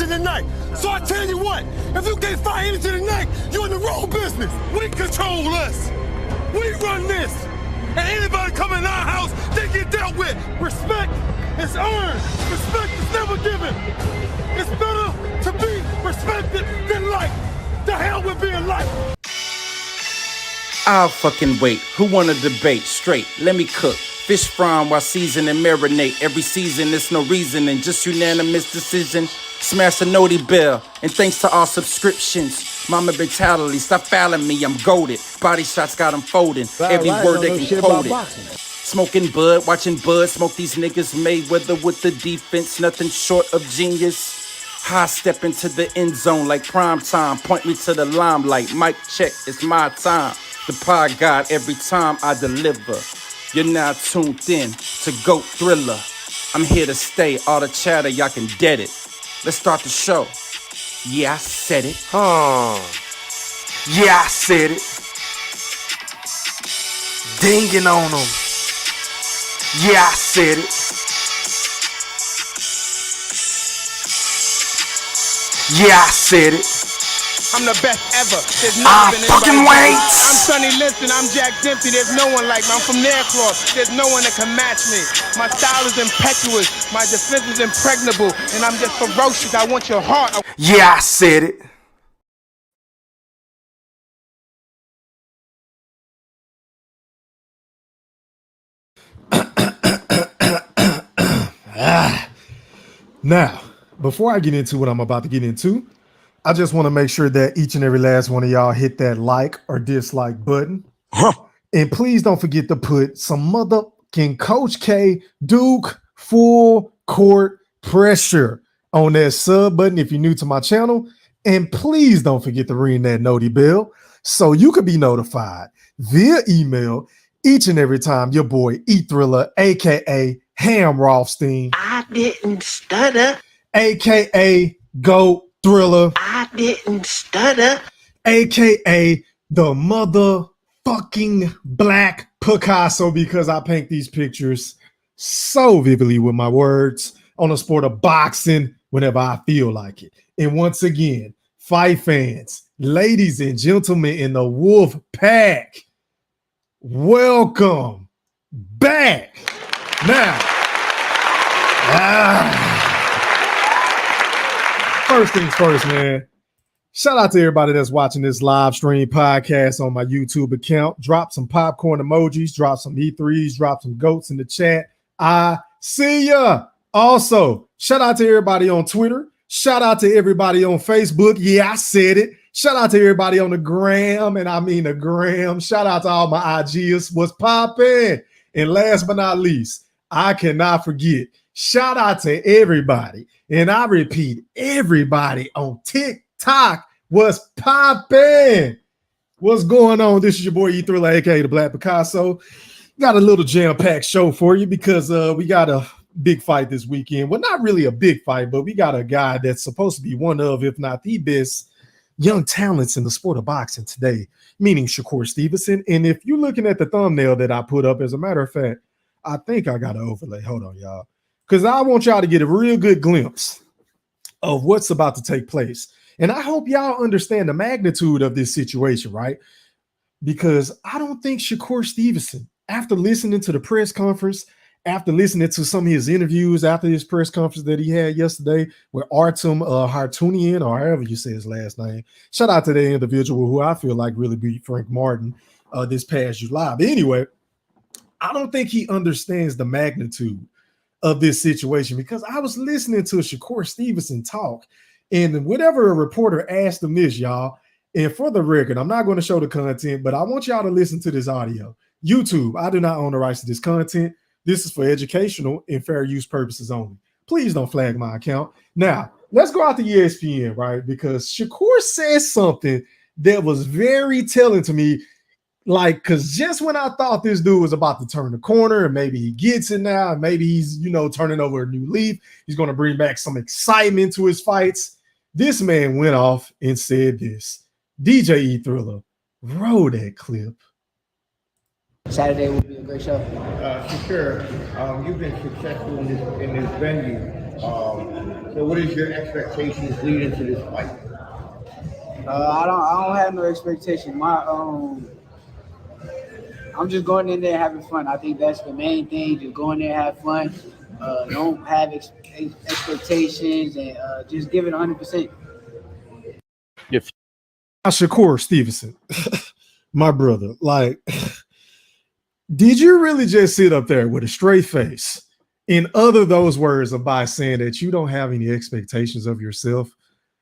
tonight. So I tell you what, if you can't find energy tonight, you're in the wrong business. We control us. We run this. And anybody come in our house, they get dealt with. Respect is earned. Respect is never given. It's better to be respected than liked. The hell with being liked. I'll fucking wait. Who wanna debate? Straight, let me cook. Fish frying while season and marinate. Every season, there's no reasoning, just unanimous decision. Smash the noti bell, and thanks to all subscriptions. Mama brutality, stop fouling me, I'm goated. Body shots got them folding, every word they can quote it. Smoking bud, watching bud, smoke these niggas. Mayweather with the defense, nothing short of genius. High step into the end zone like prime time. Point me to the limelight, mic check, it's my time. The pod god every time I deliver. You're now tuned in to GOAT Thriller. I'm here to stay, all the chatter, y'all can dead it. Let's start the show. Yeah, I said it. Yeah, I said it. Dinging on them. Yeah, I said it. Yeah, I said it. I'm the best ever. There's never been fucking anybody. wait. I'm Sonny Liston. I'm Jack Dempsey. There's no one like me. I'm from Nairclaw. There's no one that can match me. My style is impetuous. My defense is impregnable. And I'm just ferocious. I want your heart. Yeah, I said it. Now, before I get into what I'm about to get into, I just want to make sure that each and every last one of y'all hit that like or dislike button. And please don't forget to put some motherfucking Coach K Duke full court pressure on that sub button if you're new to my channel. And please don't forget to ring that noti bell so you can be notified via email each and every time your boy E Thriller, aka Ham Rothstein, I didn't stutter, aka GOAT Thriller, I didn't stutter, aka the motherfucking Black Picasso, because I paint these pictures so vividly with my words on the sport of boxing whenever I feel like it. And once again, fight fans, ladies and gentlemen in the Wolf Pack, welcome back. Now, first things first, man. Shout out to everybody that's watching this live stream podcast on my YouTube account. Drop some popcorn emojis, drop some E3s, drop some goats in the chat. I see ya. Also, shout out to everybody on Twitter. Shout out to everybody on Facebook. Yeah, I said it. Shout out to everybody on the gram, and I mean the gram. Shout out to all my IGs. What's poppin'? And last but not least, I cannot forget, shout out to everybody, and I repeat, everybody on TikTok. What's poppin'? What's going on? This is your boy E Thriller, aka the Black Picasso. Got a little jam-packed show for you because we got a big fight this weekend. Well, not really a big fight, but we got a guy that's supposed to be one of, if not the best, young talents in the sport of boxing today, meaning Shakur Stevenson. And if you're looking at the thumbnail that I put up, as a matter of fact, I think I got an overlay. Hold on, y'all. Because I want y'all to get a real good glimpse of what's about to take place. And I hope y'all understand the magnitude of this situation, right? Because I don't think Shakur Stevenson, after listening to the press conference, after listening to some of his interviews, after his press conference that he had yesterday with Artum Harutyunan, or however you say his last name, shout out to the individual who I feel like really beat Frank Martin this past July. But anyway, I don't think he understands the magnitude of this situation, because I was listening to Shakur Stevenson talk, and whatever a reporter asked him this, y'all, and for the record, I'm not going to show the content, but I want y'all to listen to this audio. YouTube, I do not own the rights to this content. This is for educational and fair use purposes only. Please don't flag my account. Now, let's go out to ESPN, right? Because Shakur says something that was very telling to me. Like, because just when I thought this dude was about to turn the corner and maybe he gets it now, and maybe he's, turning over a new leaf, he's going to bring back some excitement to his fights, this man went off and said this. DJ E Thriller, roll that clip. Saturday will be a great show. Shakur, you've been successful in this venue. So what is your expectations leading to this fight? I don't have no expectation. I'm just going in there having fun. I think that's the main thing. Just go in there, have fun. Don't have expectations, and just give it 100%. Shakur Stevenson, my brother, like, did you really just sit up there with a straight face and utter those words by saying that you don't have any expectations of yourself?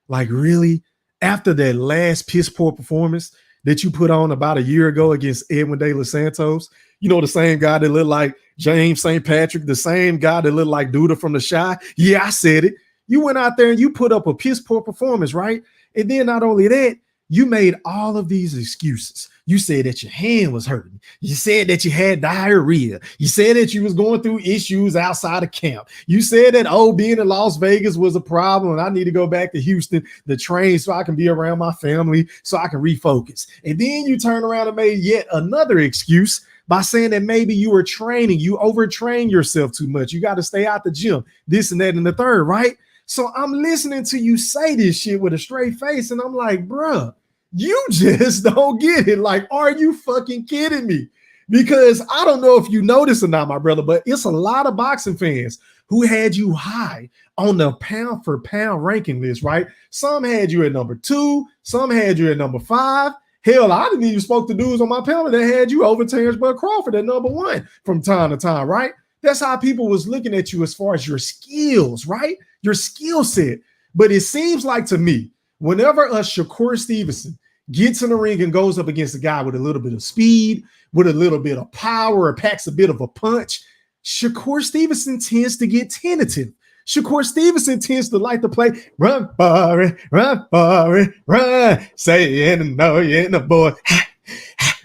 Like, really? After that last piss poor performance that you put on about a year ago against Edwin De Los Santos, you know, the same guy that looked like James St. Patrick, the same guy that looked like Duda from The Chi. Yeah, I said it. You went out there and you put up a piss poor performance, right? And then not only that, you made all of these excuses. You said that your hand was hurting. You said that you had diarrhea. You said that you was going through issues outside of camp. You said that, being in Las Vegas was a problem and I need to go back to Houston to train so I can be around my family, so I can refocus. And then you turn around and made yet another excuse by saying that maybe you were training, you overtrained yourself too much. You got to stay out the gym, this and that and the third, right? So I'm listening to you say this shit with a straight face, and I'm like, bruh, you just don't get it. Like, are you fucking kidding me? Because I don't know if you know this or not, my brother, but it's a lot of boxing fans who had you high on the pound for pound ranking list, right? Some had you at number 2, some had you at number 5. Hell, I didn't even spoke to dudes on my panel that had you over Terrence Bud Crawford at number 1 from time to time, right? That's how people was looking at you as far as your skills, right? Your skill set. But it seems like to me, whenever a Shakur Stevenson gets in the ring and goes up against a guy with a little bit of speed, with a little bit of power, or packs a bit of a punch, Shakur Stevenson tends to get tentative. Shakur Stevenson tends to like to play, run, Barry, run, Barry, run. Say and no, you ain't a boy.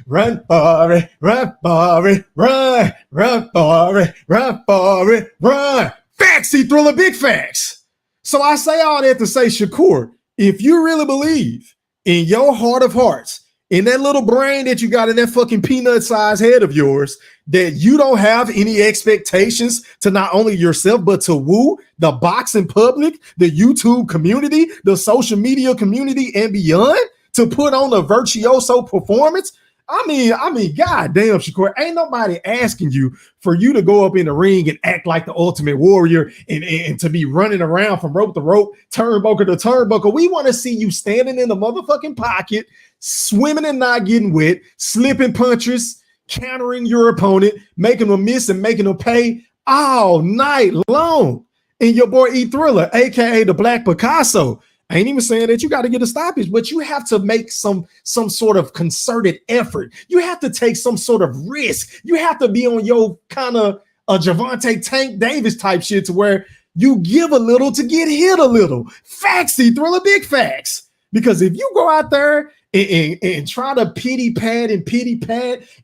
Run, Barry, run, Barry, run, run, Barry, run, Barry, run. Facts, he thriller, big facts. So I say all that to say, Shakur, if you really believe in your heart of hearts, in that little brain that you got in that fucking peanut-sized head of yours, that you don't have any expectations to not only yourself, but to woo the boxing public, the YouTube community, the social media community, and beyond, to put on a virtuoso performance. I mean, goddamn, Shakur, ain't nobody asking you for you to go up in the ring and act like the ultimate warrior and to be running around from rope to rope, turnbuckle to turnbuckle. We want to see you standing in the motherfucking pocket, swimming and not getting wet, slipping punches, countering your opponent, making them miss and making them pay all night long. And your boy E Thriller, aka the Black Picasso, I ain't even saying that you got to get a stoppage, but you have to make some sort of concerted effort. You have to take some sort of risk. You have to be on your kind of a Javante Tank Davis type shit to where you give a little to get hit a little. Factsy, Thriller, big facts. Because if you go out there and try to pity pat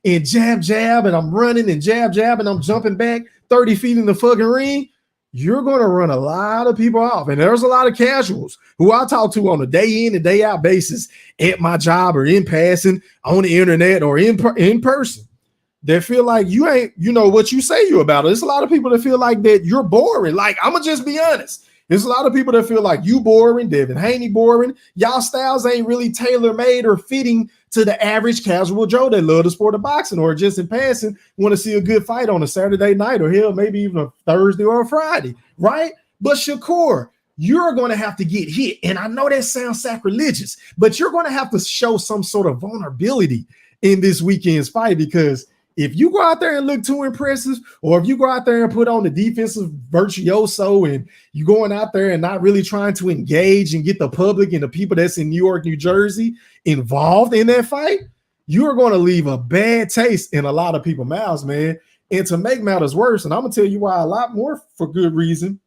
and jab, and I'm running and jab, and I'm jumping back 30 feet in the fucking ring, you're going to run a lot of people off. And there's a lot of casuals who I talk to on a day in and day out basis at my job or in passing on the internet or in person. They feel like you ain't, what you say you about it. There's a lot of people that feel like that you're boring. Like, I'm going to just be honest. There's a lot of people that feel like you boring, Devin Haney boring. Y'all styles ain't really tailor-made or fitting to the average casual Joe that love the sport of boxing or just in passing want to see a good fight on a Saturday night or hell, maybe even a Thursday or a Friday, right? But Shakur, you're going to have to get hit. And I know that sounds sacrilegious, but you're going to have to show some sort of vulnerability in this weekend's fight, because if you go out there and look too impressive, or if you go out there and put on the defensive virtuoso and you going out there and not really trying to engage and get the public and the people that's in New York, New Jersey involved in that fight, you're going to leave a bad taste in a lot of people's mouths, man. And to make matters worse, and I'm going to tell you why a lot more for good reason,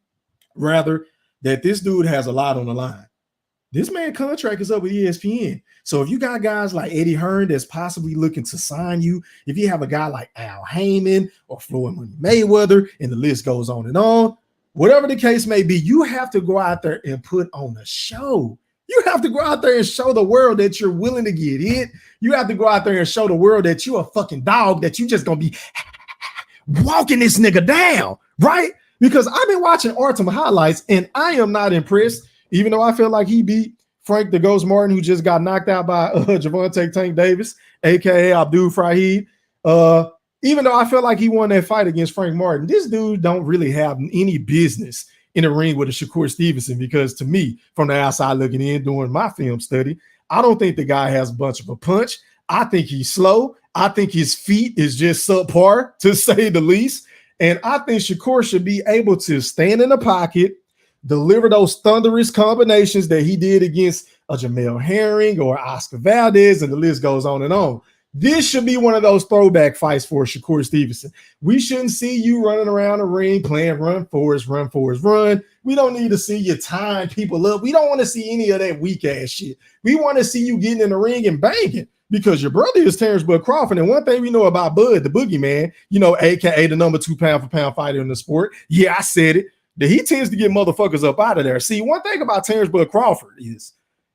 rather, that this dude has a lot on the line. This man's contract is up with ESPN. So if you got guys like Eddie Hearn that's possibly looking to sign you, if you have a guy like Al Heyman or Floyd Money Mayweather, and the list goes on, whatever the case may be, you have to go out there and put on a show. You have to go out there and show the world that you're willing to get hit. You have to go out there and show the world that you're a fucking dog, that you just going to be walking this nigga down, right? Because I've been watching Artum highlights and I am not impressed, even though I feel like he beat Frank the Ghost Martin, who just got knocked out by Javante Tank Davis, aka Abdul Fahid. Even though I feel like he won that fight against Frank Martin, this dude don't really have any business in the ring with a Shakur Stevenson, because to me, from the outside looking in, doing my film study, I don't think the guy has a bunch of a punch. I think he's slow. I think his feet is just subpar, to say the least. And I think Shakur should be able to stand in the pocket, deliver those thunderous combinations that he did against a Jamel Herring or Oscar Valdez, and the list goes on and on. This should be one of those throwback fights for Shakur Stevenson. We shouldn't see you running around the ring playing run, Forrest, run, Forrest, run. We don't need to see you tying people up. We don't want to see any of that weak ass shit. We want to see you getting in the ring and banging, because your brother is Terrence Bud Crawford. And one thing we know about Bud, the boogeyman, AKA the number 2 pound for pound fighter in the sport. Yeah, I said it. That he tends to get motherfuckers up out of there. See, one thing about Terrence Bud Crawford is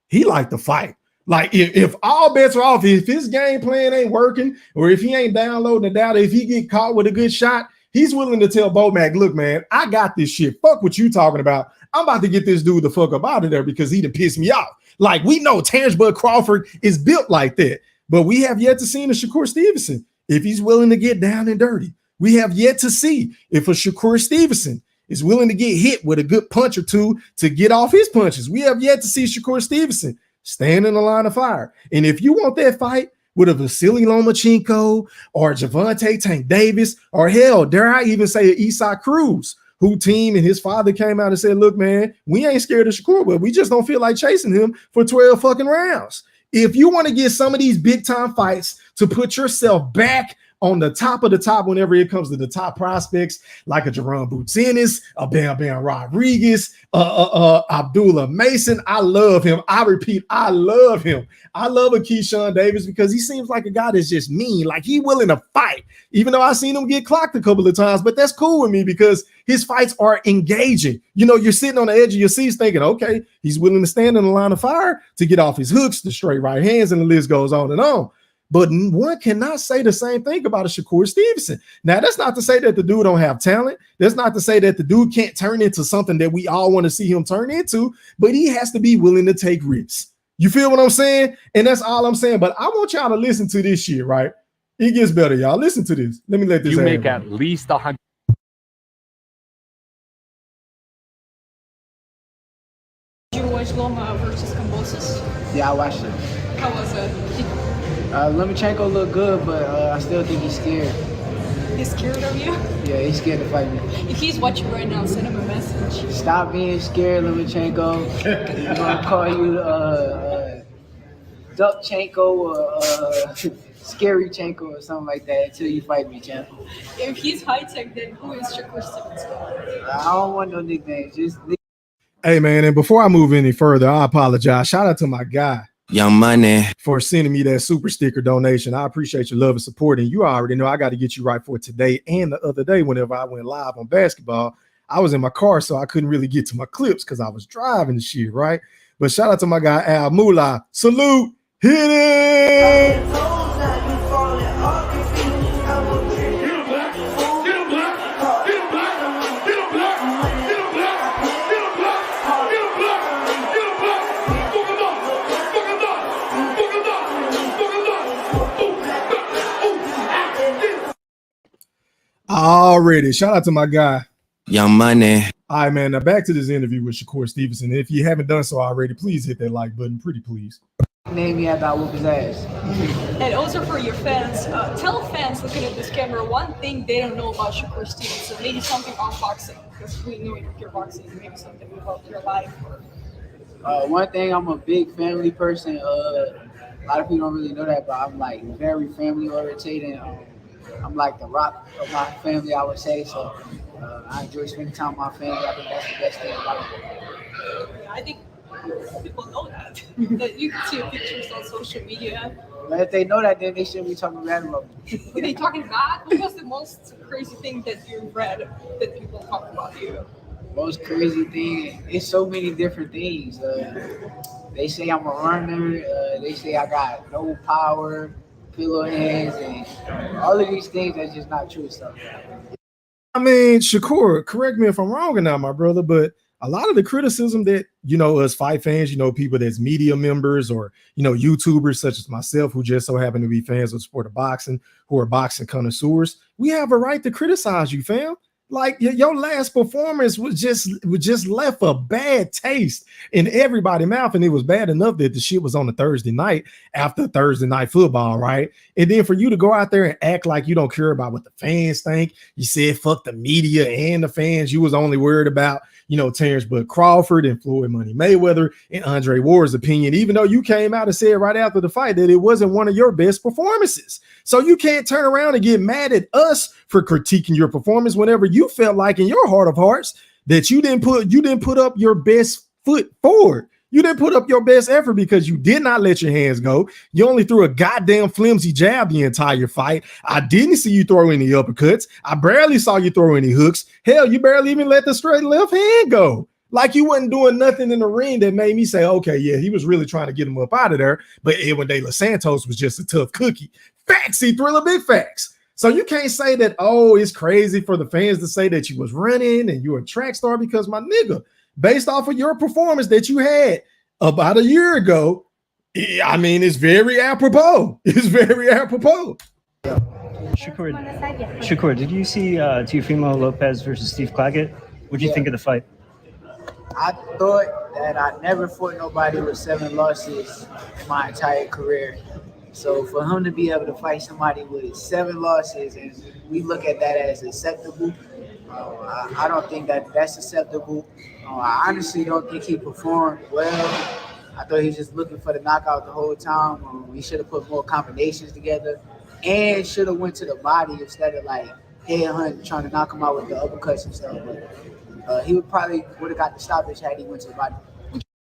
he like to fight. Like if all bets are off, if his game plan ain't working, or if he ain't downloading the data, if he get caught with a good shot, he's willing to tell Bomac, look, man, I got this shit. Fuck what you talking about. I'm about to get this dude the fuck up out of there because he done pissed me off. Like, we know Terrence Bud Crawford is built like that, but we have yet to see a Shakur Stevenson if he's willing to get down and dirty. We have yet to see if a Shakur Stevenson is willing to get hit with a good punch or two to get off his punches. We have yet to see Shakur Stevenson stand in the line of fire. And if you want that fight with a Vasily Lomachenko or Javante Tank Davis, or hell, dare I even say an Isaac Cruz, who team and his father came out and said, look, man, we ain't scared of Shakur, but we just don't feel like chasing him for 12 fucking rounds. If you want to get some of these big time fights to put yourself back on the top of the top whenever it comes to the top prospects, like a Jerome Boutinis, a Bam Bam Rodriguez, Abdullah Mason. I love him. I repeat, I love him. I love a Keyshawn Davis because he seems like a guy that's just mean. Like, he willing to fight, even though I've seen him get clocked a couple of times, but that's cool with me because his fights are engaging. You're sitting on the edge of your seats thinking, okay, he's willing to stand in the line of fire to get off his hooks, the straight right hands, and the list goes on and on. But one cannot say the same thing about a Shakur Stevenson. Now, that's not to say that the dude don't have talent. That's not to say that the dude can't turn into something that we all want to see him turn into, but he has to be willing to take risks. You feel what I'm saying? And that's all I'm saying. But I want y'all to listen to this shit, right? It gets better, y'all. Listen to this. Let me let this. You make at least 100. Did you watch Loma versus Kambosos? Yeah, I watched it. How was it? Lomachenko looked good, but I still think he's scared. He's scared of you? Yeah, he's scared to fight me. If he's watching right now, send him a message. Stop being scared, Lomachenko. I'm gonna call you Duckchenko or Scarychenko or something like that until you fight me, champ. If he's high tech, then who is Shakur Stevenson? I don't want no nicknames. Just hey, man, and before I move any further, I apologize. Shout out to my guy, Young Money, for sending me that super sticker donation. I appreciate your love and support. And you already know I got to get you right for today and the other day whenever I went live on basketball. I was in my car, so I couldn't really get to my clips because I was driving the shit, right? But shout out to my guy, Al Moolah. Salute. Hit it. Already. Shout out to my guy, Young Money. All right, man. Now back to this interview with Shakur Stevenson. If you haven't done so already, please hit that like button. Pretty please. name me after I whoop his ass. And also for your fans, tell fans looking at this camera one thing they don't know about Shakur Stevenson. Maybe something on boxing, because we know you're boxing. Maybe something about your life. One thing, I'm a big family person. A lot of people don't really know that, but I'm like very family oriented. I'm like the rock of my family, I would say. So I enjoy spending time with my family. I think that's the best thing about it. I think people know that. That you can see pictures on social media. But if they know that, then they shouldn't be talking bad about me. Are they talking bad? What was the most crazy thing that you read that people talk about you? Most crazy thing, it's so many different things. They say I'm a runner. They say I got no power, pillow hands, and all of these things that's just not true stuff. I mean, Shakur, correct me if I'm wrong or not, my brother, but a lot of the criticism that, us fight fans, people that's media members or, YouTubers such as myself who just so happen to be fans of the sport of boxing, who are boxing connoisseurs, we have a right to criticize you, fam. Like your last performance was just left a bad taste in everybody's mouth, and it was bad enough that the shit was on a Thursday night after Thursday night football, right? And then for you to go out there and act like you don't care about what the fans think, you said fuck the media and the fans. You was only worried about Terrence Bud Crawford and Floyd Money Mayweather and Andre Ward's opinion, even though you came out and said right after the fight that it wasn't one of your best performances. So you can't turn around and get mad at us for critiquing your performance whenever you felt like in your heart of hearts that you didn't put up your best foot forward. You didn't put up your best effort because you did not let your hands go. You only threw a goddamn flimsy jab the entire fight. I didn't see you throw any uppercuts. I barely saw you throw any hooks. Hell, you barely even let the straight left hand go. Like you wasn't doing nothing in the ring that made me say, okay, yeah, he was really trying to get him up out of there. But Edwin De Los Santos was just a tough cookie. Facts, Thriller, big facts. So you can't say that, it's crazy for the fans to say that you was running and you're a track star because, my nigga, based off of your performance that you had about a year ago, I mean, it's very apropos. It's very apropos. Shakur, did you see Teofimo Lopez versus Steve Claggett? What did you think of the fight? I thought that I never fought nobody with 7 losses in my entire career. So for him to be able to fight somebody with 7 losses, and we look at that as acceptable, I don't think that that's acceptable. I honestly don't think he performed well. I thought he was just looking for the knockout the whole time. He should have put more combinations together and should have went to the body instead of like headhunt trying to knock him out with the uppercuts and stuff. But he would have got the stoppage had he went to the body.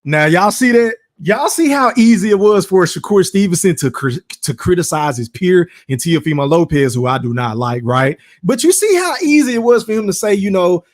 Now y'all see that? Y'all see how easy it was for Shakur Stevenson to criticize his peer in Teofimo Lopez, who I do not like, right? But you see how easy it was for him to say,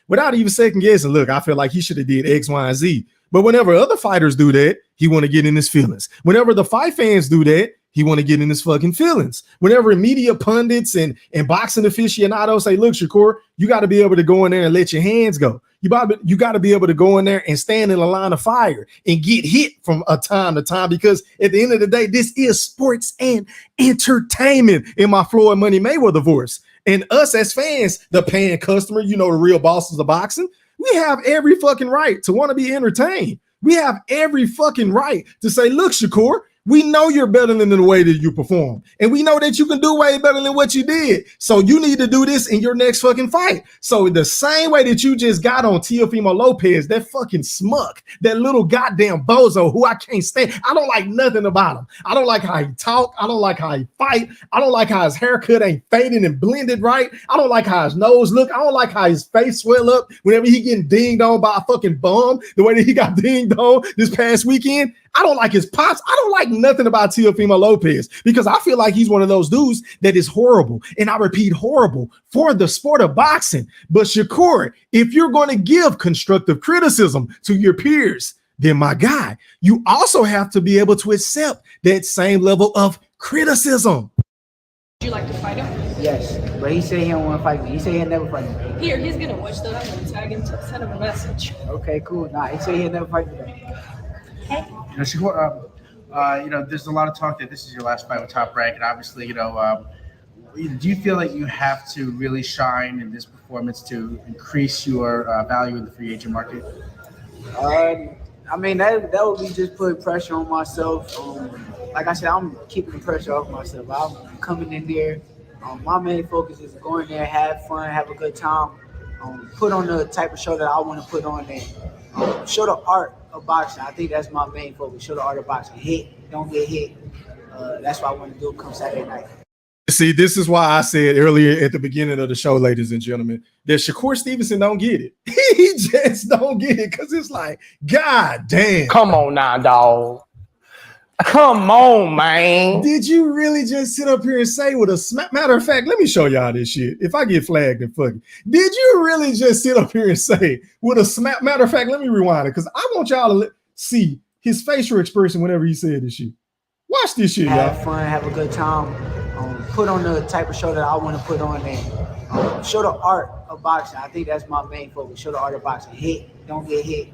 without even second guessing, look, I feel like he should have did X, Y, and Z. But whenever other fighters do that, he want to get in his feelings. Whenever the fight fans do that, he want to get in his fucking feelings. Whenever media pundits and boxing aficionados say, look, Shakur, you got to be able to go in there and let your hands go. You got to be able to go in there and stand in a line of fire and get hit from a time to time, because at the end of the day, this is sports and entertainment in my Floyd Money Mayweather voice. And us as fans, the paying customer, the real bosses of boxing, we have every fucking right to want to be entertained. We have every fucking right to say, look, Shakur, we know you're better than the way that you perform. And we know that you can do way better than what you did. So you need to do this in your next fucking fight. So the same way that you just got on Teofimo Lopez, that fucking smuck, that little goddamn bozo who I can't stand. I don't like nothing about him. I don't like how he talk. I don't like how he fight. I don't like how his haircut ain't faded and blended right. I don't like how his nose look. I don't like how his face swell up whenever he getting dinged on by a fucking bum, the way that he got dinged on this past weekend. I don't like his pops. I don't like nothing about Teofimo Lopez because I feel like he's one of those dudes that is horrible. And I repeat, horrible for the sport of boxing. But Shakur, if you're going to give constructive criticism to your peers, then my guy, you also have to be able to accept that same level of criticism. Would you like to fight him? Yes, but he said he don't want to fight me. He said he'll never fight me. Here, he's going to watch that. I'm going to tag him to send him a message. Okay, cool. Nah, he said he'll never fight me. Okay. Shakur, there's a lot of talk that this is your last fight with Top Rank, and obviously, do you feel like you have to really shine in this performance to increase your value in the free agent market? I mean, that would be just putting pressure on myself. Like I said, I'm keeping the pressure off myself. I'm coming in there. My main focus is going there, have fun, have a good time, put on the type of show that I want to put on there. Show the art of boxing. I think that's my main focus. Show the art of boxing. Hit, don't get hit. That's what I want to do come Saturday night. See, this is why I said earlier at the beginning of the show, ladies and gentlemen, that Shakur Stevenson don't get it. He just don't get it because it's like, God damn. Come on now, dog. Come on, man. Did you really just sit up here and say with a matter of fact, let me show y'all this shit. If I get flagged, then fuck it. Did you really just sit up here and say with a matter of fact, let me rewind it because I want y'all to see his facial expression whenever he said this shit. Watch this shit, y'all. Have fun, have a good time. Put on the type of show that I want to put on there. show the art of boxing. I think that's my main focus. Show the art of boxing. Hit, don't get hit.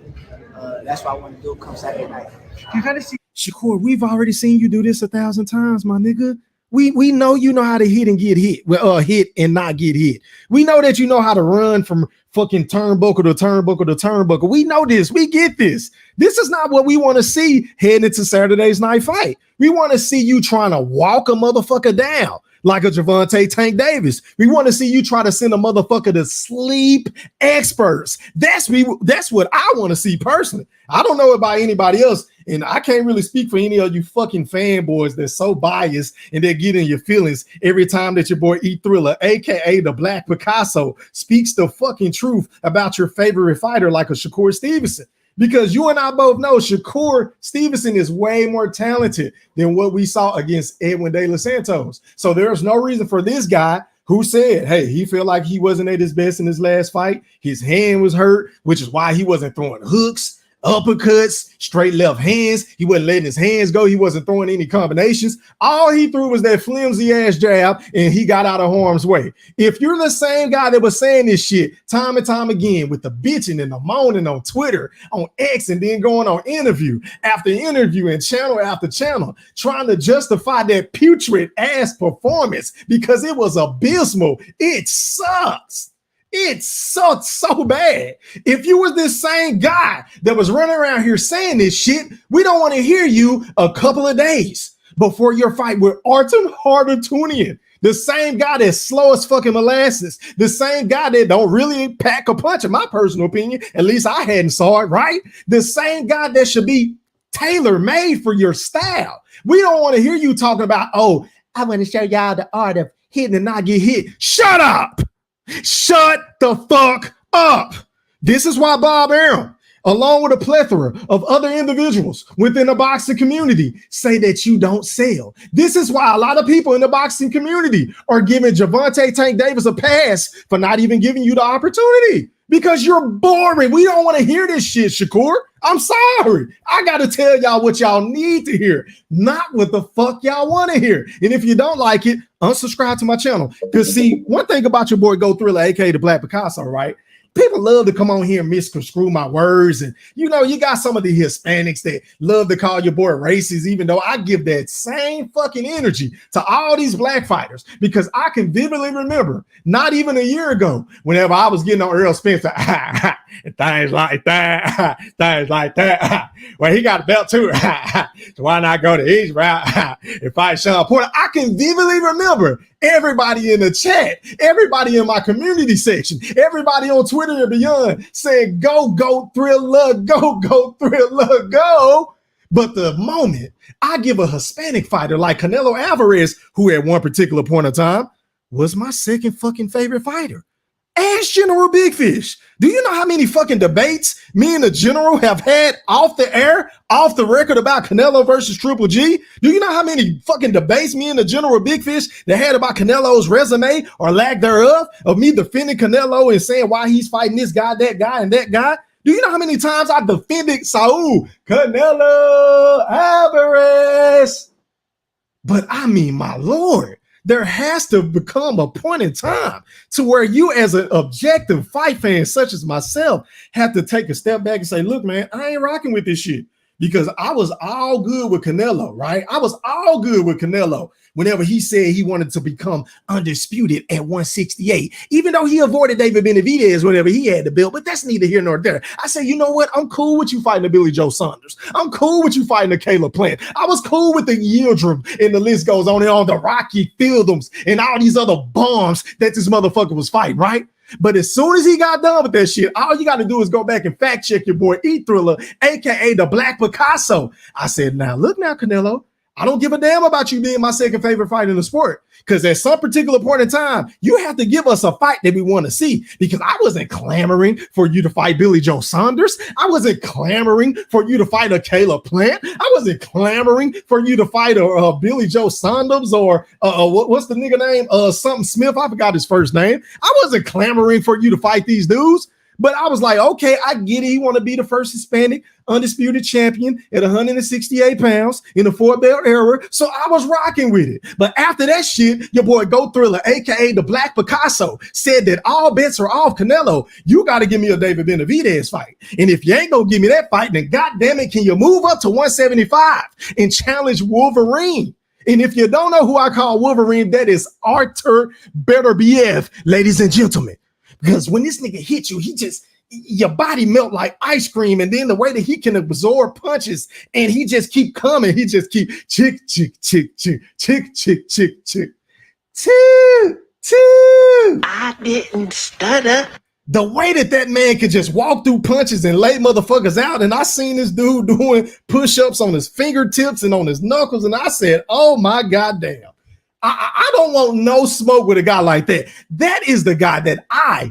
That's what I want to do come Saturday night. You gotta see Shakur, we've already seen you do this 1,000 times, my nigga. We know you know how to hit and get hit. Well, hit and not get hit. We know that you know how to run from fucking turnbuckle to turnbuckle to turnbuckle. We know this. We get this. This is not what we want to see heading into Saturday's night fight. We want to see you trying to walk a motherfucker down like a Gervonta Tank Davis. We want to see you try to send a motherfucker to sleep experts. That's what I want to see personally. I don't know about anybody else, and I can't really speak for any of you fucking fanboys that's so biased and they get in your feelings every time that your boy E Thriller, aka the Black Picasso, speaks the fucking truth about your favorite fighter like a Shakur Stevenson. Because you and I both know Shakur Stevenson is way more talented than what we saw against Edwin De Los Santos. So there's no reason for this guy who said, hey, he felt like he wasn't at his best in his last fight. His hand was hurt, which is why he wasn't throwing hooks, uppercuts, straight left hands. He wasn't letting his hands go. He wasn't throwing any combinations. All he threw was that flimsy ass jab, and he got out of harm's way. If you're the same guy that was saying this shit time and time again with the bitching and the moaning on Twitter, on X, and then going on interview after interview and channel after channel, trying to justify that putrid ass performance because it was abysmal, it sucks. It sucked so bad. If you was this same guy that was running around here saying this shit, we don't want to hear you a couple of days before your fight with Artum Harutyunan, the same guy that's slow as fucking molasses, the same guy that don't really pack a punch, in my personal opinion. At least I hadn't saw it, right? The same guy that should be tailor-made for your style. We don't want to hear you talking about, oh, I want to show y'all the art of hitting and not get hit. Shut up. Shut the fuck up. This is why Bob Arum, along with a plethora of other individuals within the boxing community, say that you don't sell. This is why a lot of people in the boxing community are giving Gervonta Tank Davis a pass for not even giving you the opportunity because you're boring. We don't want to hear this shit, Shakur. I'm sorry. I got to tell y'all what y'all need to hear, not what the fuck y'all want to hear. And if you don't like it, unsubscribe to my channel. Because see, one thing about your boy Go Thriller, aka the Black Picasso, right? People love to come on here and misconstrue my words. And, you know, you got some of the Hispanics that love to call your boy racist, even though I give that same fucking energy to all these black fighters, because I can vividly remember not even a year ago, whenever I was getting on Earl Spencer, and things like that, well, he got a belt too. So why not go the east route and fight Sean Porter? I can vividly remember everybody in the chat, everybody in my community section, everybody on Twitter and beyond saying, go, go, Thriller, go, go, Thriller, go. But the moment I give a Hispanic fighter like Canelo Alvarez, who at one particular point in time was my second fucking favorite fighter, ask General Big Fish. Do you know how many fucking debates me and the General have had off the air, off the record about Canelo versus Triple G? Do you know how many fucking debates me and the General Big Fish that had about Canelo's resume or lack thereof, of me defending Canelo and saying why he's fighting this guy, that guy, and that guy? Do you know how many times I defended Saul Canelo Alvarez? But I mean, my Lord, there has to become a point in time to where you, as an objective fight fan such as myself, have to take a step back and say, look, man, I ain't rocking with this shit. Because I was all good with Canelo, right? I was all good with Canelo whenever he said he wanted to become undisputed at 168, even though he avoided David Benavidez whenever he had the belt. But that's neither here nor there. I said, you know what? I'm cool with you fighting the Billy Joe Saunders. I'm cool with you fighting the Caleb Plant. I was cool with the Yildirim, and the list goes on and on, the Rocky Fieldums and all these other bombs that this motherfucker was fighting, right? But as soon as he got done with that shit, all you got to do is go back and fact check your boy E Thriller, aka the Black Picasso. I said, now look now, Canelo, I don't give a damn about you being my second favorite fight in the sport. Because at some particular point in time, you have to give us a fight that we want to see. Because I wasn't clamoring for you to fight Billy Joe Saunders. I wasn't clamoring for you to fight a Caleb Plant. I wasn't clamoring for you to fight a Billy Joe Saunders or what's the nigga name? Something Smith. I forgot his first name. I wasn't clamoring for you to fight these dudes. But I was like, okay, I get it. He want to be the first Hispanic undisputed champion at 168 pounds in the 4-belt era. So I was rocking with it. But after that shit, your boy Go Thriller, aka the Black Picasso, said that all bets are off. Canelo, you got to give me a David Benavidez fight. And if you ain't gonna give me that fight, then goddamn it, can you move up to 175 and challenge Wolverine? And if you don't know who I call Wolverine, that is Artur Beterbiev, ladies and gentlemen. Because when this nigga hits you, your body melt like ice cream. And then the way that he can absorb punches and he just keep coming. He just keep chick. I didn't stutter. The way that man could just walk through punches and lay motherfuckers out. And I seen this dude doing push-ups on his fingertips and on his knuckles. And I said, oh my goddamn. I don't want no smoke with a guy like that. That is the guy that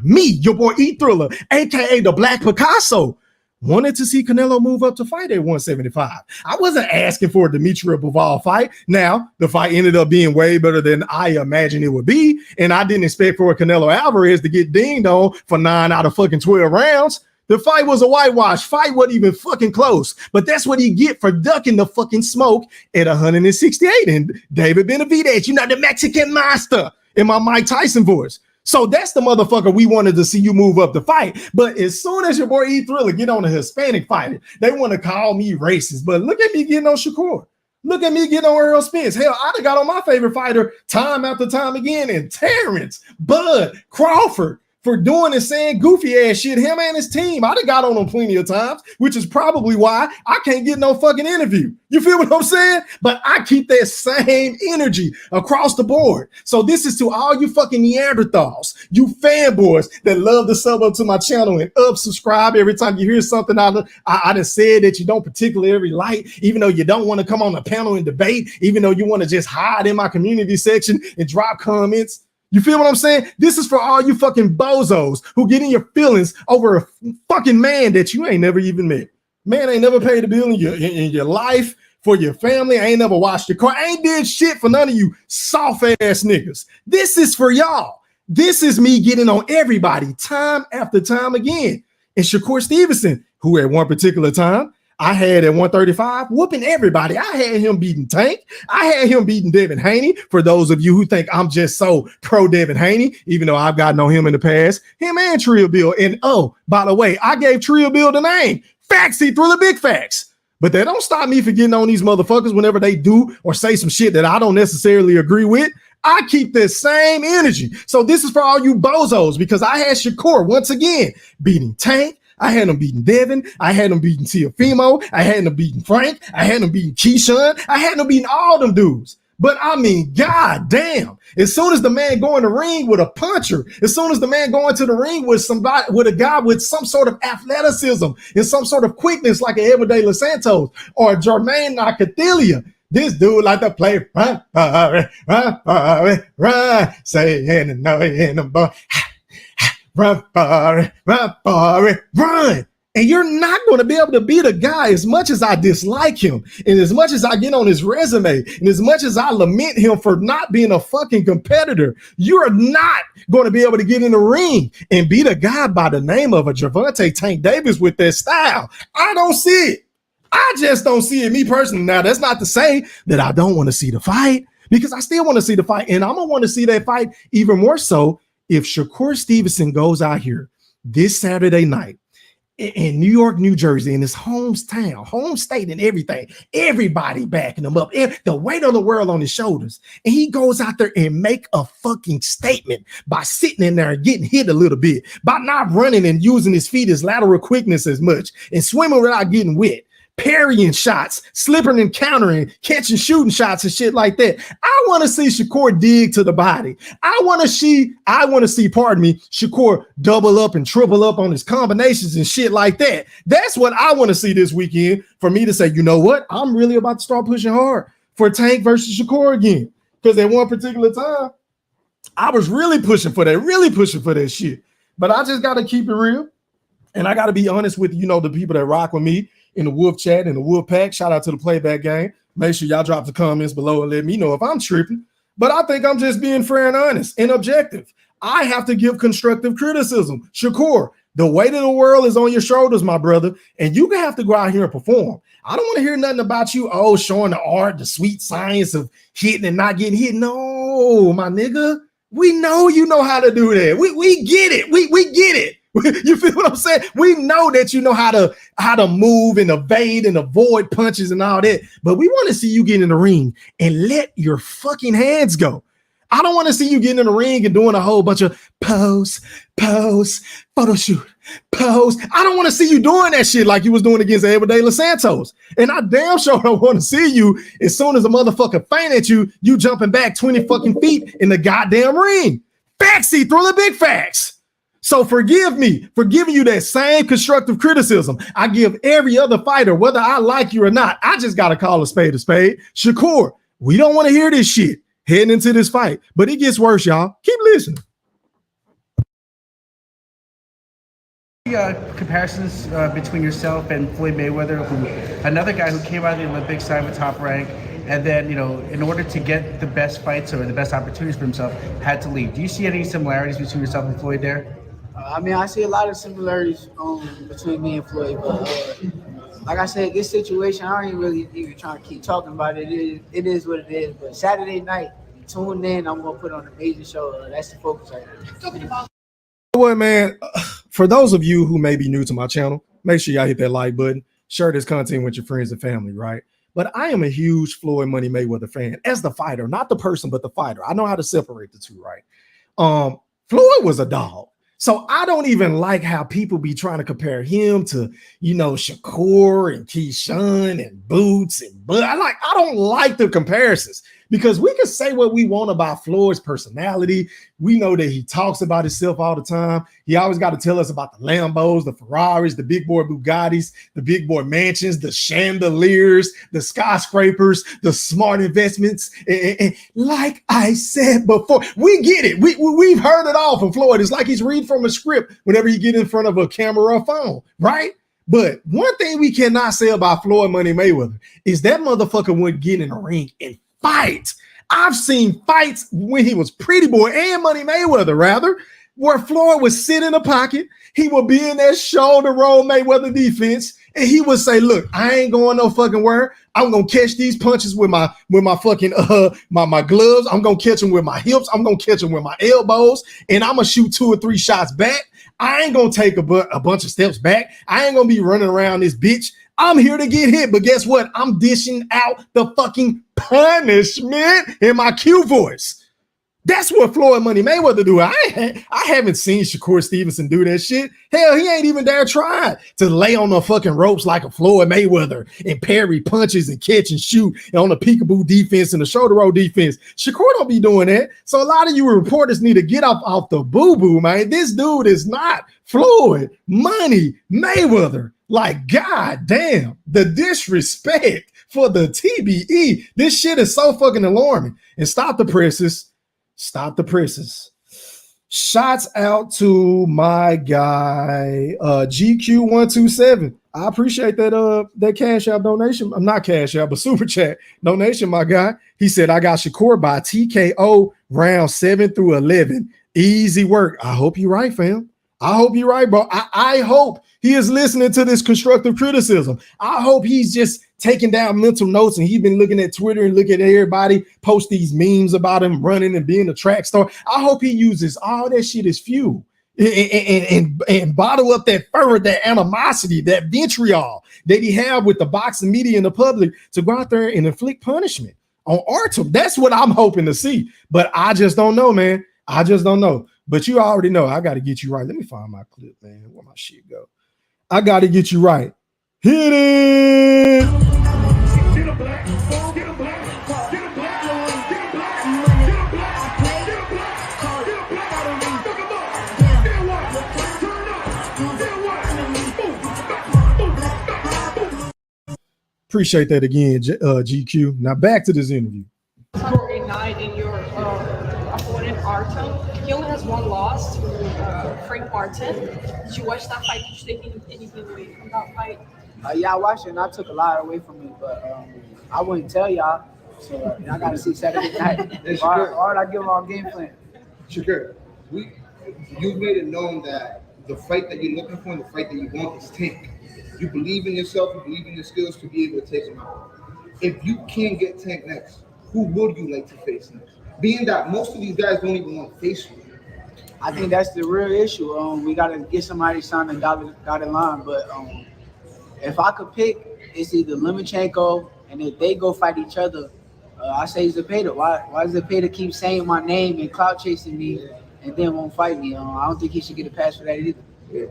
your boy E Thriller, aka the Black Picasso, wanted to see Canelo move up to fight at 175. I wasn't asking for a Demetria Bivol fight. Now, the fight ended up being way better than I imagined it would be. And I didn't expect for a Canelo Alvarez to get dinged on for 9 out of fucking 12 rounds. The fight was a whitewash. Fight wasn't even fucking close. But that's what he get for ducking the fucking smoke at 168. And David Benavidez, the Mexican master in my Mike Tyson voice. So that's the motherfucker we wanted to see you move up the fight. But as soon as your boy E Thriller get on a Hispanic fighter, they want to call me racist. But look at me getting on Shakur. Look at me getting on Earl Spence. Hell, I'd have got on my favorite fighter time after time again. And Terrence, Bud, Crawford, for doing and saying goofy ass shit, him and his team. I'd have got on them plenty of times, which is probably why I can't get no fucking interview. You feel what I'm saying? But I keep that same energy across the board. So this is to all you fucking Neanderthals, you fanboys that love to sub up to my channel and subscribe every time you hear something I done said that you don't particularly like, even though you don't want to come on a panel and debate, even though you want to just hide in my community section and drop comments. You feel what I'm saying? This is for all you fucking bozos who get in your feelings over a fucking man that you ain't never even met. Man ain't never paid a bill in your life for your family. I ain't never washed your car. I ain't did shit for none of you soft ass niggas. This is for y'all. This is me getting on everybody time after time again. And Shakur Stevenson, who at one particular time I had at 135, whooping everybody. I had him beating Tank. I had him beating Devin Haney. For those of you who think I'm just so pro Devin Haney, even though I've gotten on him in the past, him and Trill Bill. And oh, by the way, I gave Trill Bill the name. Facts, he threw the big facts. But that don't stop me from getting on these motherfuckers whenever they do or say some shit that I don't necessarily agree with. I keep this same energy. So this is for all you bozos, because I had Shakur once again beating Tank. I had him beating Devin. I had him beating Teofimo. I had him beating Frank. I had him beating Keyshawn. I had him beating all them dudes. But I mean, god damn, as soon as the man go in the ring with a puncher, as soon as the man go into the ring with somebody, with a guy with some sort of athleticism and some sort of quickness like an Edward De Los Santos or Jermaine Nakathelia, this dude like to play run, saying no in the ball. Run, run. And you're not going to be able to beat a guy as much as I dislike him and as much as I get on his resume and as much as I lament him for not being a fucking competitor. You're not going to be able to get in the ring and beat a guy by the name of a Gervonta Tank Davis with that style. I don't see it. I just don't see it, me personally. Now, that's not to say that I don't want to see the fight, because I still want to see the fight, and I'm going to want to see that fight even more so if Shakur Stevenson goes out here this Saturday night in New York, New Jersey, in his hometown, home state and everything, everybody backing him up, the weight of the world on his shoulders. And he goes out there and make a fucking statement by sitting in there and getting hit a little bit, by not running and using his feet as lateral quickness as much, and swimming without getting wet, parrying shots, slipping and countering, catching shooting shots and shit like that. I want to see Shakur dig to the body. I want to see, Shakur double up and triple up on his combinations and shit like that. That's what I want to see this weekend, for me to say, you know what? I'm really about to start pushing hard for Tank versus Shakur again. Because at one particular time, I was really pushing for that shit. But I just got to keep it real. And I got to be honest with, the people that rock with me in the Wolf Chat and the Wolf Pack. Shout out to the Playback Gang. Make sure y'all drop the comments below and let me know if I'm tripping. But I think I'm just being fair and honest and objective. I have to give constructive criticism. Shakur, The weight of the world is on your shoulders, my brother, and you can have to go out here and perform. I don't want to hear nothing about you, showing the art, the sweet science of hitting and not getting hit. No, my nigga, we know you know how to do that. We get it. We get it. You feel what I'm saying? We know that you know how to move and evade and avoid punches and all that, but we want to see you get in the ring and let your fucking hands go. I don't want to see you getting in the ring and doing a whole bunch of pose, photo shoot, pose. I don't want to see you doing that shit like you was doing against Abel De Los Santos. And I damn sure don't want to see you as soon as a motherfucker feint at you, you jumping back 20 fucking feet in the goddamn ring. Factsy, throw the big facts. So forgive me for giving you that same constructive criticism I give every other fighter, whether I like you or not. I just got to call a spade a spade. Shakur, we don't want to hear this shit heading into this fight, but it gets worse, y'all. Keep listening. Comparisons between yourself and Floyd Mayweather, another guy who came out of the Olympics, signed with Top Rank, and then, in order to get the best fights or the best opportunities for himself, had to leave. Do you see any similarities between yourself and Floyd there? I see a lot of similarities between me and Floyd, but like I said, this situation, I ain't really even trying to keep talking about it. It is what it is. But Saturday night, tune in. I'm gonna put on a major show. That's the focus right now. What, man? For those of you who may be new to my channel, make sure y'all hit that like button. Share this content with your friends and family, right? But I am a huge Floyd Money Mayweather fan as the fighter, not the person, but the fighter. I know how to separate the two, right? Floyd was a dog. So I don't even like how people be trying to compare him to, Shakur and Keyshawn and Boots and Bud. I don't like the comparisons because we can say what we want about Floyd's personality. We know that he talks about himself all the time. He always got to tell us about the Lambos, the Ferraris, the big boy Bugattis, the big boy mansions, the chandeliers, the skyscrapers, the smart investments. And like I said before, we get it. We've heard it all from Floyd. It's like he's reading from a script whenever you get in front of a camera or phone, right? But one thing we cannot say about Floyd Money Mayweather is that motherfucker wouldn't get in the ring and fight. I've seen fights when he was Pretty Boy and Money Mayweather, rather, where Floyd would sit in a pocket. He would be in that shoulder roll Mayweather defense, and he would say, "Look, I ain't going no fucking where. I'm gonna catch these punches with my fucking my gloves. I'm gonna catch them with my hips. I'm gonna catch them with my elbows, and I'm gonna shoot 2 or 3 shots back. I ain't gonna take a bunch of steps back. I ain't gonna be running around this bitch. I'm here to get hit, but guess what? I'm dishing out the fucking punishment in my Q voice." That's what Floyd Money Mayweather do. I haven't seen Shakur Stevenson do that shit. Hell, he ain't even dare try to lay on the fucking ropes like a Floyd Mayweather and parry punches and catch and shoot on the peekaboo defense and the shoulder roll defense. Shakur don't be doing that. So a lot of you reporters need to get off the boo-boo, man. This dude is not Floyd Money Mayweather. Like, god damn, the disrespect for the TBE. This shit is so fucking alarming. And stop the presses. Stop the presses. Shots out to my guy, GQ127. I appreciate that Cash App donation. I'm not Cash App, but Super Chat donation, my guy. He said, "I got Shakur by TKO round 7 through 11. Easy work." I hope you're right, fam. I hope you're right, bro. I hope he is listening to this constructive criticism. I hope he's just taking down mental notes and he's been looking at Twitter and looking at everybody post these memes about him running and being a track star. I hope he uses all that shit as fuel and bottle up that fervor, that animosity, that vitriol that he have with the boxing media and the public to go out there and inflict punishment on Artum. That's what I'm hoping to see. But I just don't know, man. I just don't know. But you already know I got to get you right. Let me find my clip, man. Where my shit go? I got to get you right. Hit it. Get a black, get a black, get a black, get a black, get a black, get a black, get a black, get a black, fuck him up. Then what? Turn up. Then what? Appreciate that again, GQ. Now back to this interview. Saturday night in your opponent Artum. He only has one loss to Frank Martin. Did you watch that fight? Did you take anything away from that fight? Yeah, I watched it and I took a lot away from it, but I wouldn't tell y'all. So I got to see Saturday night. Or I give them our game plan. Shakur, you've made it known that the fight that you're looking for and the fight that you want is Tank. You believe in yourself, you believe in your skills to be able to take him out. If you can't get Tank next, who would you like to face next? Being that most of these guys don't even want to face you. I think that's the real issue. We got to get somebody signed and dotted line. But if I could pick, it's either Lomachenko, and if they go fight each other, I say Zepeda. Why does Zepeda keep saying my name and clout chasing me and then won't fight me? I don't think he should get a pass for that either. Yeah.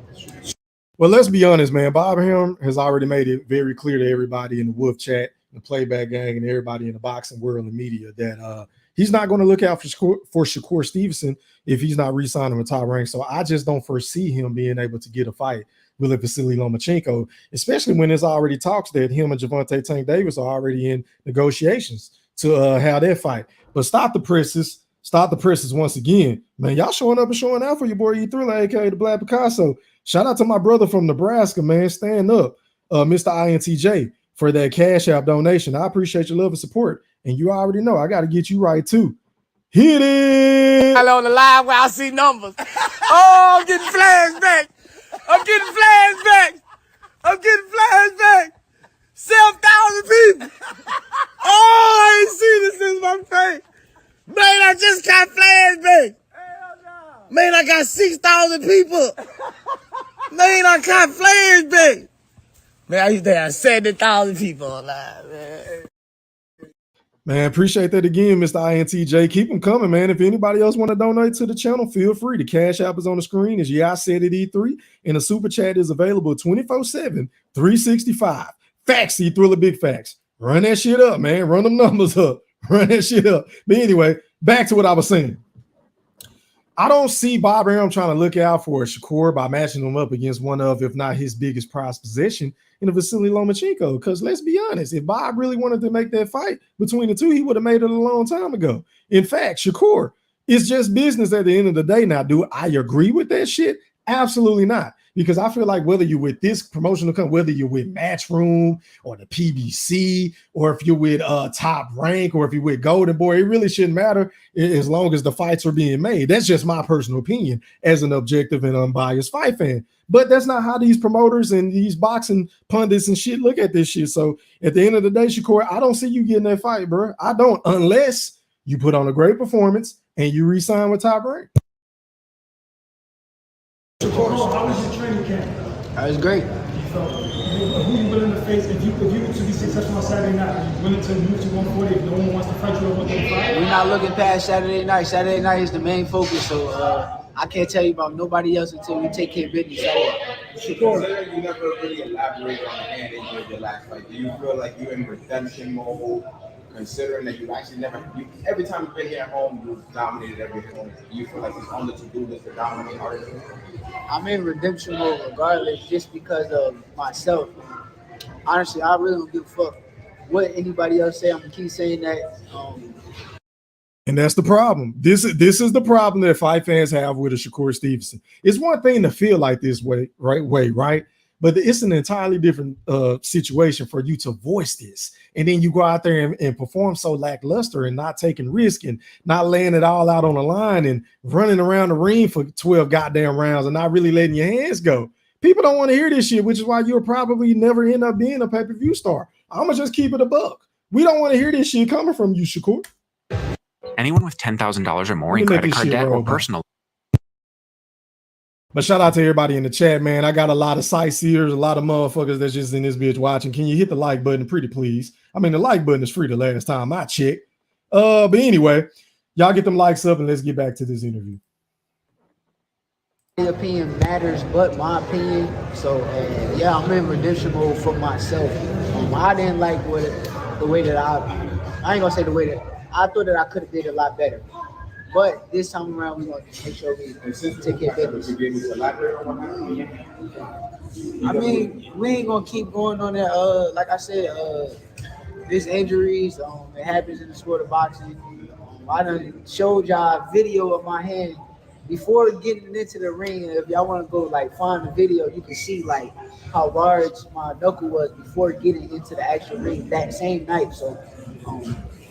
Well, let's be honest, man. Bob Arum has already made it very clear to everybody in the Wolf Chat, the Playback Gang, and everybody in the boxing world and media that he's not going to look out for Shakur Stevenson if he's not re-signing with Top Rank. So I just don't foresee him being able to get a fight with Vasily Lomachenko, especially when there's already talks that him and Gervonta Tank Davis are already in negotiations to have that fight. But stop the presses once again. Man, y'all showing up and showing out for your boy E3, aka the Black Picasso. Shout out to my brother from Nebraska, man. Stand up, Mr. INTJ, for that Cash App donation. I appreciate your love and support. And you already know I got to get you right, too. Hit it! On the live where I see numbers. Oh, I'm getting flashbacks. I'm getting flashbacks. 7,000 people. Oh, I ain't seen this since my face. Man, I just got flashbacks. Man, I got 6,000 people. Man, I got flashbacks. Man, I used to have 70,000 people alive, man. Man, appreciate that again, Mr. INTJ. Keep them coming, man. If anybody else want to donate to the channel, feel free. The Cash App is on the screen. As I said at E3, and the Super Chat is available 24/7, 365. Facts, E3, big facts. Run that shit up, man. Run them numbers up. Run that shit up. But anyway, back to what I was saying. I don't see Bob Arum trying to look out for Shakur by matching him up against one of, if not his biggest prize possession, in a Vasily Lomachenko. Because let's be honest, if Bob really wanted to make that fight between the two, he would have made it a long time ago. In fact, Shakur, it's just business at the end of the day. Now, do I agree with that shit? Absolutely not. Because I feel like whether you're with this promotional company, whether you're with Matchroom or the PBC, or if you're with Top Rank, or if you're with Golden Boy, it really shouldn't matter as long as the fights are being made. That's just my personal opinion as an objective and unbiased fight fan. But that's not how these promoters and these boxing pundits and shit look at this shit. So at the end of the day, Shakur, I don't see you getting that fight, bro. I don't, unless you put on a great performance and you re-sign with Top Rank. How was your training camp? That was great. So, who you willing to face if you were to be successful on Saturday night? Are you willing to move to 140 if no one wants to fight you at 135? We're not looking past Saturday night. Saturday night is the main focus. So I can't tell you about nobody else until we take care of business. Shakur, you never really elaborate on the hand injury of your last fight. Do you feel like you're in redemption mode? Considering that you actually every time you've been here at home, you've dominated every home. Do you feel like it's on the to-do list to dominate harder? I'm in redemption mode regardless, just because of myself. Honestly, I really don't give a fuck what anybody else say. I'm gonna keep saying that. And that's the problem. This is the problem that fight fans have with a Shakur Stevenson. It's one thing to feel like this way, right? But it's an entirely different situation for you to voice this. And then you go out there and perform so lackluster and not taking risk and not laying it all out on the line and running around the ring for 12 goddamn rounds and not really letting your hands go. People don't want to hear this shit, which is why you'll probably never end up being a pay-per-view star. I'm going to just keep it a buck. We don't want to hear this shit coming from you, Shakur. Anyone with $10,000 or more in credit card debt or personal. But shout out to everybody in the chat, man. I got a lot of sightseers, a lot of motherfuckers that's just in this bitch watching. Can you hit the like button pretty please? I mean, the like button is free the last time I checked. But anyway, y'all get them likes up and let's get back to this interview. My opinion matters, but my opinion. So yeah, I'm in redemption mode for myself. I didn't like the way that I ain't gonna say the way that I thought that I could have did a lot better. But this time around, we're going to make sure we take care of business. I mean, we ain't going to keep going on that. Like I said, this injuries, it happens in the sport of boxing. I done showed y'all a video of my hand before getting into the ring. If y'all want to go find the video, you can see how large my knuckle was before getting into the actual ring that same night. So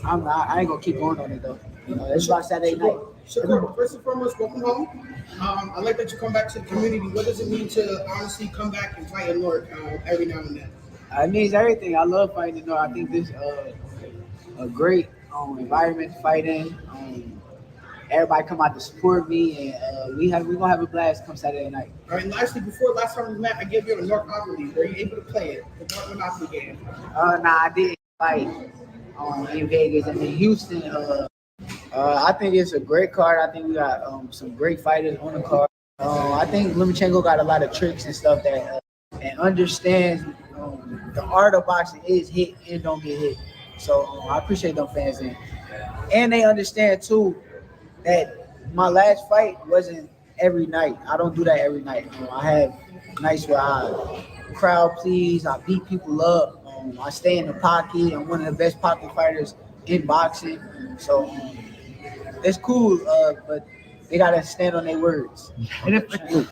I ain't going to keep going on it though. It's about Saturday night. Shakur, first and foremost, welcome home. I like that you come back to the community. What does it mean to honestly come back and fight in Newark every now and then? It means everything. I love fighting in Newark. I think this a great environment to fight in. Everybody come out to support me, and we're gonna have a blast come Saturday night. All right. Lastly, last time we met, I gave you a North Monopoly. Were you able to play it? The North Monopoly game. Nah, I didn't fight in Vegas and in Houston. I think it's a great card. I think we got some great fighters on the card. I think Lomachenko got a lot of tricks and stuff that and understands the art of boxing is hit and don't get hit. So I appreciate them fans and they understand too that my last fight wasn't every night. I don't do that every night. I have nights where I crowd please, I beat people up, I stay in the pocket. I'm one of the best pocket fighters in boxing. So it's cool, but they gotta stand on their words. And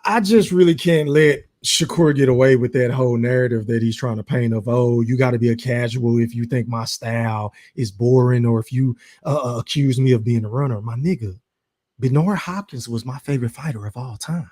I just really can't let Shakur get away with that whole narrative that he's trying to paint of, oh, you got to be a casual if you think my style is boring or if you accuse me of being a runner. My nigga, Benoit Hopkins was my favorite fighter of all time.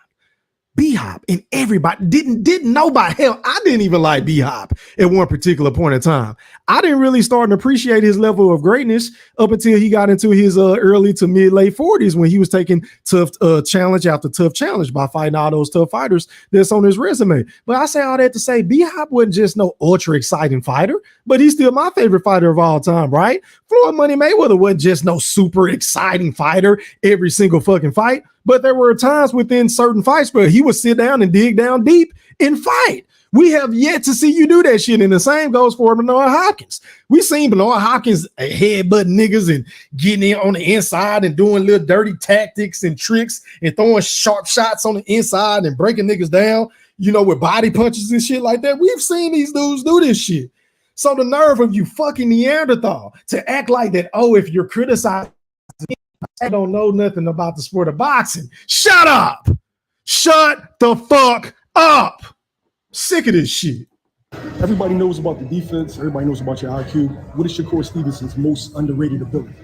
B-Hop and everybody didn't nobody. Hell, I didn't even like B-Hop at one particular point in time. I didn't really start to appreciate his level of greatness up until he got into his early to mid-late 40s when he was taking tough challenge after tough challenge by fighting all those tough fighters that's on his resume. But I say all that to say B-Hop wasn't just no ultra exciting fighter, but he's still my favorite fighter of all time, right? Floyd Money Mayweather wasn't just no super exciting fighter every single fucking fight. But there were times within certain fights where he would sit down and dig down deep and fight. We have yet to see you do that shit. And the same goes for Benoit Hopkins. We seen Benoit Hopkins headbutting niggas and getting in on the inside and doing little dirty tactics and tricks and throwing sharp shots on the inside and breaking niggas down, with body punches and shit like that. We've seen these dudes do this shit. So the nerve of you fucking Neanderthal to act like that, oh, if you're criticizing I don't know nothing about the sport of boxing. Shut up. Shut the fuck up. Sick of this shit. Everybody knows about the defense. Everybody knows about your IQ. What is Shakur Stevenson's most underrated ability?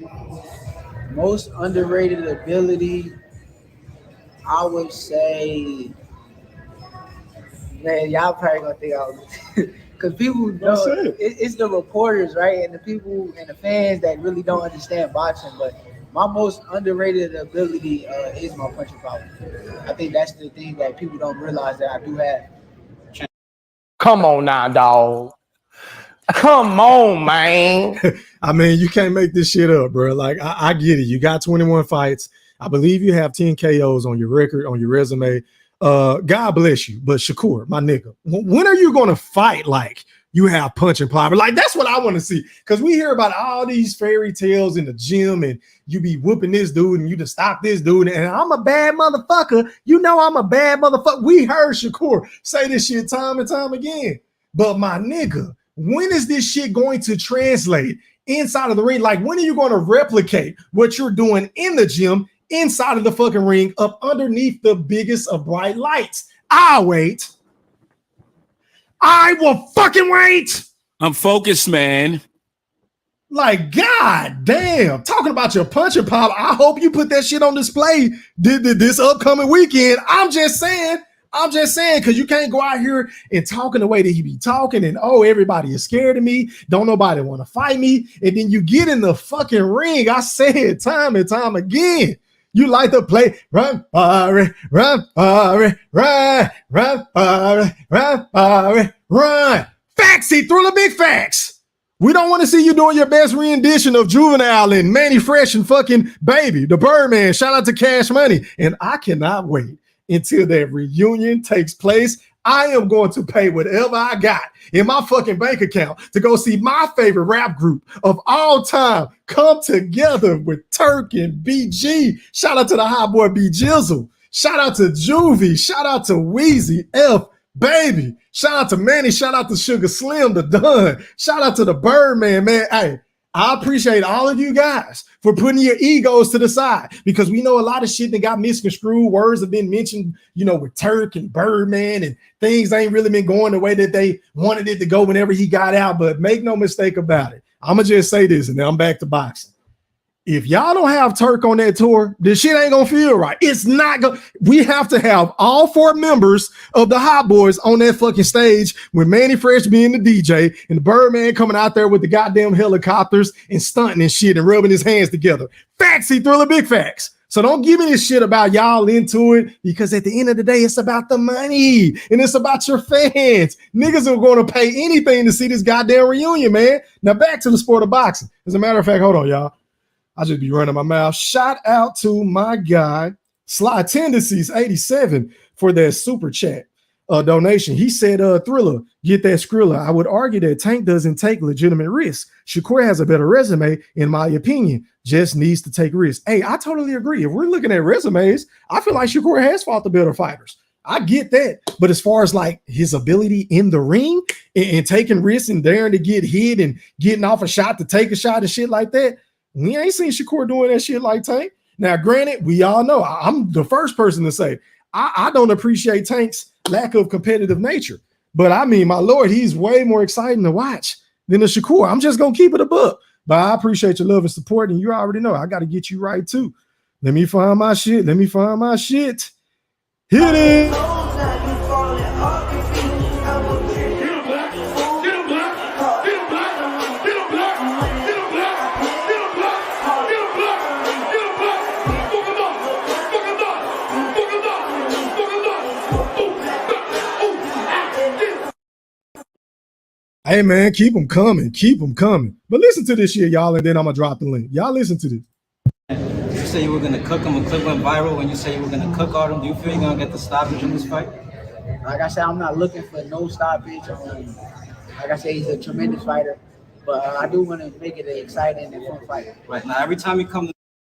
Most underrated ability, I would say, man, y'all probably gonna think I was because people know it's the reporters, right? And the people and the fans that really don't understand boxing, but my most underrated ability is my punching power. I think that's the thing that people don't realize that I do have. Come on now, dog. Come on, man. I mean, you can't make this shit up, bro. Like, I get it. You got 21 fights. I believe you have 10 KOs on your record, on your resume. God bless you. But Shakur, my nigga, when are you going to fight like you have punching power? Like, that's what I want to see. Because we hear about all these fairy tales in the gym and you be whooping this dude and you just stop this dude. And I'm a bad motherfucker. I'm a bad motherfucker. We heard Shakur say this shit time and time again. But my nigga, when is this shit going to translate inside of the ring? Like, when are you going to replicate what you're doing in the gym inside of the fucking ring up underneath the biggest of bright lights? I'll wait. I will fucking wait. I'm focused, man. Like, god damn. Talking about your punch and pop, I hope you put that shit on display this upcoming weekend. I'm just saying, because you can't go out here and talking the way that he be talking and, oh, everybody is scared of me. Don't nobody want to fight me. And then you get in the fucking ring. I say it time and time again. You like to play run, run, run, run, run, run, run. Facts, he threw the big facts. We don't want to see you doing your best rendition of Juvenile and Manny Fresh and fucking Baby, the Birdman. Shout out to Cash Money. And I cannot wait until that reunion takes place. I am going to pay whatever I got in my fucking bank account to go see my favorite rap group of all time come together with Turk and BG. Shout out to the hot boy B Jizzle. Shout out to Juvie. Shout out to Weezy F Baby. Shout out to Manny. Shout out to Sugar Slim, the Dunn. Shout out to the Birdman, man. Hey, I appreciate all of you guys for putting your egos to the side because we know a lot of shit that got misconstrued. Words have been mentioned, with Turk and Birdman and things ain't really been going the way that they wanted it to go whenever he got out. But make no mistake about it. I'm going to just say this and then I'm back to boxing. if y'all don't have Turk on that tour, this shit ain't gonna feel right. It's not gonna. We have to have all 4 members of the Hot Boys on that fucking stage with Manny Fresh being the DJ and the Birdman coming out there with the goddamn helicopters and stunting and shit and rubbing his hands together. Facts, he Thriller, big facts. So don't give me this shit about y'all into it, because at the end of the day, it's about the money and it's about your fans. Niggas are going to pay anything to see this goddamn reunion, man. Now back to the sport of boxing. As a matter of fact, hold on, y'all. I just be running my mouth. Shout out to my guy, Sly Tendencies 87, for that super chat donation. He said, Thriller, get that Skrilla. I would argue that Tank doesn't take legitimate risks. Shakur has a better resume, in my opinion. Just needs to take risks. Hey, I totally agree. If we're looking at resumes, I feel like Shakur has fought the better fighters. I get that. But as far as like his ability in the ring and taking risks and daring to get hit and getting off a shot to take a shot and shit like that, we ain't seen Shakur doing that shit like Tank. Now, granted, we all know I'm the first person to say I don't appreciate Tank's lack of competitive nature. But I mean, my Lord, he's way more exciting to watch than the Shakur. I'm just going to keep it a book. But I appreciate your love and support. And you already know I got to get you right, too. Let me find my shit. Here it is. Hey, man, keep them coming. But listen to this shit, y'all, and then I'm going to drop the link. Y'all listen to this. You say you were going to cook him. A clip went viral when you say you were going to cook Artum. Do you feel you're going to get the stoppage in this fight? Like I said, I'm not looking for no stoppage. Like I said, he's a tremendous fighter. But I do want to make it an exciting and fun fight. Right. Now, every time you come to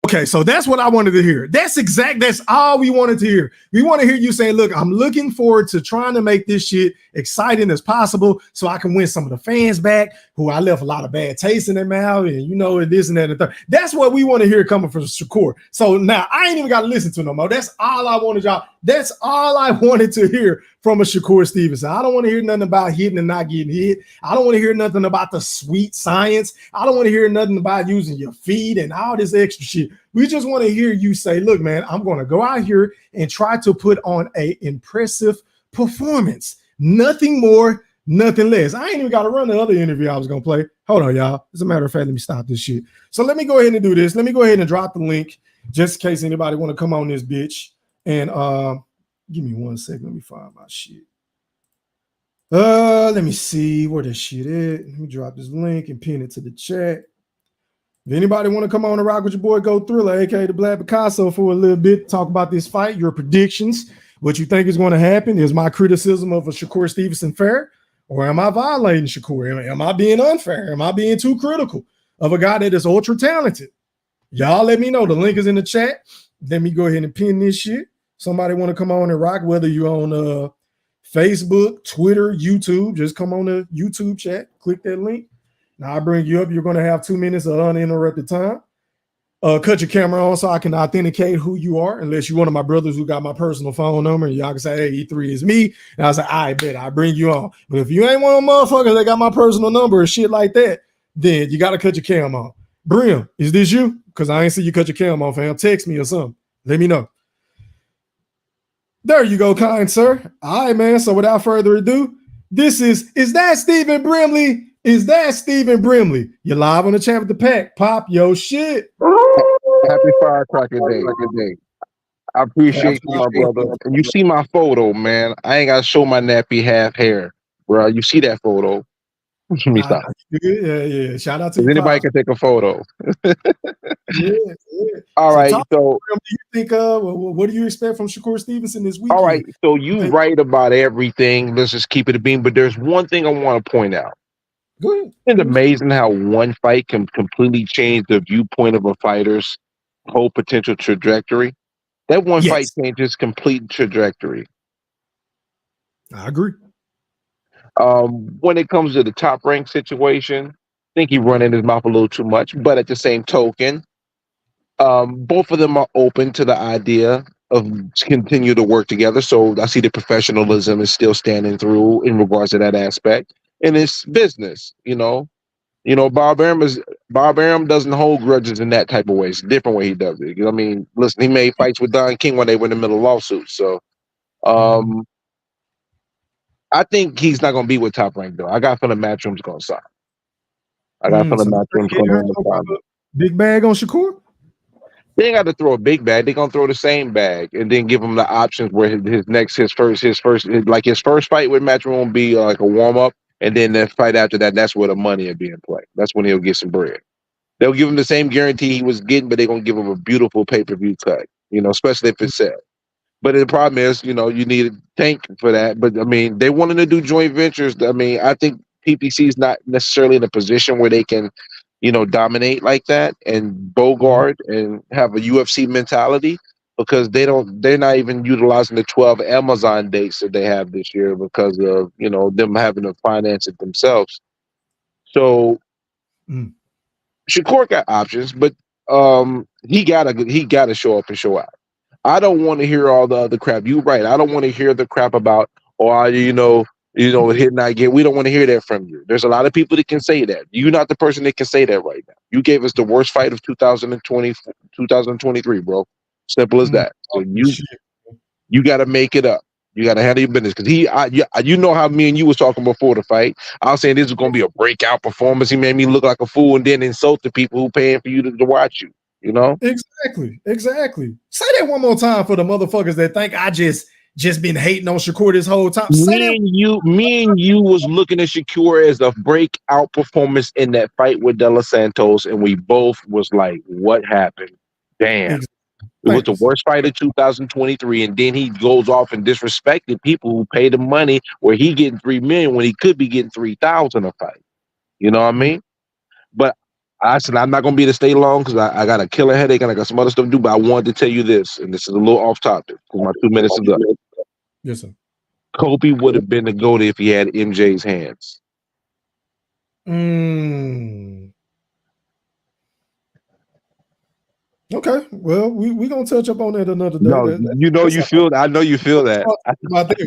Okay, so that's what I wanted to hear. That's all we wanted to hear. We want to hear you saying, look, I'm looking forward to trying to make this shit exciting as possible so I can win some of the fans back who I left a lot of bad taste in their mouth and, you know, and this and that and the third. That's what we want to hear coming from Shakur. So now I ain't even got to listen to no more. That's all I wanted, y'all. That's all I wanted to hear from a Shakur Stevenson. I don't want to hear nothing about hitting and not getting hit. I don't want to hear nothing about the sweet science. I don't want to hear nothing about using your feet and all this extra shit. We just want to hear you say, look, man, I'm going to go out here and try to put on an impressive performance. Nothing more, nothing less. I ain't even got to run the other interview I was going to play. Hold on, y'all. As a matter of fact, let me stop this shit. So let me go ahead and do this. Let me go ahead and drop the link just in case anybody want to come on this bitch. And give me 1 second. Let me find my shit. Let me see where this shit is. Let me drop this link and pin it to the chat. If anybody want to come on and rock with your boy Go Thriller, aka the Black Picasso, for a little bit, talk about this fight, your predictions, what you think is going to happen. Is my criticism of a Shakur Stevenson fair, or am I violating Shakur? Am I being unfair? Am I being too critical of a guy that is ultra talented? Y'all let me know. The link is in the chat. Let me go ahead and pin this shit. Somebody want to come on and rock, whether you're on Facebook, Twitter, YouTube, just come on the YouTube chat, click that link. Now I bring you up. You're going to have 2 minutes of uninterrupted time. Cut your camera on so I can authenticate who you are, unless you're one of my brothers who got my personal phone number and y'all can say, hey, E3 is me. And I was like, I bet I bring you on. But if you ain't one of them motherfuckers that got my personal number or shit like that, then you got to cut your cam on. Brim, is this you? Because I ain't see you cut your cam on, fam. Text me or something. Let me know. There you go, kind sir. All right, man. So without further ado, this is that Stephen Brimley? Is that Stephen Brimley? You're live on the Champ with the Pack. Pop your shit. Happy Firecracker Day. I appreciate you, my brother. And you see my photo, man. I ain't got to show my nappy half hair, bro. You see that photo? Let me stop. Yeah. Shout out to you. Anybody can take a photo. Yeah. All right. So, do you think? What do you expect from Shakur Stevenson this week? All right. So you write about everything. Let's just keep it a beam. But there's one thing I want to point out. Go ahead. Isn't it amazing how one fight can completely change the viewpoint of a fighter's whole potential trajectory? That one fight changes complete trajectory. I agree. When it comes to the Top Rank situation, I think he running his mouth a little too much. But at the same token, both of them are open to the idea of continue to work together. So I see the professionalism is still standing through in regards to that aspect. And it's business, you know. Bob Arum doesn't hold grudges in that type of way. It's a different way he does it. I mean, listen, he made fights with Don King when they were in the middle of lawsuits. So, I think he's not going to be with Top Rank though. I got a feeling Matchroom's going to sign. I got a feeling So Matchroom's going to sign. Big bag on Shakur? They ain't got to throw a big bag. They're gonna throw the same bag and then give him the options where his first fight with Matchroom will be like a warm up, and then the fight after that, that's where the money will be in play. That's when he'll get some bread. They'll give him the same guarantee he was getting, but they're gonna give him a beautiful pay-per-view cut. Especially if it's set. But the problem is, you need a tank for that. But I mean, they wanted to do joint ventures. I mean, I think PPC is not necessarily in a position where they can, dominate like that and bogart and have a UFC mentality because they're not even utilizing the 12 Amazon dates that they have this year because of, them having to finance it themselves. So Shakur got options, but he gotta show up and show out. I don't want to hear all the other crap. You're right. I don't want to hear the crap about, hit not get. We don't want to hear that from you. There's a lot of people that can say that. You're not the person that can say that right now. You gave us the worst fight of 2023, bro. Simple as that. So you got to make it up. You got to handle your business because you know how me and you was talking before the fight. I was saying this was going to be a breakout performance. He made me look like a fool and then insult the people who paying for you to watch you. Exactly. Say that one more time for the motherfuckers that think I just been hating on Shakur this whole time. Me and you was looking at Shakur as a breakout performance in that fight with De Los Santos, and we both was like, "What happened? Damn!" It was the worst fight of 2023, and then he goes off and disrespected people who pay the money, where he getting $3 million when he could be getting 3,000 a fight. You know what I mean? But I said I'm not gonna be able to stay long because I got a killer headache and I got some other stuff to do. But I wanted to tell you this, and this is a little off topic because my 2 minutes is up. Yes, sir. Kobe would have been the GOAT if he had MJ's hands. Okay, well, we gonna touch up on that another day. No, you feel. I know you feel that.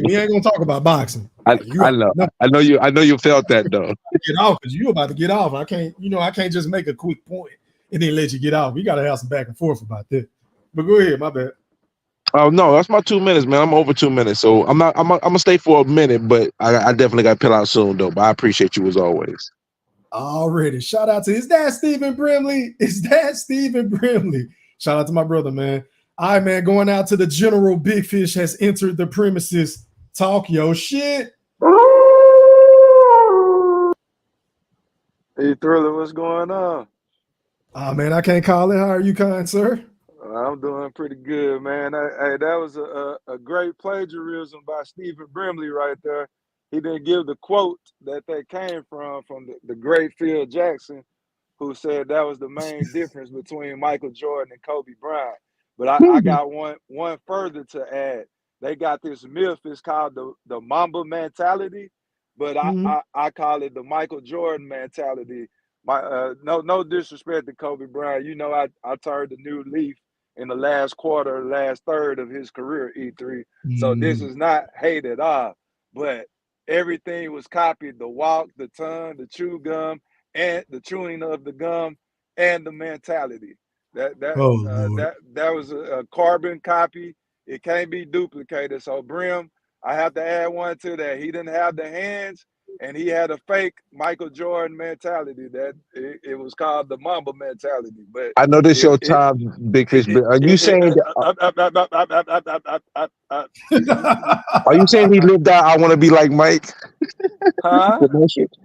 We ain't gonna talk about boxing. I know you felt that though. Get off because you about to get off. I can't just make a quick point and then let you get off. We gotta have some back and forth about that. But go ahead, my bad. Oh no, that's my 2 minutes, man. I'm over 2 minutes, so I'm gonna stay for a minute, but I definitely got to peel out soon though. But I appreciate you as always. Already, shout out to his dad, Stephen Brimley. Shout out to my brother, man. All right, man. Going out to the General Big Fish has entered the premises. Talk your shit. Hey, Thriller, what's going on? Man, I can't call it. How are you, kind sir? I'm doing pretty good, man. Hey, that was a great plagiarism by Stephen Brimley right there. He didn't give the quote that came from the great Phil Jackson, who said that was the main difference between Michael Jordan and Kobe Bryant. But I got one further to add. They got this myth. It's called the Mamba mentality, but I call it the Michael Jordan mentality. No disrespect to Kobe Bryant. I turned a new leaf in the last quarter, last third of his career, E3. So this is not hate at all, but everything was copied: the walk, the tongue, the chew gum, and the chewing of the gum, and the mentality. That was a carbon copy. It can't be duplicated. So Brim, I have to add one to that. He didn't have the hands, and he had a fake Michael Jordan mentality. That it was called the Mamba mentality. But I know this your time, Big Fish. But are you saying are you saying he lived out? I want to be like Mike. Huh?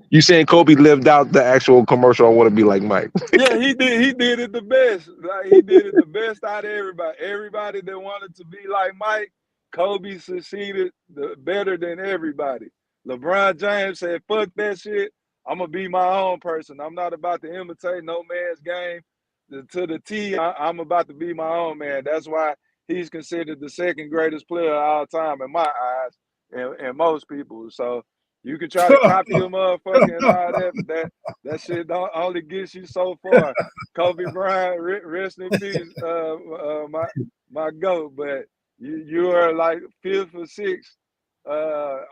You saying Kobe lived out the actual commercial? I want to be like Mike. Yeah, he did. He did it the best. Like, he did it the best out of everybody. Everybody that wanted to be like Mike, Kobe succeeded better than everybody. LeBron James said, "Fuck that shit. I'm gonna be my own person. I'm not about to imitate no man's game to the T. I'm about to be my own man." That's why he's considered the second greatest player of all time in my eyes, and most people. So you can try to copy him, motherfucker, and all that, but that shit don't only gets you so far. Kobe Bryant, rest in peace, my GOAT. But you are like 5th or 6th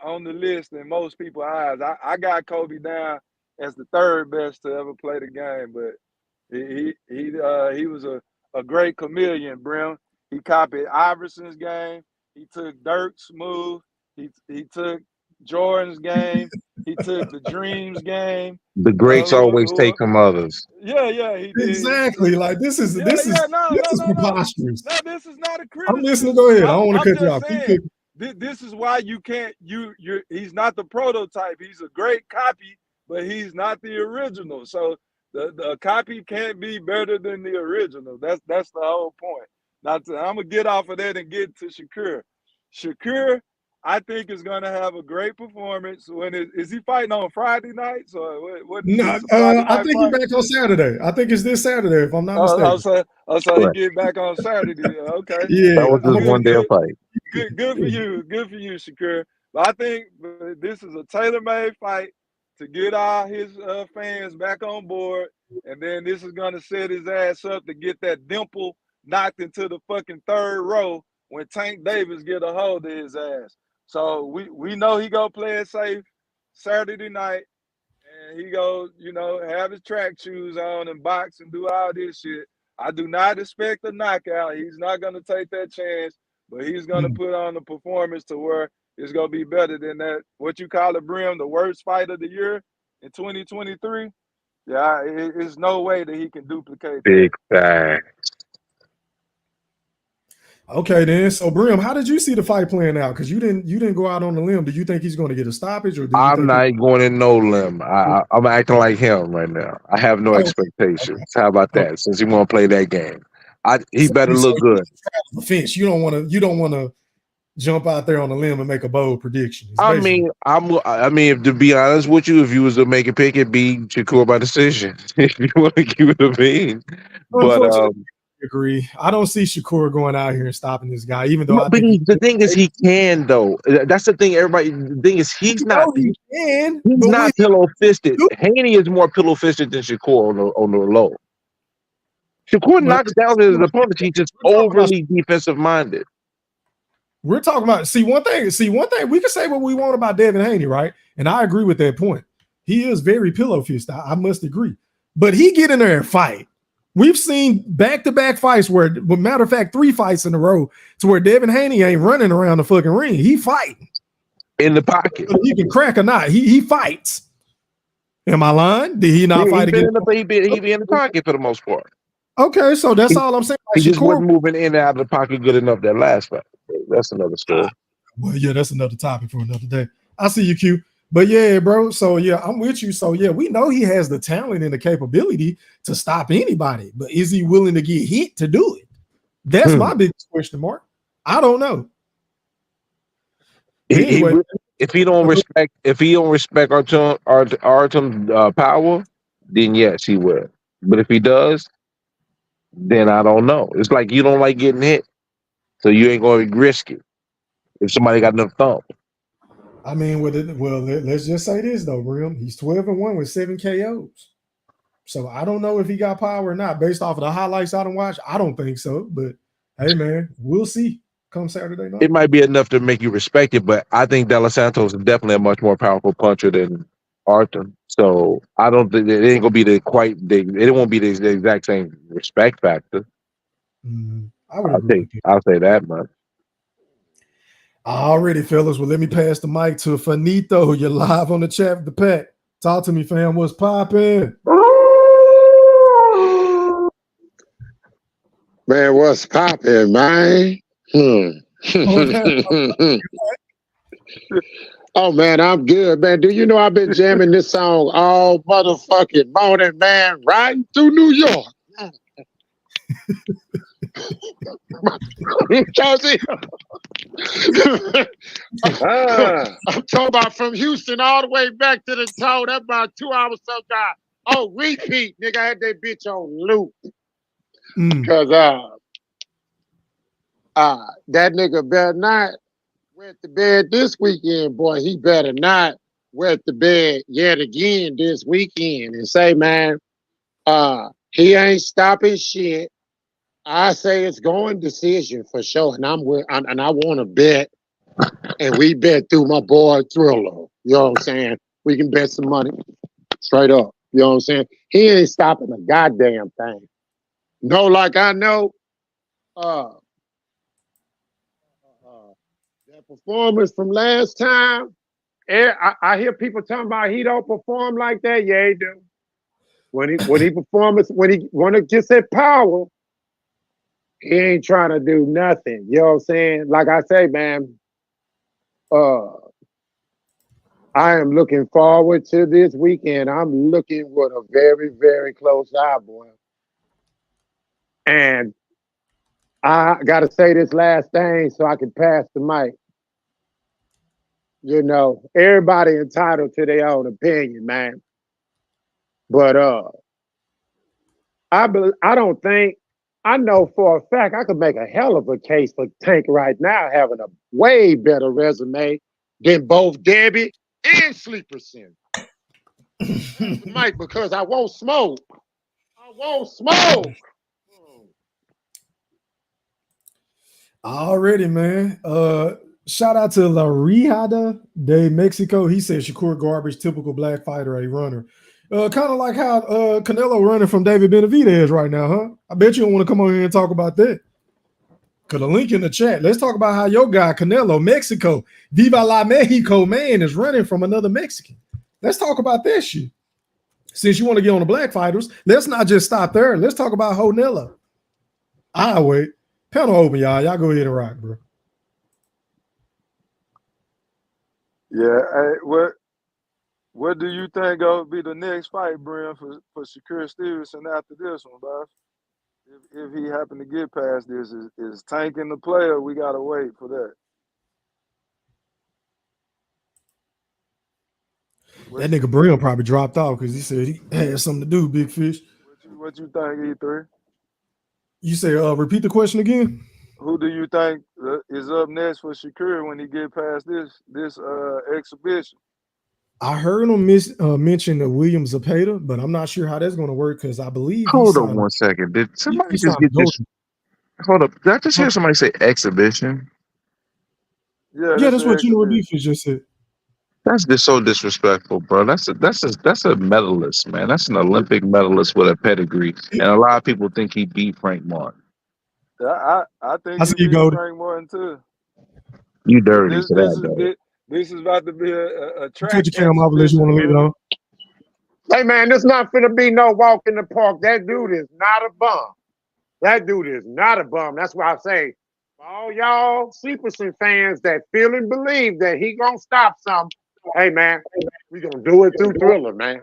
on the list in most people's eyes. I got Kobe down as the third best to ever play the game. But he was a great chameleon, Brim. He copied Iverson's game. He took Dirk's move. He took Jordan's game. He took the Dreams game. The greats always take from others. Yeah, he did. Exactly. Like this is preposterous. No, this is not a criticism. I'm listening. Go ahead. I don't want to cut you off. Saying, this is why you can't. He's not the prototype. He's a great copy, but he's not the original. So the copy can't be better than the original. That's the whole point. I'm gonna get off of that and get to Shakur. Shakur, I think is gonna have a great performance. Is he fighting on Friday nights or what? No, I think he's back on Saturday. I think it's this Saturday, if I'm not mistaken. So he get back on Saturday. Okay. Yeah, that was just one damn fight. Good for you. Good for you, Shakur. But I think this is a tailor-made fight to get all his fans back on board, and then this is gonna set his ass up to get that dimple knocked into the fucking third row when Tank Davis get a hold of his ass. So we know he gonna play it safe Saturday night, and he go, have his track shoes on and box and do all this shit. I do not expect a knockout. He's not gonna take that chance, but he's gonna put on a performance to where it's gonna be better than that. What you call it, Brim, the worst fight of the year in 2023? Yeah, it's no way that he can duplicate that. Big fact. Okay, then. So, Brim, how did you see the fight playing out? Because you didn't go out on the limb. Do you think he's going to get a stoppage, or I'm not going in no limb? I'm acting like him right now. I have no expectations. How about that? Since he won't play that game, he better look good. Fence. You don't want to jump out there on the limb and make a bold prediction. I mean, if to be honest with you, if you was to make a pick, it'd be Shakur by decision. If you want to keep it a mean, but agree. I don't see Shakur going out here and stopping this guy, even though the thing is he can though. That's the thing. Everybody. The thing is he's not pillow fisted. Haney is more pillow fisted than Shakur on the low. Shakur knocks down his opponent. He's just overly defensive minded. We're talking about one thing. We can say what we want about Devin Haney, right? And I agree with that point. He is very pillow fisted. I must agree. But he get in there and fight. We've seen back-to-back fights matter of fact, 3 fights in a row to where Devin Haney ain't running around the fucking ring. He fighting in the pocket. He can crack or not. He fights. Am I lying? Did he not fight again? He be in the pocket for the most part. Okay, so that's all I'm saying. He just wasn't moving in and out of the pocket good enough that last fight. That's another story. Well, yeah, that's another topic for another day. I see you, Q. But yeah, bro. So yeah, I'm with you. So yeah, we know he has the talent and the capability to stop anybody, but is he willing to get hit to do it? That's my biggest question mark. I don't know. Anyway, if he don't respect Artum's power, then yes, he will. But if he does, then I don't know. It's like you don't like getting hit, so you ain't going to risk it. If somebody got enough thump. I mean, let's just say this though, Brim. He's 12-1 with 7 KOs. So I don't know if he got power or not. Based off of the highlights I don't watch, I don't think so. But hey, man, we'll see come Saturday night. It might be enough to make you respect it, but I think De Los Santos is definitely a much more powerful puncher than Artum. So I don't think it ain't gonna be it won't be the exact same respect factor. I'll say that much. Already, fellas. Well, let me pass the mic to Finito. You're live on the chat with the Pack. Talk to me, fam. What's popping? Man, what's popping, man? Oh, man, I'm good, man. Do you know I've been jamming this song all motherfucking morning, man, riding through New York. I'm talking about from Houston all the way back to the toe. That's about 2 hours sometime. Oh, repeat, nigga. I had that bitch on loop. Because that nigga better not wet the bed this weekend, boy. He better not wet the bed yet again this weekend and say, man, he ain't stopping shit. I say it's going decision for sure, and I want to bet, and we bet through my boy Thriller. You know what I'm saying? We can bet some money. Straight up. You know what I'm saying? He ain't stopping a goddamn thing. No, like I know, that performance from last time, I hear people talking about he don't perform like that. Yeah, he do. When he performs, when he wanna get that power, he ain't trying to do nothing. You know what I'm saying? Like I say, man, I am looking forward to this weekend. I'm looking with a very, very close eye, boy. And I gotta say this last thing so I can pass the mic. You know, everybody entitled to their own opinion, man. But I don't think, I know for a fact I could make a hell of a case for Tank right now having a way better resume than both Debbie and Sleeper Center. Mike, because I won't smoke. I won't smoke. Already, man. Shout out to La Rijada de Mexico. He said Shakur garbage, typical black fighter, a runner. Kind of like how Canelo running from David Benavidez right now, huh? I bet you don't want to come on here and talk about that. Cause the link in the chat. Let's talk about how your guy Canelo, Mexico, Viva la Mexico, man, is running from another Mexican. Let's talk about that shit. Since you want to get on the black fighters, let's not just stop there. Let's talk about Honella. I'll wait. Panel open, y'all. Y'all go ahead and rock, bro. Yeah, what do you think will be the next fight, Brian, for Shakur Stevenson after this one, bro? If he happen to get past this, is Tank in the player? We gotta wait for that. That nigga Brian probably dropped off because he said he had something to do, Big Fish. What you think, E3? You say, repeat the question again? Who do you think is up next for Shakur when he get past this exhibition? I heard him mention the William Zepeda, but I'm not sure how that's going to work because I believe. Hold on one second. Did somebody just get this? Hold up. Did I just hear somebody say exhibition? Yeah, that's what General Beefus just said. That's just so disrespectful, bro. That's a medalist, man. That's an Olympic medalist with a pedigree, and a lot of people think he beat Frank Martin. I think he beat Frank Martin too. You dirty for that, This is about to be a track. Put your camera off unless you want to leave it on. Hey, man, this not finna be no walk in the park. That dude is not a bum. That dude is not a bum. That's why I say, for all y'all Sleeperson fans that feel and believe that he gonna stop something, hey, man, we gonna do it through Thriller, man.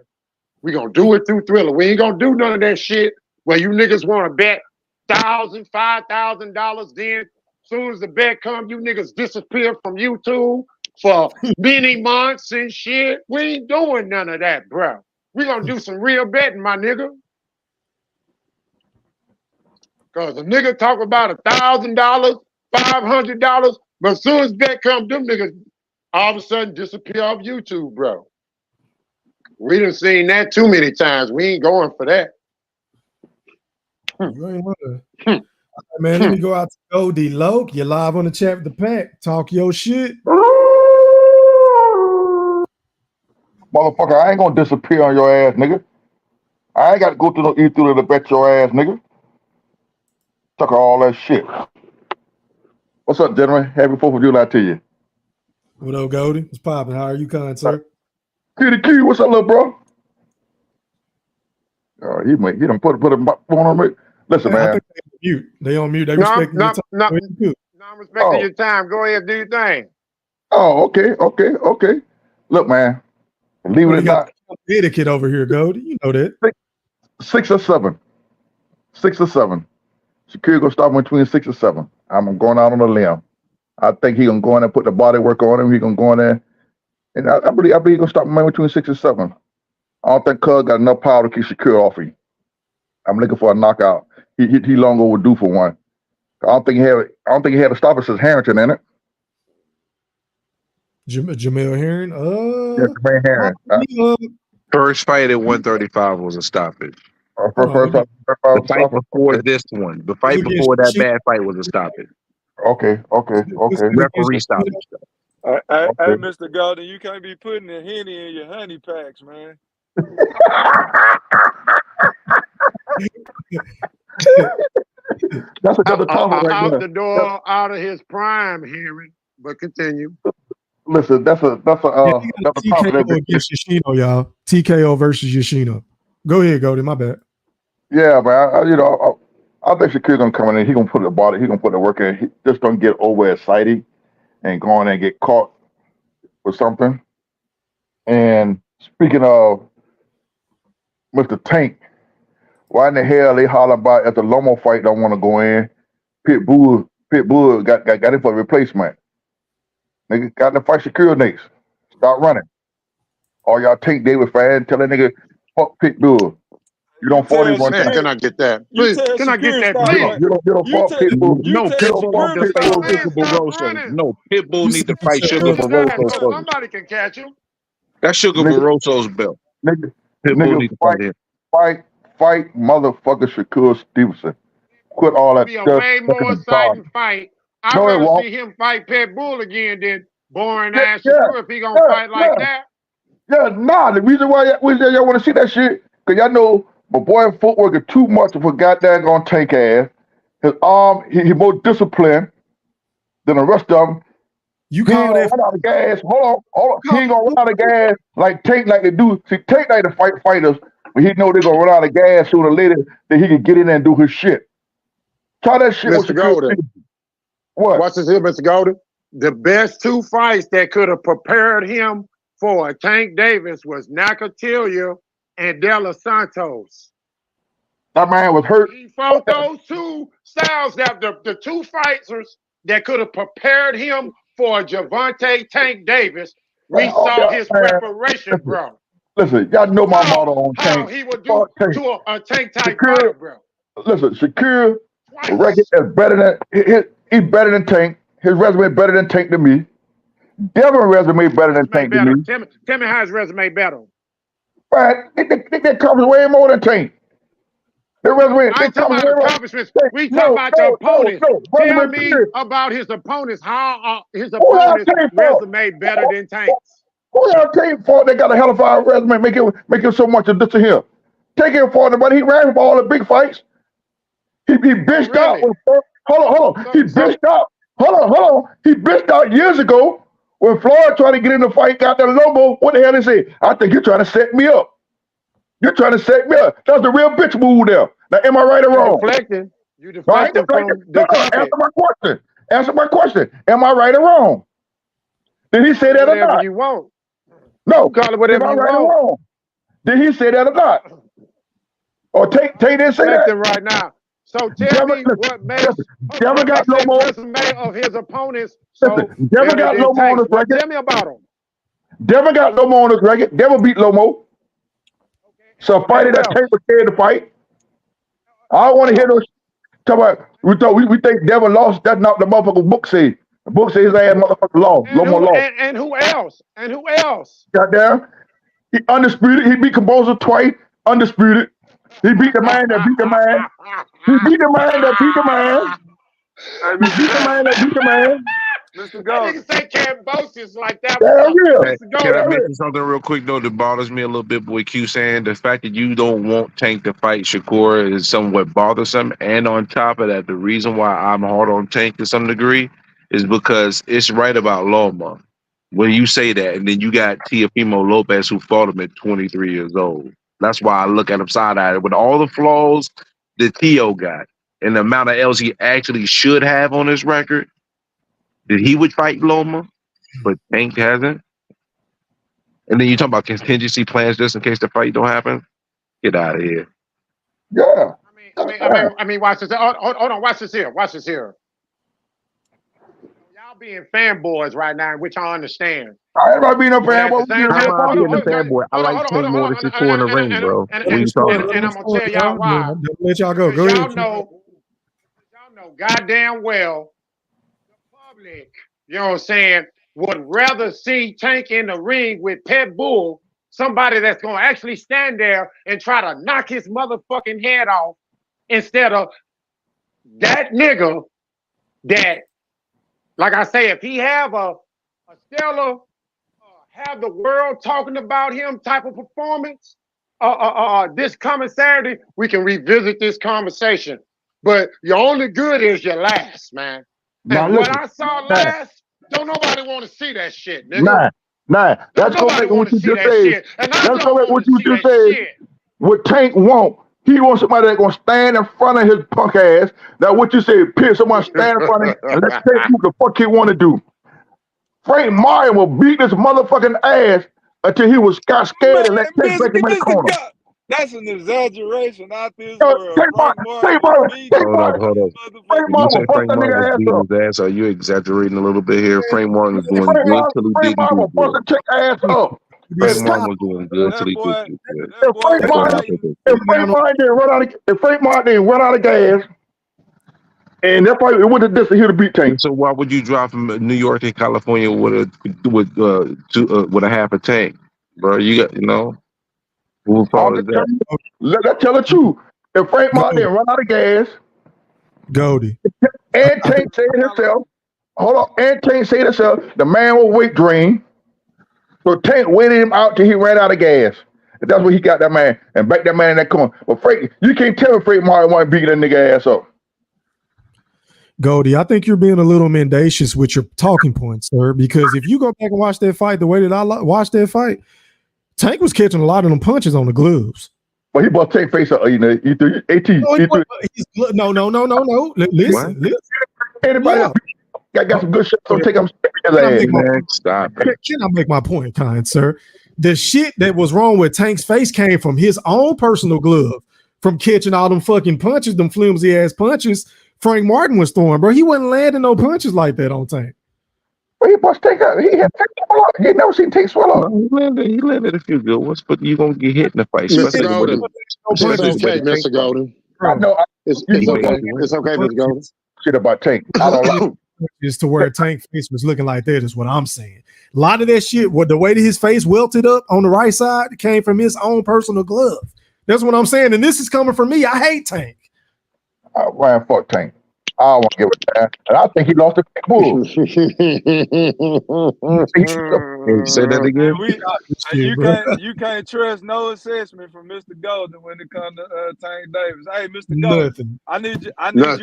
We gonna do it through Thriller. We ain't gonna do none of that shit where you niggas want to bet $1,000, $5,000. Then soon as the bet come, you niggas disappear from YouTube for many months and shit. We ain't doing none of that, bro. We gonna do some real betting, my nigga. Cause a nigga talk about $1,000, $500, but as soon as bet come, them niggas all of a sudden disappear off YouTube, bro. We done seen that too many times. We ain't going for that. You ain't wonder. Man, let me go out to Goldie Loke. You're live on the chat with the pack. Talk your shit. Motherfucker, I ain't gonna disappear on your ass, nigga. I ain't got to go through no E-through to bet your ass, nigga. Tucker all that shit. What's up, gentlemen? Happy 4th of July to you. What up, Goldie? What's popping? How are you, kind sir? Kitty Key, what's up, little bro? He done put a phone on me. Listen, man. I think they on mute. They respect your time. I'm respecting your time. Go ahead, do your thing. Oh, okay. Look, man. Leave it at that. Etiquette over here, Goldie. You know that. 6 or 7. 6 or 7. Shakur gonna stop between 6 or 7. I'm going out on a limb. I think he gonna go in there and put the body work on him. He gonna go in there, and I believe he gonna stop him between 6 or 7. I don't think Cuz got enough power to keep Shakur off him. I'm looking for a knockout. He long overdue for one. I don't think he had a stopper since Harrington in it. Jamel Herring. Yeah, Jamel Herring. First fight at 135 was a stoppage. The fight before this one. The fight before that bad fight was a stoppage. Okay. Referee stoppage. Hey, Mr. Golden, you can't be putting the Henny in your honey packs, man. That's another topic right out there. the door, out of his prime, Henry. But continue. Listen, that's a He got topic that TKO against Yoshino, y'all. TKO versus Yoshino. Go ahead, Goldie. My bad. Yeah, but I think Shakur gonna come in and he gonna put the body, he gonna put the work in. He just don't get over excited and go on and get caught with something. And speaking of Mr. Tank, why in the hell they holler about at the Lomo fight don't want to go in? Pitbull got it for replacement. Nigga got to fight Shakur next. Start running. All y'all Tank David fans, tell that nigga fuck Pitbull. You don't fall in one time. Can I get that? Please, can I get that? Please. You don't fuck Pitbull. No, Pitbull need to fight Sugar Barroso. No, Pitbull need to fight Sugar Barroso first. Somebody can catch him. That's Sugar Barroso's belt. Pitbull need to fight him. Fight motherfucker Shakur Stevenson. Quit all that Be a stuff. way more exciting fight. I'd rather see him fight Pitbull again than boring ass Shakur if he gonna fight like that. Yeah, nah. The reason why y'all want to see that shit, because y'all know my boy footwork is too much for goddamn gonna Tank ass. His arm, he more disciplined than the rest of them. You call that? Run out of gas. Hold on. He ain't gonna run out of gas like Tank like they do. See, Tank like to fight fighters, but he know they're gonna run out of gas sooner or later. That he can get in there and do his shit. Try that shit, Mr. Golden. What? Watch this here, Mr. Golden. The best two fights that could have prepared him for Tank Davis was Nakatilia and De Los Santos. That man was hurt. He fought those two styles that the two fighters that could have prepared him for Javante Tank Davis. We saw his preparation, bro. Listen, y'all know my motto on Tank. How he would do to a Tank type fighter, bro. Listen, Shakur record is better than he's better than Tank. His resume better than Tank to me. Devin resume better than Tank to me. Tell me how his resume better. Right, that covers way more than Tank. Their resume. I ain't talking about accomplishments. We talking about the opponents. Tell me about his opponents. How his opponents' resume better than Tank's. Who y'all Tank for? They got a hell of a resume. Make it so much of this to him. Take him for but he ran for all the big fights. He bitched out. Hold on. He bitched out. Hold on. He bitched out years ago when Floyd tried to get in the fight, got that Lobo. What the hell they say? I think you're trying to set me up. You're trying to set me up. That's the real bitch move there. Now, am I right or wrong? You deflecting from the topic. Answer my question. Am I right or wrong? Did he say that or not? You won't. No. Call it whatever you want. Did he say that or not? Or Tate didn't say that? Right now. So tell me what makes Devin got no more resume of his opponents. So Devin got Lomo on his record. Tell me about him. Devin got Lomo on his record. Devin beat Lomo. So fighter that Tate was scared to fight. I don't want to hear those talk about we think Devin lost. That's not the motherfucker book say. The book says his ass motherfucker lost. Lomo lost. And who else? And who else? Goddamn. He undisputed. He beat Composer twice. Undisputed. He beat the man that beat the man. He beat the man that beat the man. He beat the man that beat the man. Mr. Gold. Niggas say Cambosis like that. Can I mention something real quick though that bothers me a little bit? Boy, Q saying the fact that you don't want Tank to fight Shakur is somewhat bothersome. And on top of that, the reason why I'm hard on Tank to some degree is because it's right about Loma. When you say that, and then you got Teofimo Lopez who fought him at 23 years old. That's why I look at him side-eyed. With all the flaws that Teo got and the amount of L's he actually should have on his record, that he would fight Loma, but Tank hasn't. And then you talk about contingency plans just in case the fight don't happen. Get out of here. Yeah. I mean, watch this. Hold on, watch this here. Watch this here. Y'all being fanboys right now, which I understand. I ain't being a fanboy. I'm being a fanboy. I like Tank more than Shakur in the ring, bro. And I'm gonna tell y'all why. Let y'all go. Go ahead. Y'all know goddamn well the public, you know what I'm saying, would rather see Tank in the ring with Pitbull, somebody that's gonna actually stand there and try to knock his motherfucking head off, instead of that nigga that, like I say, if he have a stellar, have the world talking about him type of performance, this coming Saturday, we can revisit this conversation. But your only good is your last, man. Now And what listen, I saw last, don't nobody want to see that shit, nigga. Nah. That's gonna Nobody make want what to you see just that said. shit. And I That's don't gonna make want what to you see just that said. shit. What Tank want? He wants somebody that's gonna stand in front of his punk ass. That what you said, Pierce. Someone stand in front of him and let Tank do what the fuck he want to do. Frank Martin will beat this motherfucking ass until he got scared and let Tank break him in the corner. That's an exaggeration out this Yo, world. Tank Martin, Tank Martin. Hold up. Frank You Martin say will bust Frank that Martin was nigga ass beating up. his ass. Are you exaggerating a little bit here? Frank Martin was doing Frank good till he Martin didn't will do bust good. that chick ass up. Frank Martin was doing good till he didn't do good. If Frank Martin didn't run out of gas, and that fight it would have just hit a beat Tank. So why would you drive from New York to California with a half a tank, bro? Whose fault is that? Let's tell the truth. If Frank Martin didn't run out of gas, Goldie, and Tank said himself, the man will weight drain. So Tank waited him out till he ran out of gas. And that's what he got that man and back that man in that corner. But Frank, you can't tell me Frank Martin want to beat that nigga ass up. Goldie, I think you're being a little mendacious with your talking points, sir. Because if you go back and watch that fight the way that I watched that fight, Tank was catching a lot of them punches on the gloves. Well, he bought Tank face up, No. Listen. Anybody got some good shit, so take him Stop. Can I make my point, kind sir? The shit that was wrong with Tank's face came from his own personal glove, from catching all them fucking punches, them flimsy ass punches Frank Martin was throwing, bro. He wasn't landing no punches like that on Tank. Well, he bust Tank up. He had Tank swell up. You never seen Tank swell up. He landed a few good ones, but you gonna get hit in the fight. Mr. Golden, it's okay, Mr. Golden. I know. It's okay. It's okay, Mr. Golden. Shit about Tank. I don't like is to where Tank face was looking like that is what I'm saying. A lot of that shit, the way that his face welted up on the right side came from his own personal glove. That's what I'm saying. And this is coming from me. I hate Tank. Man, fuck Tank. I don't want to give it that. And I think he lost the bull. Say that again. You can't trust no assessment from Mr. Golden when it comes to Tank Davis. Hey, Mr. Golden, I need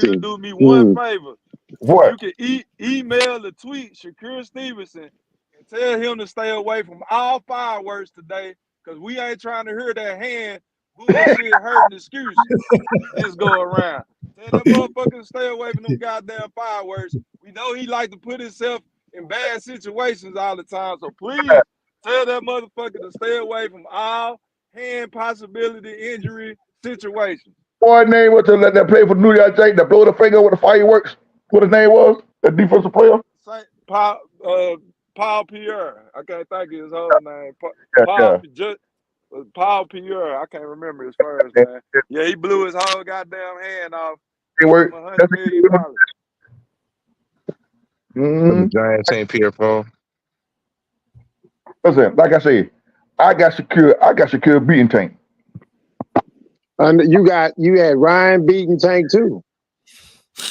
you to do me one favor. What? You can email the tweet Shakur Stevenson and tell him to stay away from all fireworks today, because we ain't trying to hear that hand bullshit hurting excuses just go around. Tell that motherfucker to stay away from them goddamn fireworks. We know he like to put himself in bad situations all the time, so please tell that motherfucker to stay away from all hand possibility injury situations. Boy, name was to let that play for New York Jake that blow the finger with the fireworks. What his name was? The defensive player? Paul Pierre. I can't think of his whole name. Paul Pierre. I can't remember his first name. Yeah, he blew his whole goddamn hand off. $100 million. Giants ain't Pierre Paul. Listen, like I said, I got Shakur beating Tank. And you had Ryan beating Tank too.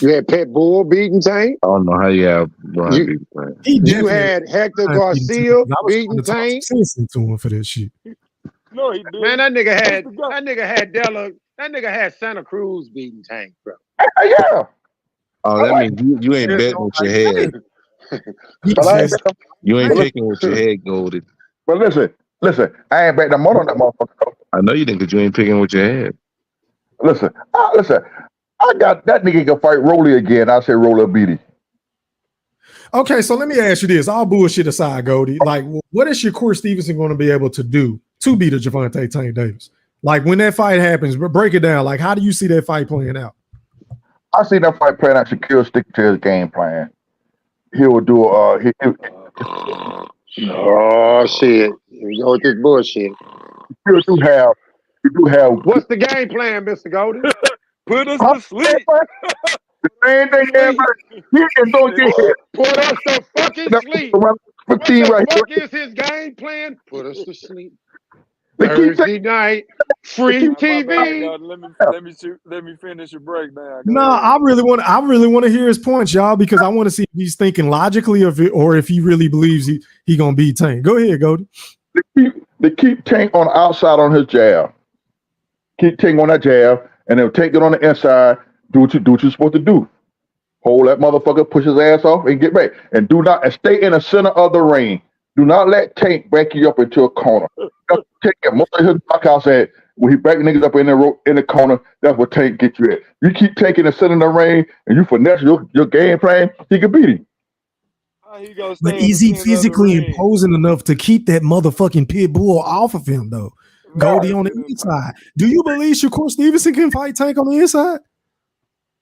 You had Pet Bull beating Tank. I don't know how you have Ryan beating Tank. You had Hector Garcia beating Tank. To him for that shit. No, he did. Man, that nigga had Santa Cruz beating Tank, bro. Yeah. Oh, that means you ain't betting with your head. You ain't picking with your head, Goldie. But listen, I ain't betting no more on that motherfucker. I know you didn't, because you ain't picking with your head. Listen, I got that nigga can fight Rolly again. I say Rolly beat him. Okay, so let me ask you this. All bullshit aside, Goldie. Like, what is Shakur Stevenson going to be able to do to beat a Gervonta Tank Davis? Like, when that fight happens, break it down. Like, how do you see that fight playing out? I see that fight playing out. Shakur stick to his game plan. He will do oh shit. Here we go with this bullshit. You do have what's the game plan, Mr. Golden? Put us to sleep. The same thing everybody. He can go get hit. Put us to fucking sleep. What the fuck is his game plan? Put us to sleep. Thursday night, free TV. Let me finish your breakdown. No, I really want to hear his points, y'all, because I want to see if he's thinking logically of it or if he really believes he gonna beat Tank. Go ahead, Goldie. They keep Tank on the outside on his jab. Keep Tank on that jab, and then Tank get on the inside. Do what you're supposed to do. Hold that motherfucker, push his ass off, and get back. And stay in the center of the ring. Do not let Tank back you up into a corner. Tank at most of his knockouts at when he back niggas up in the corner. That's what Tank get you at. You keep taking the center of the ring, and you finesse your game plan. He can beat him. But is he physically imposing enough to keep that motherfucking pit bull off of him, though? Goldie on the inside. Do you believe Shakur Stevenson can fight Tank on the inside?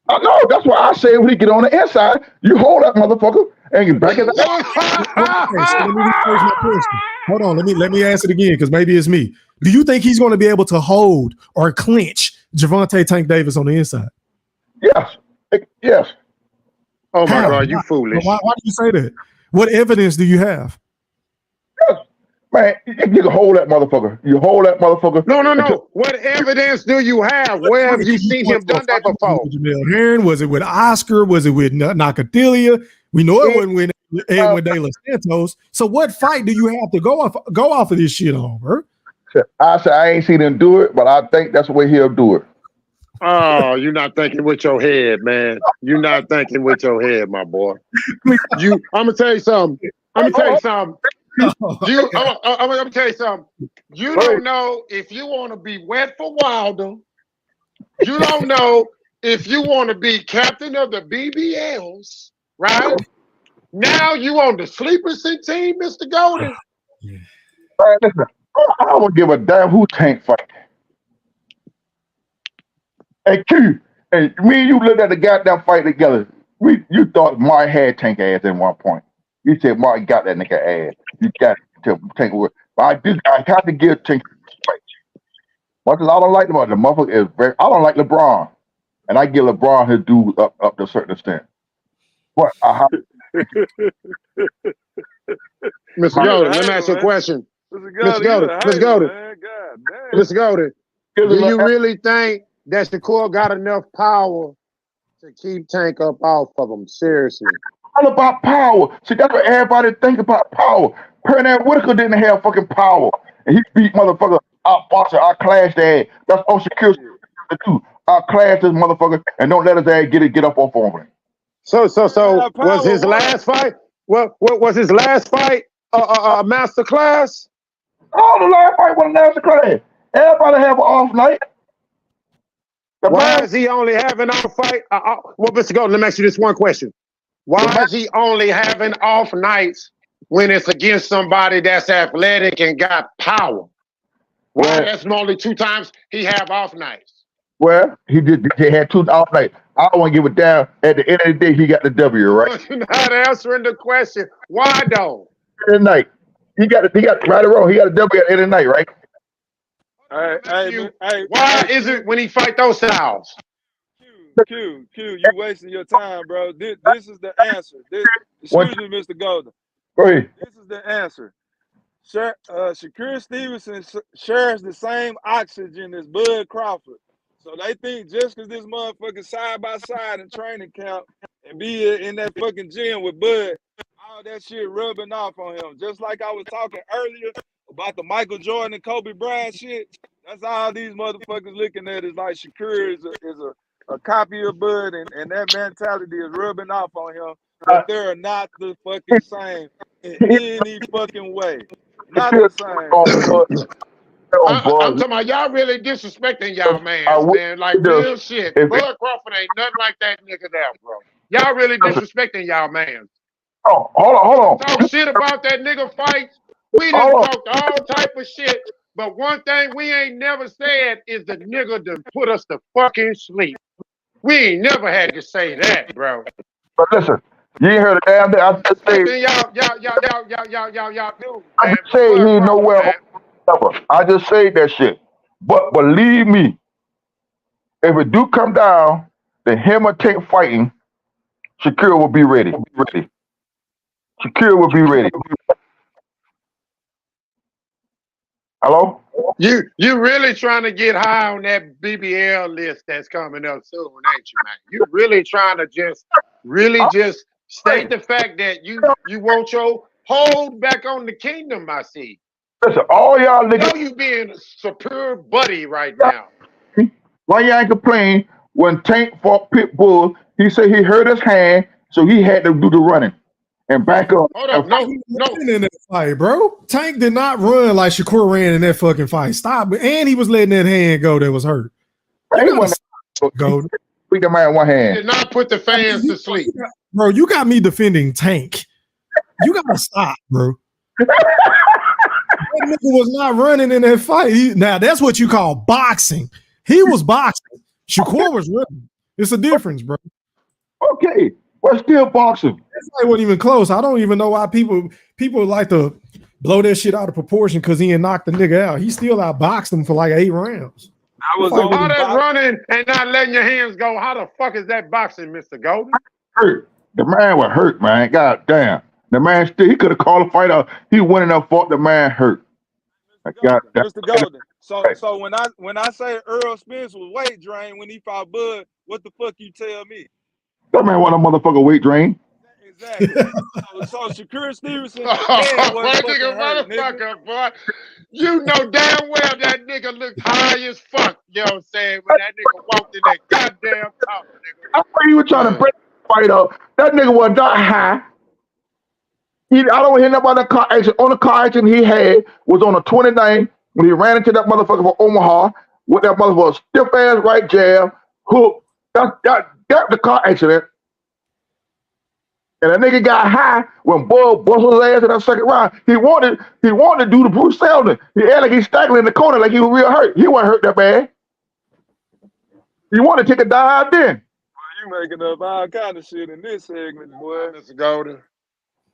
No, that's why I say when he get on the inside, you hold that motherfucker and you back it up. Okay, so let me rephrase my question. Hold on, let me ask it again because maybe it's me. Do you think he's going to be able to hold or clinch Gervonta Tank Davis on the inside? Yes. Yes. Oh my God, you foolish. Why do you say that? What evidence do you have? Yes. Man, you can hold that motherfucker. You hold that motherfucker. No. What evidence do you have? Where have you seen him done that before? Jamel Herring? Was it with Oscar? Was it with Nakathila? We know it wasn't with Edwin De Los Santos. So what fight do you have to go off of this shit on, bro? I said I ain't seen him do it, but I think that's the way he'll do it. Oh, you're not thinking with your head, man. You're not thinking with your head, my boy. I'm gonna tell you something. I'm gonna tell you something. You don't know if you want to be wet for Wilder. You don't know if you want to be captain of the BBLs, right? Now you on the sleeper seat team, Mr. Golden. Man, listen, I don't give a damn who Tank fight. Hey, Q, me and you looked at the goddamn fight together. You thought Martin had Tank ass at one point. You said Martin got that nigga ass. You got to Tank away. But I have to give Tank fight. Much as I don't like the motherfucker is I don't like LeBron. And I give LeBron his due up to a certain extent. But Mr. Golden, let me ask you a question. Mr. Golden, do you really think that Shakur got enough power to keep Tank up off of him? Seriously. All about power. See, that's what everybody think about power. Pernell Whitaker didn't have fucking power. And he beat motherfucker out boxer, out clash that. That's all Shakur to do. Out clash this motherfucker and don't let his ass get up off on him. So was his last fight? What was his last fight? A master class? Oh, the last fight was a master class. Everybody have an off night. Why is he only having off fight? Well, Mr. Golden, let me ask you this one question. Why is he only having off nights when it's against somebody that's athletic and got power? Why that's only 2 times he have off nights? Well, he had 2 off nights. I don't want to give it down. At the end of the day, he got the W, right? You're not answering the question. Why though? At the night. He got right or wrong. He got a W at the end of the night, right? Why is it when he fight those styles? Q, you wasting your time, bro. This is the answer. Excuse me, Mr. Golden. Go ahead. This is the answer. Shakur Stevenson shares the same oxygen as Bud Crawford. So they think just because this motherfucker side by side in training camp and be in that fucking gym with Bud, all that shit rubbing off on him. Just like I was talking earlier about the Michael Jordan and Kobe Bryant shit. That's all these motherfuckers looking at is like Shakur is a copy of Bud, and that mentality is rubbing off on him. But they're not the fucking same in any fucking way. Not the same. I'm talking about y'all really disrespecting y'all man. Like real shit. Bud Crawford ain't nothing like that nigga there, bro. Y'all really disrespecting y'all man. Oh, hold on. Talk shit about that nigga fights. We done talked all type of shit. But one thing we ain't never said is the nigga done put us to fucking sleep. We ain't never had to say that, bro. But listen, you ain't heard a damn thing. I just say y'all do. I just say he ain't nowhere. I just say that shit. But believe me, if it do come down to him or Tank fighting, Shakur will be ready. Shakur will be ready. Hello? You really trying to get high on that BBL list that's coming up soon, ain't you, man? You really trying to just state the fact that you want your hold back on the kingdom, I see. Listen, all y'all niggas. You being a superb buddy right now. Why you ain't complain when Tank fought Pitbull? He said he hurt his hand, so he had to do the running and back up. Hold up, no. In that fight, bro. Tank did not run like Shakur ran in that fucking fight. Stop. And he was letting that hand go that was hurt. He beat the man one He hand. did not put the fans to sleep. Bro, you got me defending Tank. You gotta stop, bro. That nigga was not running in that fight. Now that's what you call boxing. He was boxing. Shakur was running. It's a difference, bro. Okay, we're still boxing. That fight wasn't even close. I don't even know why people like to blow that shit out of proportion because he had knocked the nigga out. He still outboxed him for like 8 rounds. I was all that running and not letting your hands go. How the fuck is that boxing, Mr. Golden? Hurt. The man was hurt, man. God damn. The man still, he could have called a fight out. He went in there, fought the man hurt. Mr. Golden. So when I say Earl Spence was weight drained when he fought Bud, what the fuck you tell me? That man wasn't a motherfucker weight drain. Exactly. so Shakur Stevenson, motherfucker, boy. You know damn well that nigga looked high as fuck. You know what I'm saying? When that nigga walked in that goddamn top, nigga. I thought he was trying to break the fight up. That nigga was not high. I don't hear nothing about that car accident. On the car accident he had was on the 29th when he ran into that motherfucker from Omaha with that motherfucker stiff ass right jab, hook. That's the car accident. And that nigga got high when Bud busted his ass in that second round. He wanted to do the Bruce Seldon. He had like he's staggering in the corner like he was real hurt. He wasn't hurt that bad. He wanted to take a dive then. You making up all kind of shit in this segment, boy. Mr. Golden.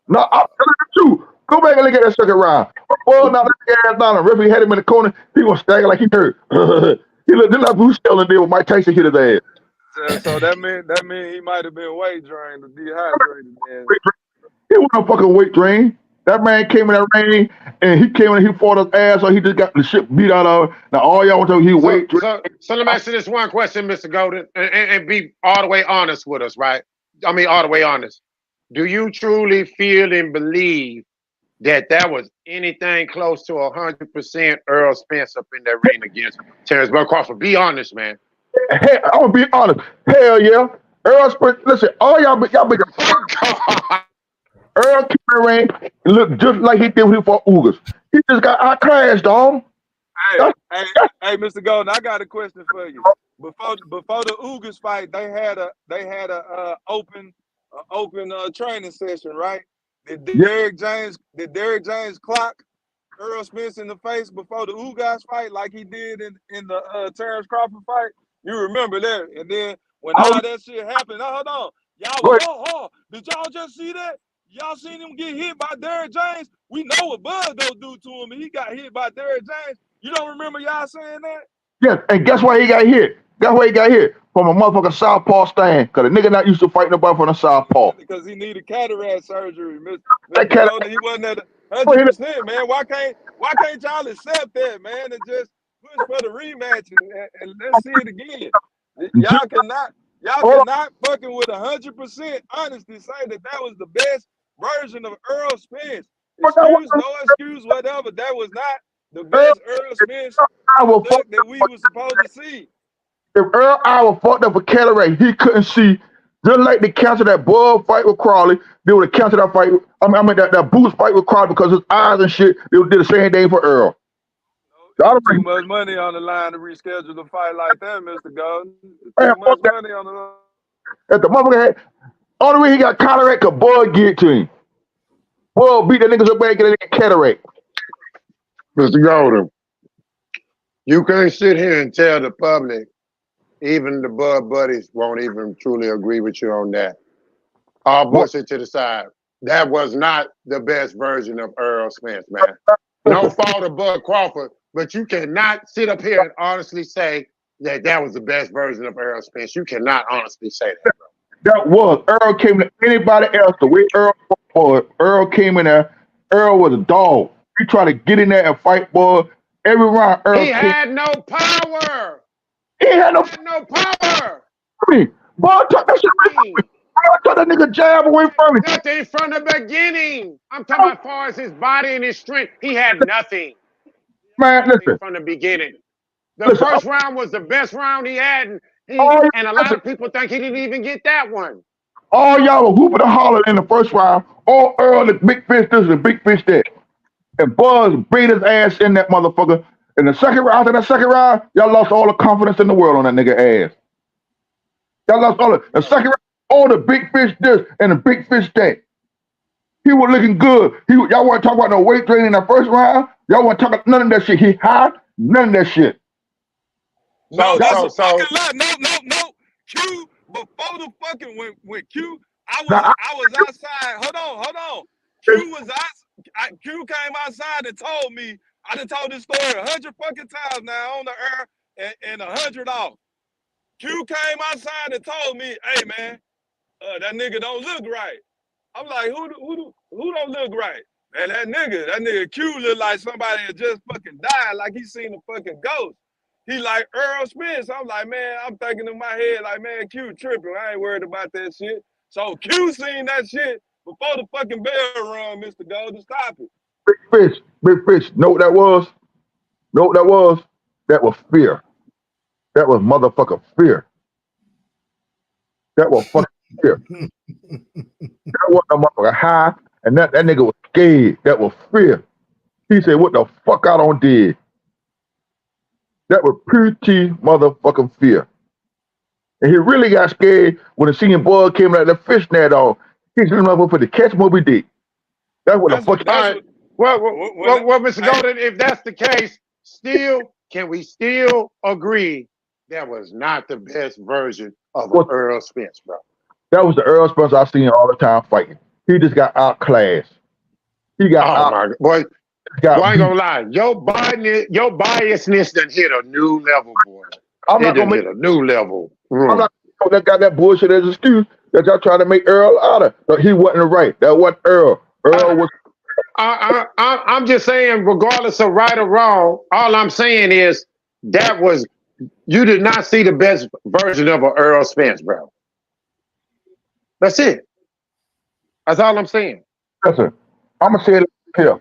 No, I'm telling you the truth. Go back and look at that second round. Bud knocked his ass down. The referee had him in the corner. He was staggering like he hurt. He looked like Bruce Seldon did when Mike Tyson hit his ass. So that mean he might have been weight drained or dehydrated, man. He wasn't a fucking weight drain. That man came in that ring and he came in and he fought his ass, so he just got the shit beat out of him. Now all y'all want to he weight drain. So let me ask you this one question, Mr. Golden, and be all the way honest with us, right? I mean, all the way honest. Do you truly feel and believe that was anything close to 100% Earl Spence up in that ring against Terrence Bud Crawford? Be honest, man. Hey, I'm gonna be honest. Hell yeah. Earl Spence, listen, all y'all be Earl came in the ring and looked just like he did when he fought Ugas. He just got outclassed, dog. Hey, Mr. Golden, I got a question for you. Before the Ugas fight, they had a open training session, right? Did Derrick James clock Earl Spence in the face before the Ugas fight like he did in the Terrence Crawford fight? You remember that? And then when all that shit happened, hold on. Y'all was, did y'all just see that? Y'all seen him get hit by Derrick James? We know what Bud gonna do to him, and he got hit by Derrick James. You don't remember y'all saying that? Yes, and guess why he got hit? Guess why he got hit? From a motherfucking southpaw stand. Because the nigga not used to fight nobody from the southpaw. Because he needed cataract surgery, Mr. Golden. He wasn't at 100%, man. Why can't y'all accept that, man, and just push for the rematch and let's see it again? Y'all cannot fucking with 100% honesty say that was the best version of Earl Spence. Excuse, no excuse, whatever. That was not the best Earl Spence that we were supposed to see. If Earl Iowa fucked up a cataract, he couldn't see. Just like they canceled that Bud fight with Crawley, they would have canceled that fight. That Boots fight with Crawley because his eyes and shit. They did the same thing for Earl. Too much money on the line to reschedule a fight like that, Mr. Golden. Too much money on the line. If the motherfucker had, only way he got cataract, cause Bud get to him. Bud beat that niggas up back and get that nigga cataract. Mr. Golden, you can't sit here and tell the public, even the Bud buddies won't even truly agree with you on that. All bullshit to the side. That was not the best version of Earl Spence, man. No fault of Bud Crawford, but you cannot sit up here and honestly say that was the best version of Earl Spence. You cannot honestly say that, bro. That was. Earl came to anybody else. The way Earl came in there, Earl was a dog. He tried to get in there and fight, boy. Every round, Earl had no power. He had no power. I mean, boy, took that shit away from me. Boy, took that nigga jab away from me. Nothing from the beginning. I'm talking about as far as his body and his strength. He had nothing. Man, listen. From the beginning. The first round was the best round he had, and a lot of people think he didn't even get that one. All y'all were whooping and hollering in the first round. All Earl, the big fish this and big fish that. And Buzz beat his ass in that motherfucker. In the second round, after that second round, y'all lost all the confidence in the world on that nigga ass. Y'all lost all the second round, all the big fish this and the big fish that. He was looking good. Y'all want to talk about no weight training in that first round? Y'all want to talk about none of that shit. He high? None of that shit. No, that's a fucking lie. No. Q, before the fucking when Q, I was outside. Hold on. Q came outside and told me. I done told this story 100 fucking times now on the air and 100 off. Q came outside and told me, "Hey man, that nigga don't look right." I'm like, who don't look right? And that nigga Q look like somebody that just fucking died, like he seen a fucking ghost. He like Earl Spence. I'm like, man, I'm thinking in my head, like, man, Q tripping. I ain't worried about that shit. So Q seen that shit before the fucking bell rung, Mr. Golden. Stop it. Big fish. Know what that was? That was fear. That was motherfucking fear. That was fucking fear. That wasn't a motherfucker high, and that nigga was scared. That was fear. He said, what the fuck I done did? That was pure T motherfucking fear. And he really got scared when the senior boy came out of the fish net on. He said, motherfucker for the catch Moby Dick. That's what the fuck. All right. Well, Mr. Golden, if that's the case, can we still agree that was not the best version of Earl Spence, bro? That was the Earl Spence I seen all the time fighting. He just got outclassed. He got my boy. I ain't gonna lie. Your biasness done hit a new level, boy. I'm not gonna hit a new level. I'm not that got that bullshit as an excuse that y'all trying to make Earl out of. But he wasn't right. That wasn't Earl. Earl was. I'm just saying, regardless of right or wrong, all I'm saying is you did not see the best version of an Earl Spence, bro. That's it. That's all I'm saying. Listen, I'm gonna say it here.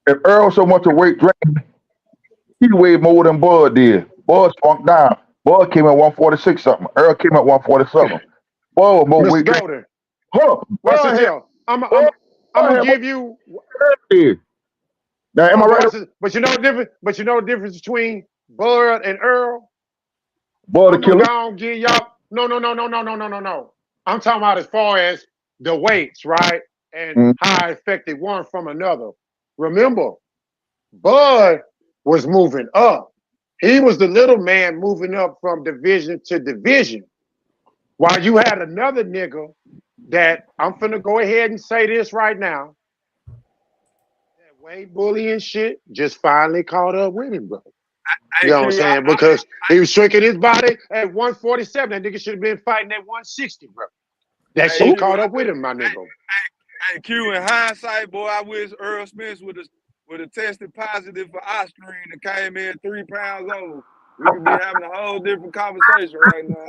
If Earl so much a weight drain, he weighed more than Bud did. Bud spunked down. Bud came at 146 something. Earl came at 147. Bud was more weight drain. What's the hell? I'm gonna give you. Now, am I right? But you know the difference. But you know the difference between Bud and Earl. Bud the killer. I'm give y'all. No. I'm talking about as far as the weights, right? And how affected one from another. Remember, Bud was moving up. He was the little man moving up from division to division. While you had another nigga that I'm finna go ahead and say this right now. That weight bullying shit just finally caught up with him, bro. You know what I'm saying? Because he was shrinking his body at 147. That nigga should have been fighting at 160, bro. That shit caught up with him, my nigga. Hey, Q, in hindsight, boy, I wish Earl Spence would have tested positive for Ostrine and came in 3 pounds over. We could be having a whole different conversation right now.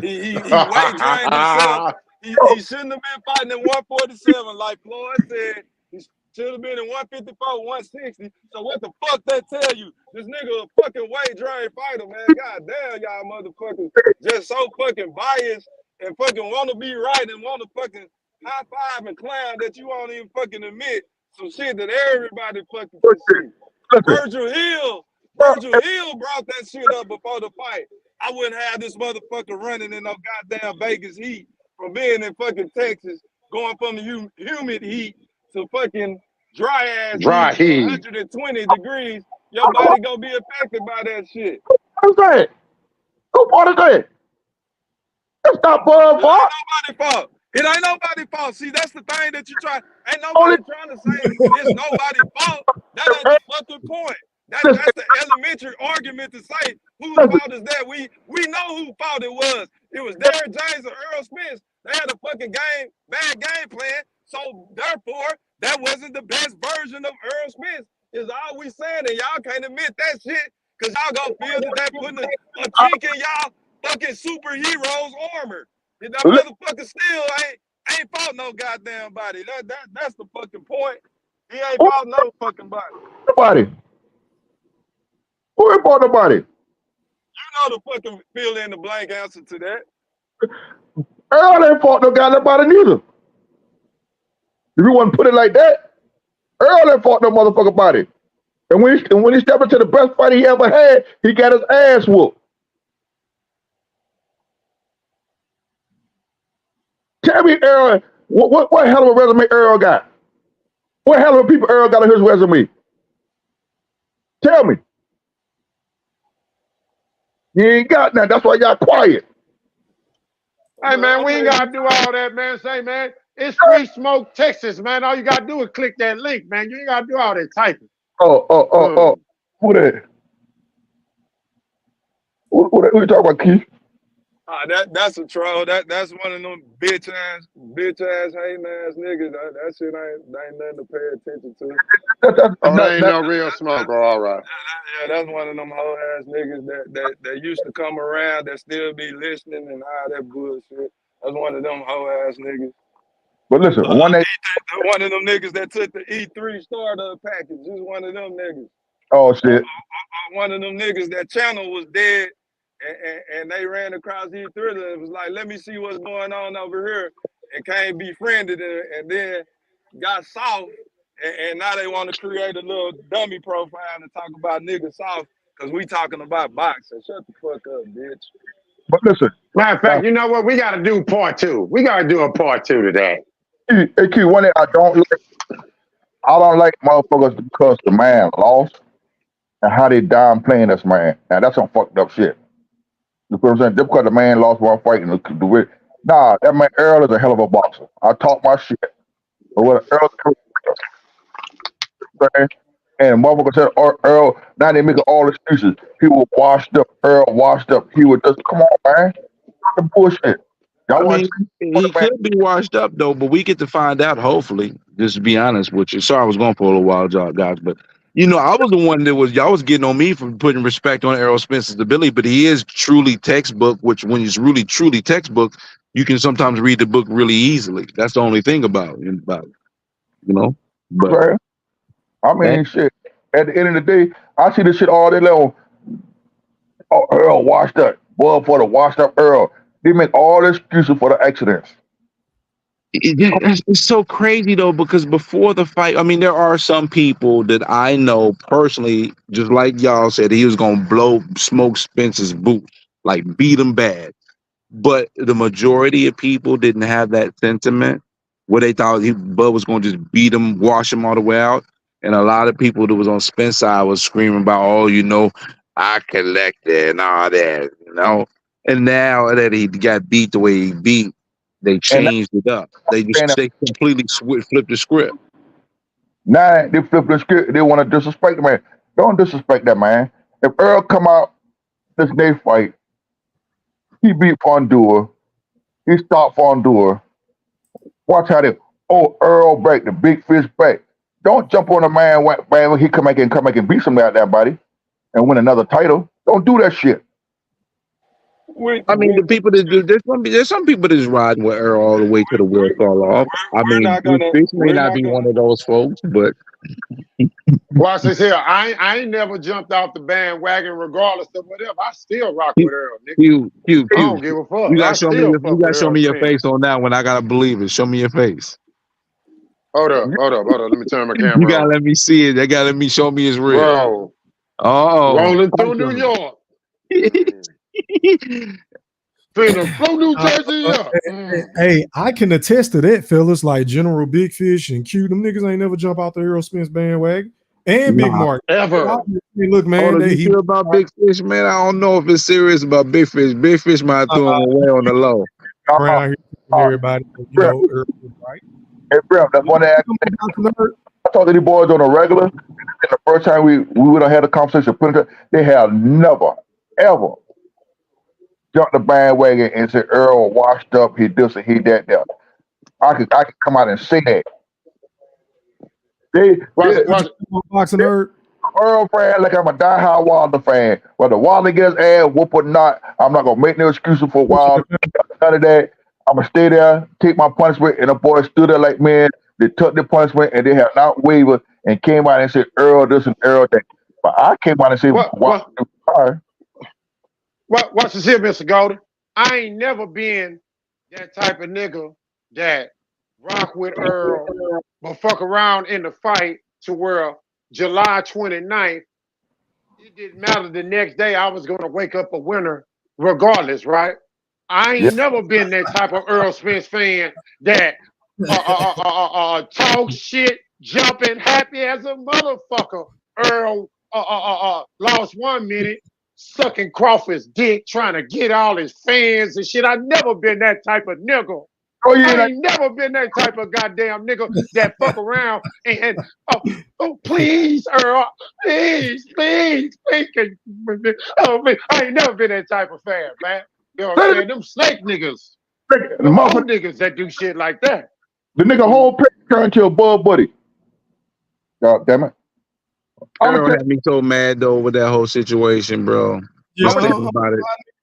He weight drained himself. He shouldn't have been fighting at 147 like Floyd said. He should have been in 154, 160. So what the fuck that tell you? This nigga a fucking weight drained fighter, man. God damn, y'all motherfuckers just so fucking biased and fucking want to be right and want to fucking high five and clown that you won't even fucking admit some shit that everybody fucking can see. Virgil Hill brought that shit up before the fight. I wouldn't have this motherfucker running in no goddamn Vegas heat from being in fucking Texas, going from the humid heat to fucking dry heat. 120 degrees. Your body gonna be affected by that shit. What's that? Who bought that? That's not Bud fault. It ain't nobody's fault. It ain't nobody's fault. See, that's the thing that you try. Ain't nobody trying to say it's nobody's fault. That ain't the fucking point. That's the elementary argument to say whose fault is that. We know whose fault it was. It was Derrick James and Earl Spence. They had a fucking bad game plan. So therefore, that wasn't the best version of Earl Spence. Is all we saying, and y'all can't admit that shit because y'all gonna feel that they putting a chink in y'all fucking superheroes armor. That motherfucker still ain't fought no goddamn body. That's the fucking point. He ain't fought no fucking body. Nobody. Who ain't fought nobody? You know the fucking fill in the blank answer to that. Earl ain't fought no goddamn body neither. If you want to put it like that, Earl ain't fought no motherfucking body. And when he stepped into the best fight he ever had, he got his ass whooped. Tell me, Earl, what hell of a resume Earl got? What hell of a people Earl got on his resume? Tell me. You ain't got nothing. That's why y'all quiet. Hey, man, we ain't got to do all that, man. Say, man, it's Free Smoke, Texas, man. All you got to do is click that link, man. You ain't got to do all that typing. Oh. Who that? Who you talking about, Keith? That's a troll. That's one of them bitch ass hating ass niggas. That shit ain't nothing to pay attention to. That ain't no real smoker. All right. Yeah, that's one of them whole ass niggas that used to come around that still be listening and all that bullshit. That's one of them whole ass niggas. But listen, one of them niggas that took the E3 startup package. Just one of them niggas. Oh shit. One of them niggas, that channel was dead. And they ran across E3 and it was like, let me see what's going on over here. And came befriended and then got soft. And now they want to create a little dummy profile and talk about niggas soft because we talking about boxing. Shut the fuck up, bitch. But listen. Matter of fact, you know what? We got to do part 2. We got to do a part 2 to that. Hey, Q, one thing I don't like motherfuckers because the man lost and how they downplaying this man. Now that's some fucked up shit. You know what I'm saying? Just because the man lost one fight and do it. Nah, that man Earl is a hell of a boxer. I talk my shit. But what Earl and motherfucker said Earl, now they making all excuses. He was washed up, Earl washed up. He was just come on, man. The bullshit. I mean, he could be washed up though, but we get to find out. Hopefully, just to be honest with you. Sorry, I was going for a little while, guys, but you know, I was the one that was y'all was getting on me for putting respect on Errol Spence's ability, but he is truly textbook. Which, when he's really truly textbook, you can sometimes read the book really easily. That's the only thing about it, you know. But right. I mean, shit. At the end of the day, I see this shit all day long. Oh, Earl washed up. Boy, for the washed up Earl. They make all the excuses for the accidents. It's so crazy though, because before the fight, I mean, there are some people that I know personally, just like y'all said, he was gonna smoke Spence's boots, like beat him bad. But the majority of people didn't have that sentiment where they thought Bud was gonna just beat him, wash him all the way out. And a lot of people that was on Spence's side was screaming about, oh, you know, I collected and all that, you know. And now that he got beat the way he beat, they changed it up. They completely flipped the script. Now they flip the script. They want to disrespect the man. Don't disrespect that man. If Earl come out this day fight, he beat Fondua. He stopped Fondua. Watch how they Earl back, the big fish back. Don't jump on a man when he come back and beat somebody out that body and win another title. Don't do that shit. I mean, the people that do there's some people that's riding with Earl all the way to the wheels fall off. I mean, this may not be one of those folks, but watch this here. I ain't never jumped off the bandwagon regardless of whatever. I still rock with Earl, nigga. I don't give a fuck. You gotta show me your face on that one. I gotta believe it. Show me your face. Hold up. Let me turn my camera You gotta let me see it. They gotta let me show me his real. Bro. Oh, rolling through New York. Finna flow New Jersey up. Hey, I can attest to that, fellas. Like General Big Fish and Q, them niggas ain't never jump out the Errol Spence bandwagon. And Big Mark. Ever. Look, man. You feel about Big Fish, man? I don't know if it's serious about Big Fish. Big Fish might throw him away on the low. Around here, everybody, you know, right? Hey, bro, that's one I talk to these boys on a regular. And the first time we would have had a conversation, they have never, ever jumped the bandwagon and said Earl washed up, he this and he that. I could come out and say that. Boxing nerd. Earl fan, like I'm a diehard Wilder fan. Whether Wilder gets ass whoop or not, I'm not gonna make no excuses for Wilder. None of that. I'm gonna stay there, take my punishment, and the boys stood there like man. They took the punishment and they have not wavered and came out and said Earl this and Earl that. But I came out and said, Watch this here, Mr. Golden. I ain't never been that type of nigga that rock with Earl, but fuck around in the fight to where July 29th, it didn't matter the next day, I was going to wake up a winner regardless, right? I ain't never been that type of Earl Spence fan that talk shit, jumping, happy as a motherfucker. Earl lost 1 minute, sucking Crawford's dick, trying to get all his fans and shit. I've never been that type of nigga. Oh, yeah, I ain't never been that type of goddamn nigga that fuck around and please, Earl, please. Oh, man, I ain't never been that type of fan, man. You know what I'm saying? Them snake niggas. Them old niggas that do shit like that. The nigga whole picture turned to a bug buddy. God damn it. Earl had me so mad though with that whole situation, bro. Yeah, Just thinking about it.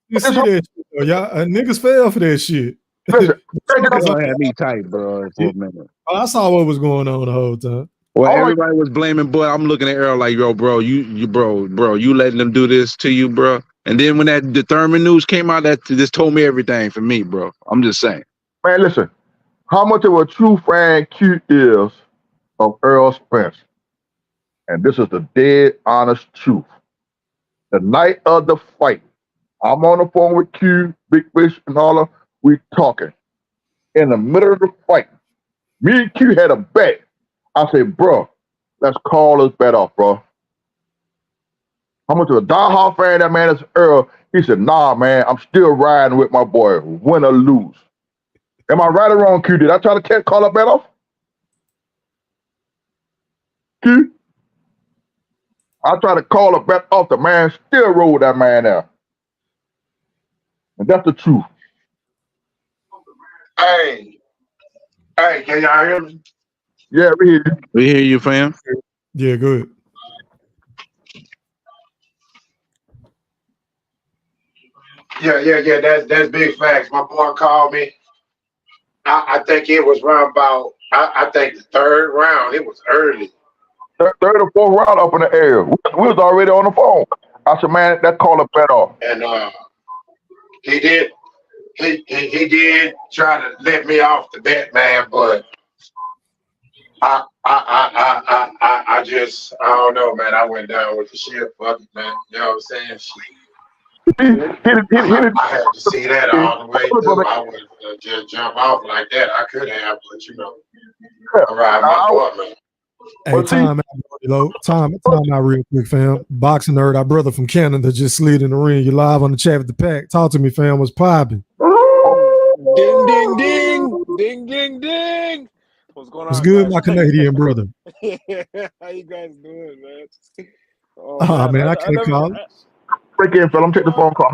You see that shit, though. Y'all niggas fell for that shit. Earl had me tight, bro, for a minute. I saw what was going on the whole time. Well, everybody was blaming, but I'm looking at Earl like, yo, bro, you letting them do this to you, bro. And then when the Thurman news came out, that just told me everything for me, bro. I'm just saying. Man, listen, how much of a true fan Q is of Earl Spence. And this is the dead honest truth. The night of the fight, I'm on the phone with Q, Big Fish, and all of we talking. In the middle of the fight, me and Q had a bet. I said, bro, let's call this bet off, bro. How much of a diehard fan that man is Earl? He said, nah, man, I'm still riding with my boy, win or lose. Am I right or wrong, Q? Did I try to call a bet off? Q? I tried to call a bet off. The man still rolled that man out. And that's the truth. Hey, can y'all hear me? Yeah, we hear you. We hear you, fam. Yeah, good. Yeah. That's big facts. My boy called me. I think it was round about. I think the third round. It was early. Third or fourth round up in the air. We was already on the phone. I said, man, that call a bet off. And he did. He did try to let me off the bet, man. But I just don't know, man. I went down with the shit. Fuck it, man. You know what I'm saying? I had to see that all the way through. I wouldn't just jump off like that. I could have, but you know, all right, my boy, man. Hey, time out real quick, fam. Boxing nerd, our brother from Canada just slid in the ring. You live on the chat with the pack. Talk to me, fam. What's popping? Ding, ding, ding. Ding, ding, ding. What's going on? What's good, guys? my Canadian brother? How you guys doing, man? Oh, man, I can't call it. Break in, fella. I'm taking the phone call.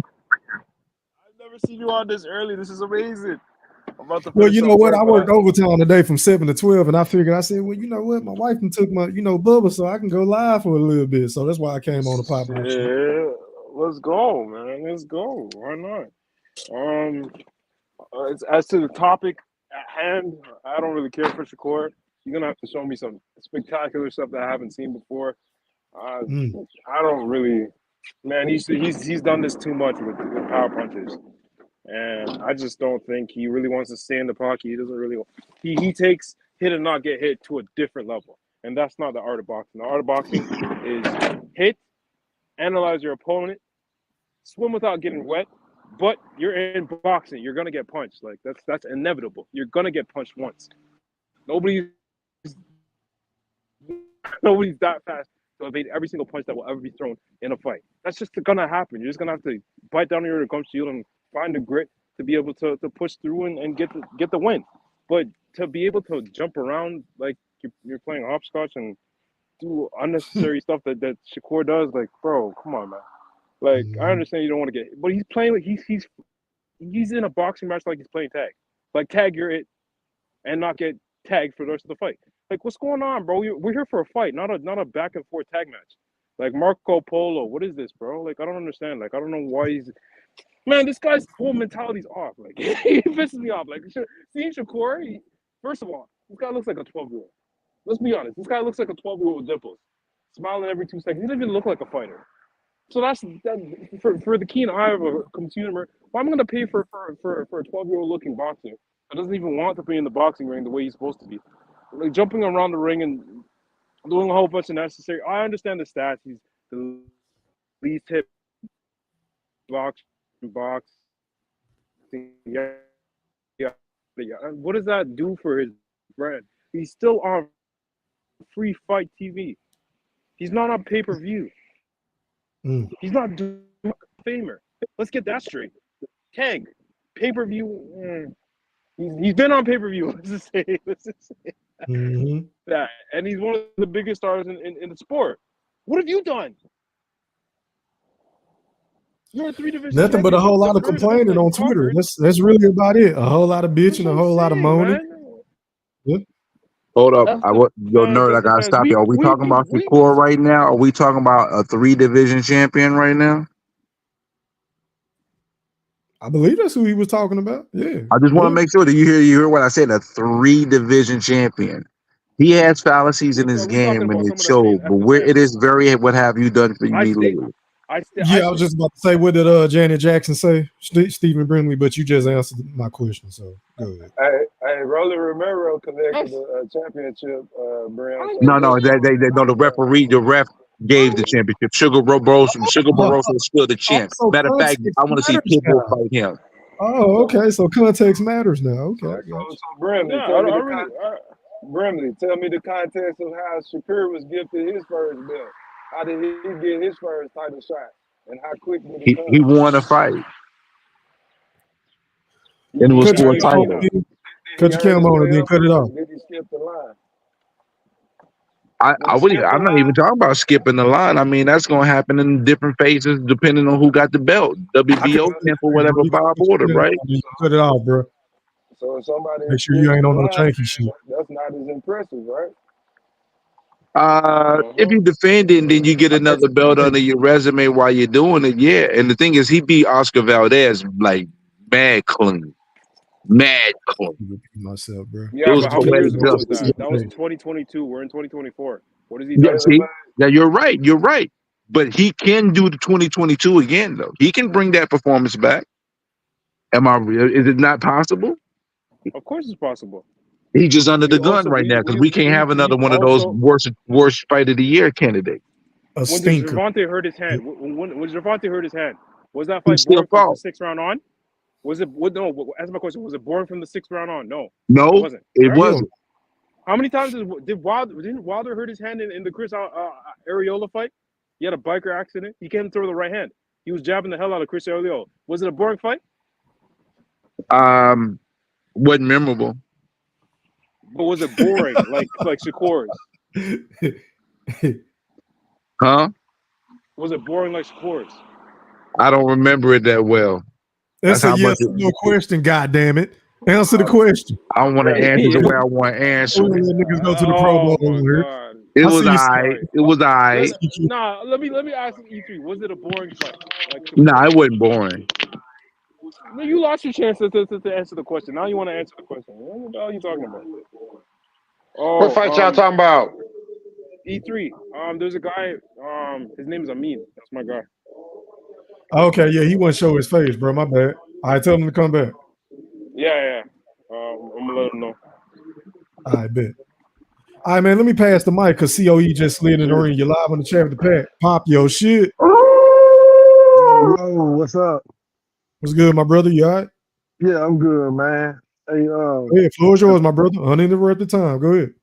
I've never seen you on this early. This is amazing. Well, you know what? I worked overtime today from 7 to 12, and I said, well, you know what? My wife took my, Bubba, so I can go live for a little bit. So that's why I came on the pop. Yeah, let's go, man. Let's go. Why not? As to the topic at hand, I don't really care for Shakur. You're gonna have to show me some spectacular stuff that I haven't seen before. I don't really, man. He's done this too much with power punches. And I just don't think he really wants to stay in the pocket. He doesn't really. He takes hit and not get hit to a different level, and that's not the art of boxing. The art of boxing is hit, analyze your opponent, swim without getting wet. But you're in boxing. You're gonna get punched. Like that's inevitable. You're gonna get punched once. Nobody's that fast to evade every single punch that will ever be thrown in a fight. That's just gonna happen. You're just gonna have to bite down on your gum shield and find the grit to be able to push through and get the win. But to be able to jump around like you're playing hopscotch and do unnecessary stuff that Shakur does, like, bro, come on, man. Like, I understand you don't want to get, but he's playing like he's in a boxing match like he's playing tag. Like, tag you're it and not get tagged for the rest of the fight. Like, what's going on, bro? We're here for a fight, not a back and forth tag match. Like Marco Polo, what is this, bro? Like, I don't understand. Like, I don't know why he's. Man, this guy's whole mentality's off. Like, he pisses me off. Like, seeing Shakur, first of all, this guy looks like a 12-year-old. Let's be honest. This guy looks like a 12-year-old with dimples. smiling every 2 seconds. He doesn't even look like a fighter. So that's that, for the keen eye of a consumer. Why am I going to pay for a 12-year-old looking boxer that doesn't even want to be in the boxing ring the way he's supposed to be, like jumping around the ring and doing a whole bunch of necessary. I understand the stats. He's the least hit boxing. Yeah. What does that do for his brand? He's still on free fight TV. He's not on pay-per-view. He's not doing famer. Let's get that straight. Tag, pay-per-view. He's been on pay-per-view. Let's just say that. And he's one of the biggest stars in the sport. What have you done? You're a 3-division Nothing but a whole lot of complaining on Twitter. That's really about it. A whole lot of bitching, a whole lot of moaning. Yeah. Hold up. Yo, nerd, I gotta stop you. Are we talking about Shakur right now? Are we talking about a 3-division champion right now? I believe that's who he was talking about. Yeah. I just want to make sure that you hear what I said. A 3-division champion. He has fallacies in his game and it showed, but where it is very what have you done for me lately? I was just about to say, what did Janet Jackson say? Stephen Brimley, but you just answered my question, so go ahead. Hey, Rolly Romero collected a championship, brand. No, the ref gave the championship. Sugar Barroso still the champ. Matter of fact, I want to see Pitbull fight him. Oh, okay. So context matters now. Okay. So Brimley, tell me the context of how Shakur was gifted his first belt. How did he get his first title shot? And how quick did it come? He won a fight. And it was for a title. Cut your camera on and then cut it off. Did he skip the line? I'm not even talking about skipping the line. I mean, that's going to happen in different phases depending on who got the belt. WBO camp or whatever, Bob order, right? Cut it off, bro. So if somebody make sure you ain't on no janky shit. That's not as impressive, right? If you defend it and then you get another belt under your resume while you're doing it, yeah. And the thing is, he beat Oscar Valdez like mad clean. Myself, bro. Yeah, it was but how many years ago was justice. that? That was 2022. We're in 2024. What is he doing? Yeah, see? Yeah, you're right. But he can do the 2022 again, though. He can bring that performance back. Is it not possible? Of course it's possible. He's just under the gun right now because we can't have another one of those worst fight of the year candidates. When Gervonta hurt his hand, when Gervonta hurt his hand, was that fight still born from the 6th round on? Was it? No. Answer my question. Was it born from the 6th round on? No. No, it wasn't. It wasn't. How many times didn't Wilder hurt his hand in the Chris Arreola fight? He had a biker accident. He can't throw the right hand. He was jabbing the hell out of Chris Arreola. Was it a boring fight? Wasn't memorable. But was it boring like Shakur's? Huh? Was it boring like Shakur's? I don't remember it that well. That's a yes or no question, goddamn it. Answer the question. I don't want to answer the way I want to answer. Niggas go to the Pro Bowl over here. It was alright. It was alright. Nah, let me ask you, E3. Was it a boring fight? Nah, it wasn't boring. No, you lost your chance to answer the question. Now you want to answer the question. What the hell are you talking about? What fight y'all talking about? E3. There's a guy. His name is Amin. That's my guy. Okay, yeah, he wouldn't show his face, bro. My bad. I tell him to come back. Yeah. I'm gonna let him know. I bet. All right, man. Let me pass the mic because COE just slid in the ring. You're live on the chat with the pack. Pop your shit. Yo, what's up? What's good, my brother? You all right? Yeah, I'm good, man. Hey, yeah, floor is yours, my brother. Uninterrupted time. Go ahead.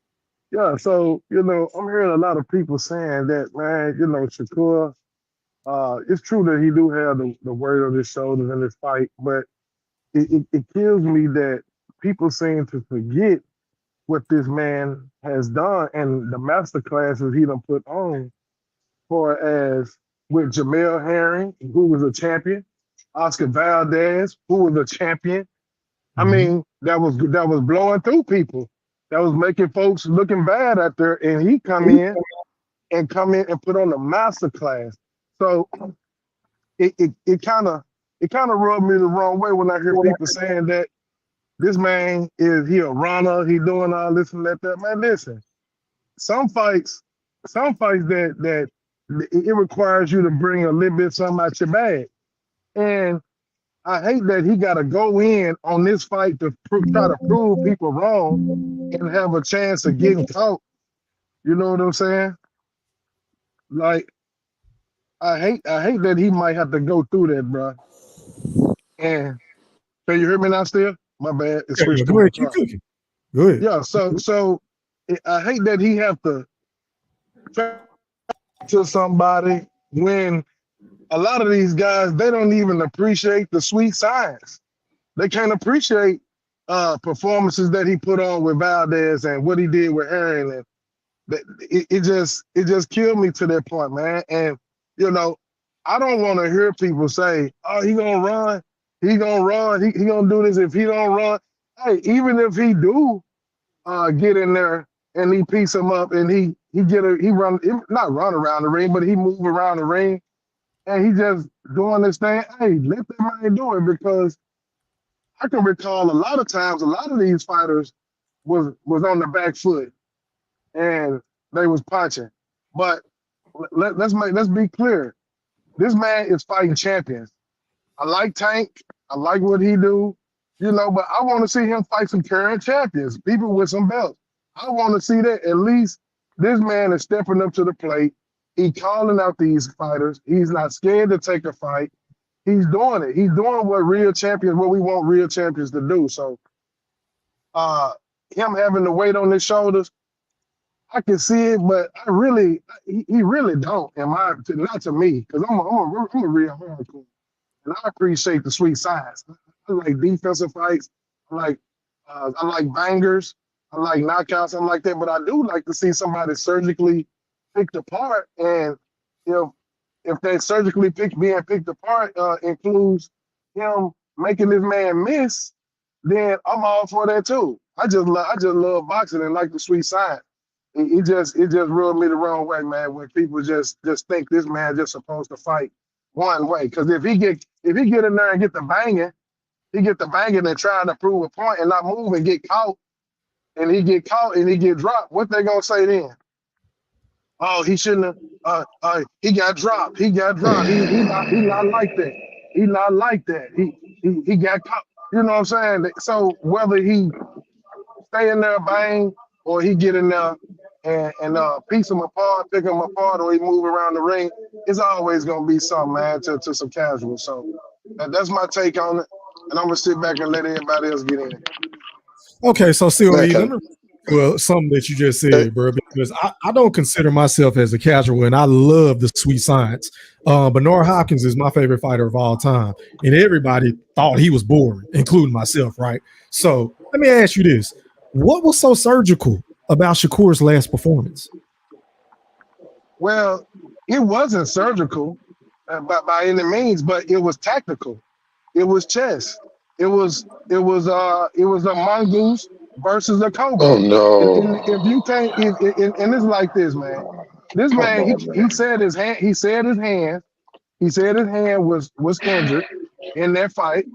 Yeah, so I'm hearing a lot of people saying that, man. Shakur. It's true that he do have the weight on his shoulders in this fight, but it kills me that people seem to forget what this man has done and the master classes he done put on, for as with Jamel Herring, who was a champion, Oscar Valdez, who was a champion. I mean, that was blowing through people. That was making folks looking bad out there, and he come in and put on the master class. So it kind of rubbed me the wrong way when I hear people saying that this man he a runner, he doing all this and that. Man, listen, some fights some fights that it requires you to bring a little bit something out your bag. And I hate that he got to go in on this fight to try to prove people wrong and have a chance of getting caught. You know what I'm saying? Like, I hate that he might have to go through that, bro. And can you hear me now still? My bad. It switched to Go my ahead, keep car. cooking. Go ahead. Yeah, so I hate that he have to try to somebody when a lot of these guys, they don't even appreciate the sweet science. They can't appreciate performances that he put on with Valdez and what he did with Herring, and it just killed me to that point, man. And you know, I don't want to hear people say, "Oh, he gonna run, he gonna run, he gonna do this." If he don't run, hey, even if he do get in there and he piece him up and he run, not run around the ring, but he move around the ring and he just doing this thing. Hey, let that man do it, because I can recall a lot of times a lot of these fighters was on the back foot and they was punching. But let's be clear. This man is fighting champions. I like Tank. I like what he do, you know, but I want to see him fight some current champions, people with some belts. I want to see that. At least this man is stepping up to the plate. He calling out these fighters. He's not scared to take a fight. He's doing it. He's doing what we want real champions to do. So him having the weight on his shoulders, I can see it, but he really don't. Not to me, because I'm a real hardcore, and I appreciate the sweet science. I like defensive fights. I like bangers. I like knockouts. I like that, but I do like to see somebody surgically picked apart. And if that surgically being picked apart includes him making this man miss, then I'm all for that too. I just love boxing and like the sweet science. It just rubbed me the wrong way, man, when people just think this man just supposed to fight one way. Because if he get in there and get the banging and trying to prove a point and not move and get caught, and he get caught and he get dropped, what they gonna say then? Oh, he shouldn't have. He got dropped. He got dropped. He not like that. He not like that. He got caught. You know what I'm saying? So whether he stay in there bang or he get in there and piece them apart, pick them apart, or he move around the ring, it's always gonna be something, man, to some casuals. So that's my take on it, and I'm gonna sit back and let everybody else get in. Okay, so COE, well, something that you just said, bro, because I don't consider myself as a casual, and I love the sweet science. Bernard Hopkins is my favorite fighter of all time, and everybody thought he was boring, including myself, right? So let me ask you this. What was so surgical about Shakur's last performance? Well, it wasn't surgical by any means, but it was tactical. It was chess. It was a mongoose versus a cobra. Oh no! And if you can't, and it's like this, man. This man, he said his hand was injured in that fight,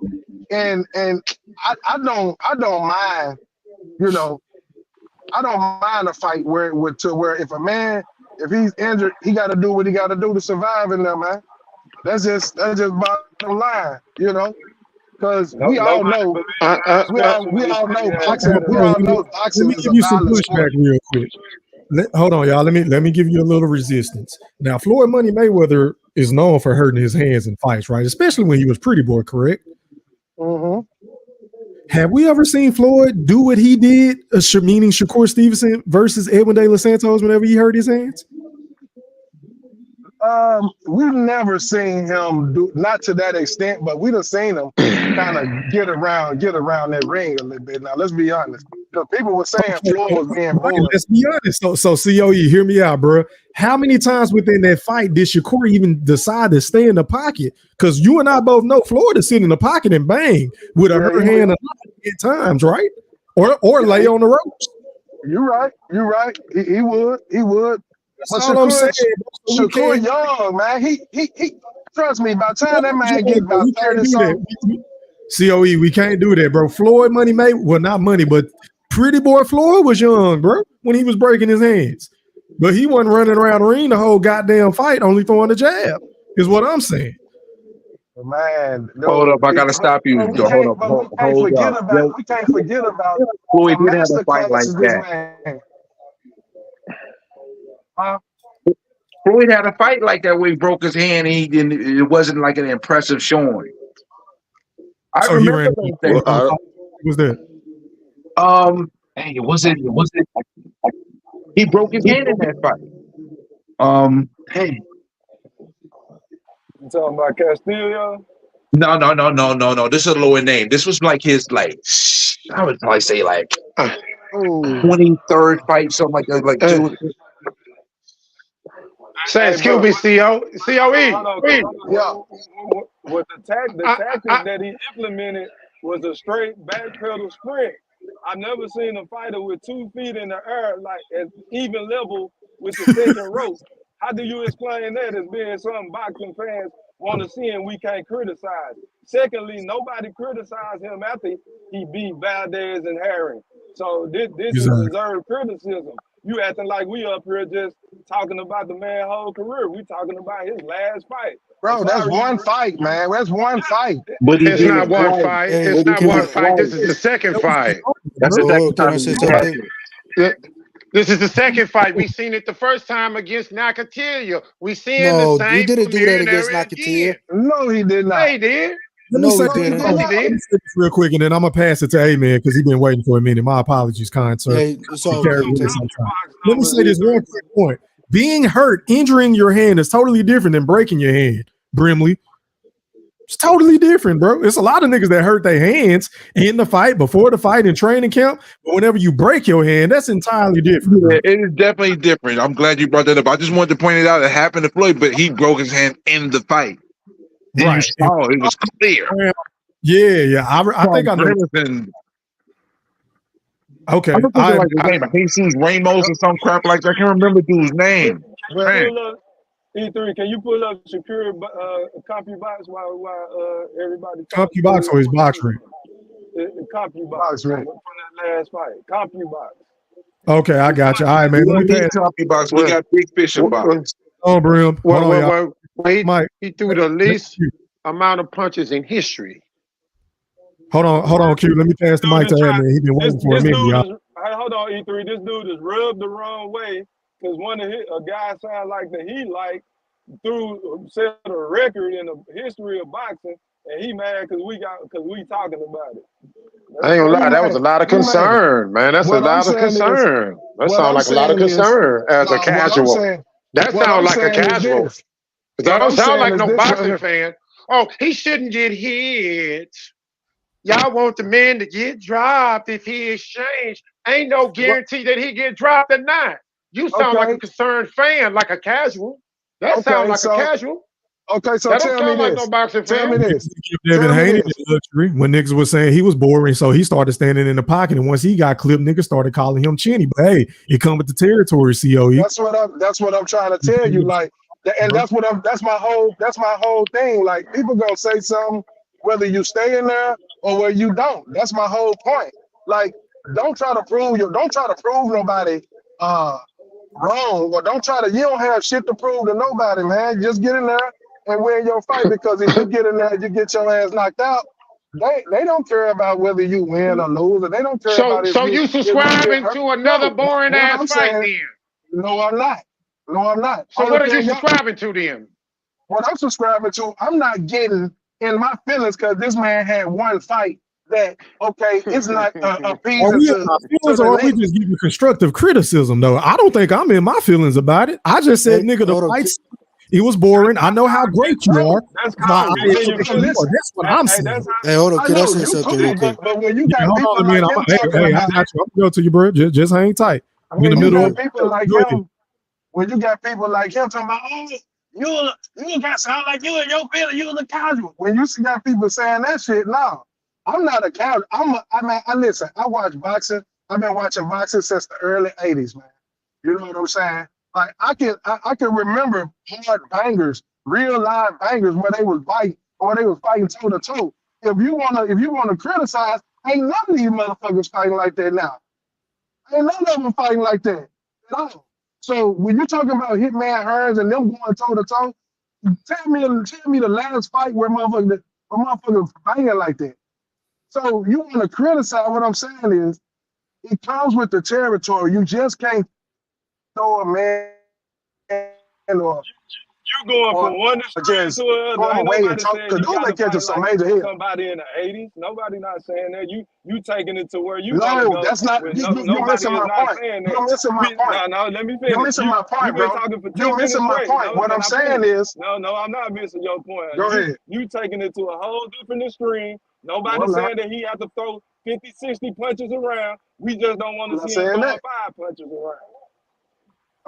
and I don't mind, you know, I don't mind a fight where if he's injured, he got to do what he got to do to survive in there, man. That's just bottom line, you know. Because we all know boxing. Boxing is a violent sport. Real quick. Hold on, y'all. Let me give you a little resistance. Now, Floyd Money Mayweather is known for hurting his hands in fights, right? Especially when he was Pretty Boy, correct? Mm-hmm. Have we ever seen Floyd do what he did, meaning Shakur Stevenson versus Edwin De Los Santos whenever he hurt his hands? We've never seen him do, not to that extent, but we've seen him kind of get around that ring a little bit. Now, let's be honest. Because people were saying Floyd was being bullied. Let's be honest. So COE, hear me out, bro. How many times within that fight did Shakur even decide to stay in the pocket? Because you and I both know Floyd is sitting in the pocket and bang with a hurt hand at times, right? Or lay on the ropes. You're right. He would. That's all I'm saying. Shakur young, man. He trust me, by the time that man gets about 30 something. COE, we can't do that, bro. Floyd Money Mayweather, well, not money, but Pretty Boy Floyd was young, bro, when he was breaking his hands. But he wasn't running around the ring the whole goddamn fight, only throwing a jab, is what I'm saying. Man, Hold up, I gotta but stop you. we Hold can't, up, but we can't hold forget up. about Yo, we can't forget about Floyd the did have a master fight like classes this that. man. Huh? Floyd had a fight like that where he broke his hand and he didn't. It wasn't like an impressive showing. I So he remember ran. those What things. was that? Hey, was it? He broke his hand in that fight. Hey, You talking about Castillo? no. This is a lower name. This was like his I would probably say 23rd fight, something like that. Like two. Say, Hey, bro. excuse me, COE. Hold on. Yeah. What the tactic that he implemented was a straight back pedal sprint. I've never seen a fighter with 2 feet in the air, like at even level with the second rope. How do you explain that as being something boxing fans want to see and we can't criticize? Secondly, nobody criticized him after he beat Valdez and Herring. So this is deserved criticism. You acting like we up here just talking about the man's whole career. We talking about his last fight. Bro, that's one fight, man. That's one fight. But It's not one fight. It's not one fight. This is the second fight. That's the second Can I time say he something? This is the second fight. We seen it the first time against Nakatilia. We seeing the No, he same didn't do that against preliminary Nakatia. again. No, he did not. Yeah, he did. Let me No, say, he didn't. Yes, he let did. me say this real quick, and then I'm gonna pass it to A-Man because he's been waiting for a minute. My apologies, kind sir. Hey, so Carry away sometime. Let me say this one quick point. Being hurt, injuring your hand is totally different than breaking your hand, Brimley. It's totally different, bro. It's a lot of niggas that hurt their hands in the fight, before the fight, in training camp. But whenever you break your hand, that's entirely different. Yeah, it is definitely different. I'm glad you brought that up. I just wanted to point it out. It happened to Floyd, but he broke his hand in the fight. And Right. you saw it was clear. Yeah. I think I know. Okay. I don't think like his name, Jesus Ramos or some crap like that. I can't remember dude's name. Man. E3, can you pull up Shakur CompuBox while everybody CompuBox or his box ring? CompuBox from that last fight. CompuBox. Okay, I got you. All right, man. We Let me don't need pass. CompuBox. We got Big Fish and Box. Oh, Brim. Hold on, He threw the least amount of punches in history. Hold on, Q. Let me pass the mic to that man. He's been waiting for a minute, y'all. Hold on, E3. This dude is rubbed the wrong way because a guy sound like that he set a record in the history of boxing, and he mad because we talking about it. I ain't gonna lie, that was a lot of concern, man. That's a lot of concern. That sounds like a lot of concern as a casual. That sounds like a casual. Because I don't sound like no boxing fan. Oh, he shouldn't get hit. Y'all want the man to get dropped if he exchange. Ain't no guarantee that he get dropped or not. You sound like a concerned fan, like a casual. That sounds like a casual. Okay, so that tell don't sound me like this. no boxing Tell fan. me this. Devin Haney in luxury when niggas was saying he was boring, so he started standing in the pocket, and once he got clipped, niggas started calling him Chinny. But hey, it come with the territory, COE. That's what I'm trying to tell you. Like, and that's my whole thing. Like, people gonna say something whether you stay in there or whether you don't. That's my whole point. Like, don't try to prove nobody wrong, or you don't have shit to prove to nobody, man. Just get in there and win your fight, because if you get in there and you get your ass knocked out, they don't care about whether you win or lose, or they don't care about it. So you subscribing to another boring ass fight then? No, I'm not. So what are you subscribing to then? What I'm subscribing to, I'm not getting in my feelings because this man had one fight that, okay, it's not a piece Are we in our feelings, or are we just giving constructive criticism, though? I don't think I'm in my feelings about it. I just said, nigga, the fights, it was boring. I know how great you are. That's that's what I'm saying. Hey, hold on. Can I say something real quick? But when you got people I like him got you. talking I about, got you. I'm gonna go to you, bro. Just hang tight. I'm in the middle of people like him. When you got people like him talking about, oh, you got sound like you in your feeling, you was a casual. When you see got people saying that shit, no, I'm not a casual. I listen. I watch boxing. I've been watching boxing since the early '80s, man. You know what I'm saying? Like I can remember hard bangers, real live bangers where they was fighting toe to toe. If you wanna criticize, ain't none of these motherfuckers fighting like that now. Ain't none of them fighting like that at all. So when you're talking about Hitman Hearns and them going toe to toe, tell me the last fight where motherfuckers banging like that. So you want to criticize? What I'm saying is, it comes with the territory. You just can't throw a man or You going from one extreme just to another. throw him Ain't away and nobody talk. saying Because you those got they to catching fight some like major hits. somebody in the 80s. Nobody not saying that. You taking it to where you want to No, go. that's not. When You're nobody missing is my not point. saying that. You're missing my point. No, let me You're finish. missing my You point, been bro. talking for You're 10 minutes missing my straight. point. No, What can I'm I saying finish? is, No, I'm not missing your point. go ahead. You taking it to a whole different extreme. No, Nobody I'm not. saying that he have to throw 50, 60 punches around. We just don't want I'm to not see him saying throwing that. 5 punches around.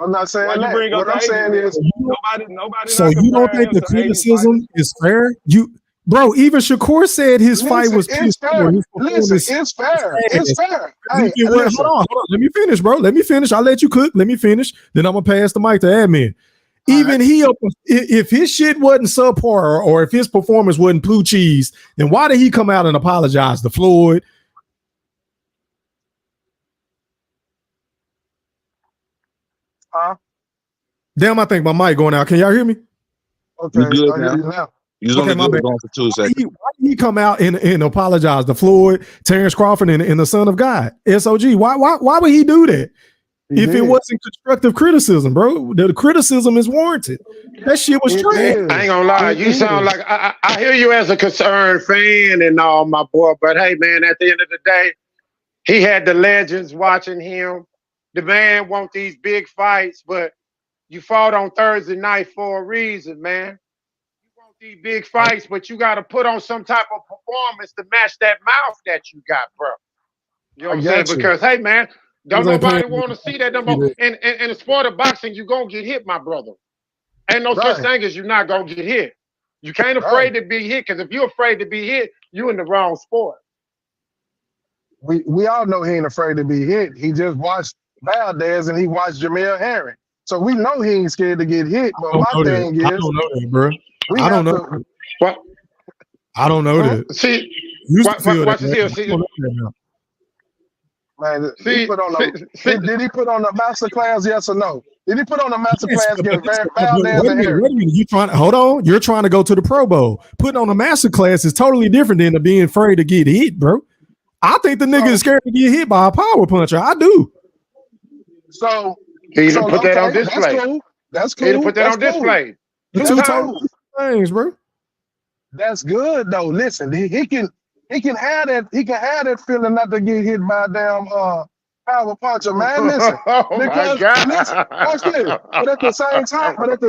I'm not Why saying you that. bring up What the I'm 80s saying then? is, Nobody So not you don't comparing think him the to 80s fighters. criticism is fair? Bro, even Shakur said his fight listen, was piss it's poor. fair. His Listen, performance it's was fair. It's ass. fair. 'Cause Hey, if it went, listen. hold on. Let me finish, bro. Let me finish. I'll let you cook. Let me finish. Then I'm gonna pass the mic to admin. Even if his shit wasn't subpar or if his performance wasn't blue cheese, then why did he come out and apologize to Floyd? Damn, I think my mic going out. Can y'all hear me? Okay, You good I hear now? you now. You was Okay, only my good bad. going for 2 seconds. Why did he come out and apologize to Floyd, Terrence Crawford, and the Son of God, SOG? Why would he do that? He If it did. wasn't constructive criticism, bro, the criticism is warranted. That shit was It trash. is. I ain't gonna lie, It you sound is. like I hear you as a concerned fan and all, my boy. But hey, man, at the end of the day, he had the legends watching him. The man want these big fights, but you fought on Thursday night for a reason, man. You want these big fights, but you got to put on some type of performance to match that mouth that you got, bro. You know I what I'm saying? got you. Because hey, man, don't Niggas ain't nobody paying want to see that no more. In the sport of boxing, you gonna get hit, my brother. Ain't no such Right. thing as you're not gonna get hit. You can't Right. afraid to be hit, because if you're afraid to be hit, you in the wrong sport. We all know he ain't afraid to be hit. He just watched Valdez and he watched Jamel Herring. So we know he ain't scared to get hit. But my thing I is, don't know that, bro. we I don't have know. to. What? I don't know that. See, Used to feel that. watch this Man. here. I See, don't know that now. Man, he see, put on see, did he put on a master class? Yes or no? Did he put on a master Yes, class but against wait Valdez a and minute. Herring? Wait a minute. You trying to hold on? You're trying to go to the Pro Bowl. Putting on a master class is totally different than being afraid to get hit, bro. I think the nigga is scared to get hit by a power puncher. I do. So he didn't put that on okay, that's display. cool. That's He didn't cool. put that That's on cool. display. The That's two Two totally times. different things, bro. That's good though. Listen, he can have that feeling not to get hit by a damn power puncher, man. Listen, Oh my because God. listen, watch this. But at the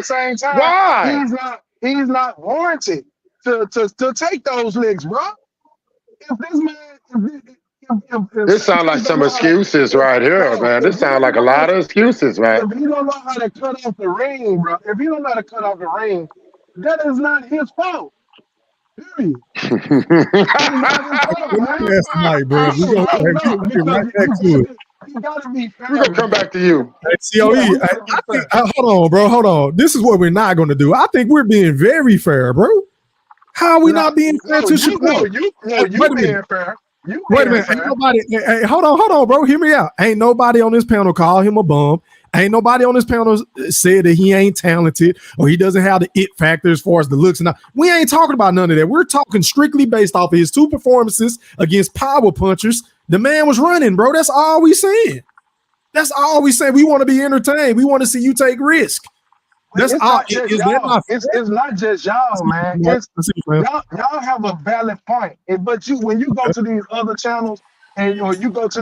same time, Why? he's not warranted to take those licks, bro. If this man, if This sounds like Spence don't some know how to, excuses right here, man. This if he sounds don't like a know how lot to, of excuses, man. if he don't know how to cut off the ring, bro, if he don't know how to cut off the ring, that is not his fault. Period. That is not his fault, Let me man. pass the mic, bro. We No, gonna no, we get because right back to it. you gotta be fair, We're gonna come man. back to you. Hey, COE, Yeah, we I gotta be think, fair. hold on, bro. Hold on. This is what we're not going to do. I think we're being very fair, bro. How are we not being fair to Shakur? You Wait a minute. being fair. You Wait a being minute. Ain't fair. nobody. Hey, hold on, bro. Hear me out. Ain't nobody on this panel call him a bum. Ain't nobody on this panel said that he ain't talented or he doesn't have the it factor as far as the looks and all. We ain't talking about none of that. We're talking strictly based off of his 2 performances against power punchers. The man was running, bro. That's all we saying. That's all we say. We want to be entertained. We want to see you take risk. That's It's all. not just Is that y'all. not It's not just y'all, man. It's y'all have a valid point. But when you go to these other channels or you go into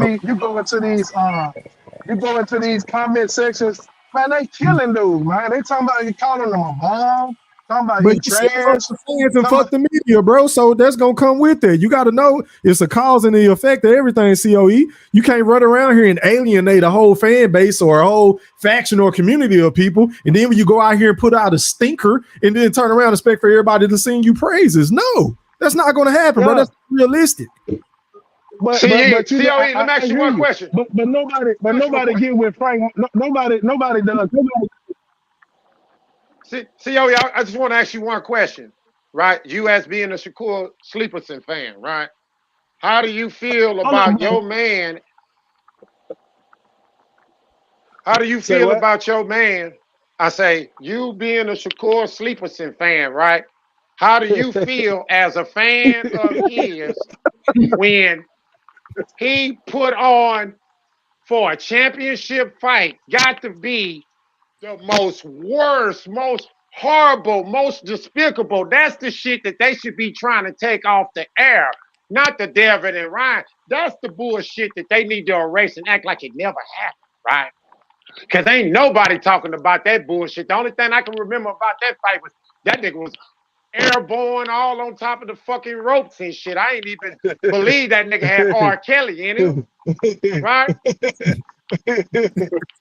these comment sections, man, they killing dudes, man. They talking about you calling them a bomb, talking about But he you said fuck trash. the fans and fuck the media, bro. So that's gonna come with it. You got to know it's a cause and the effect of everything. COE. You can't run around here and alienate a whole fan base or a whole faction or community of people, and then when you go out here and put out a stinker, and then turn around and expect for everybody to sing you praises. No, that's not gonna happen, bro. That's realistic. But COE, you know, let me ask you one question. But nobody get with Frank. Nobody does. COE, I just want to ask you one question, right? You as being a Shakur Stevenson fan, right? How do you feel Hold on, about bro. your man? How do you Say feel what? about your man? I say, you being a Shakur Stevenson fan, right? How do you feel as a fan of his when he put on for a championship fight? Got to be the most worst, most horrible, most despicable. That's the shit that they should be trying to take off the air, not the Devin and Ryan. That's the bullshit that they need to erase and act like it never happened, right? Because ain't nobody talking about that bullshit. The only thing I can remember about that fight was that nigga was airborne all on top of the fucking ropes and shit. I ain't even believe that nigga had R. Kelly in him, right?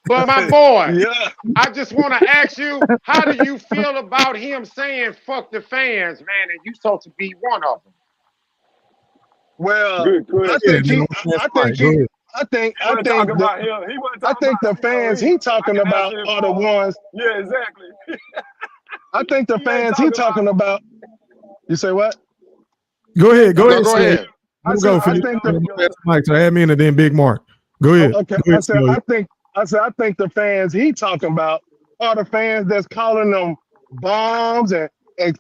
But my boy, Yeah. I just want to ask you, how do you feel about him saying "fuck the fans," man, and you supposed to be one of them? Well, Good question. I think he, Go I think he, ahead. I think, He I wasn't think talking the, about him. He wasn't I talking think the about fans him. he I talking can about answer it are the for him. ones. Yeah, exactly. I think the He ain't fans he talking talking about. You say what? Go ahead. Go No, ahead, go COE. ahead. I We'll said, go for I you. think Go the ahead, Pass the mic to admin and then Big Mark. Go ahead. okay. Go ahead, COE. I think the fans he talking about are the fans that's calling them bombs and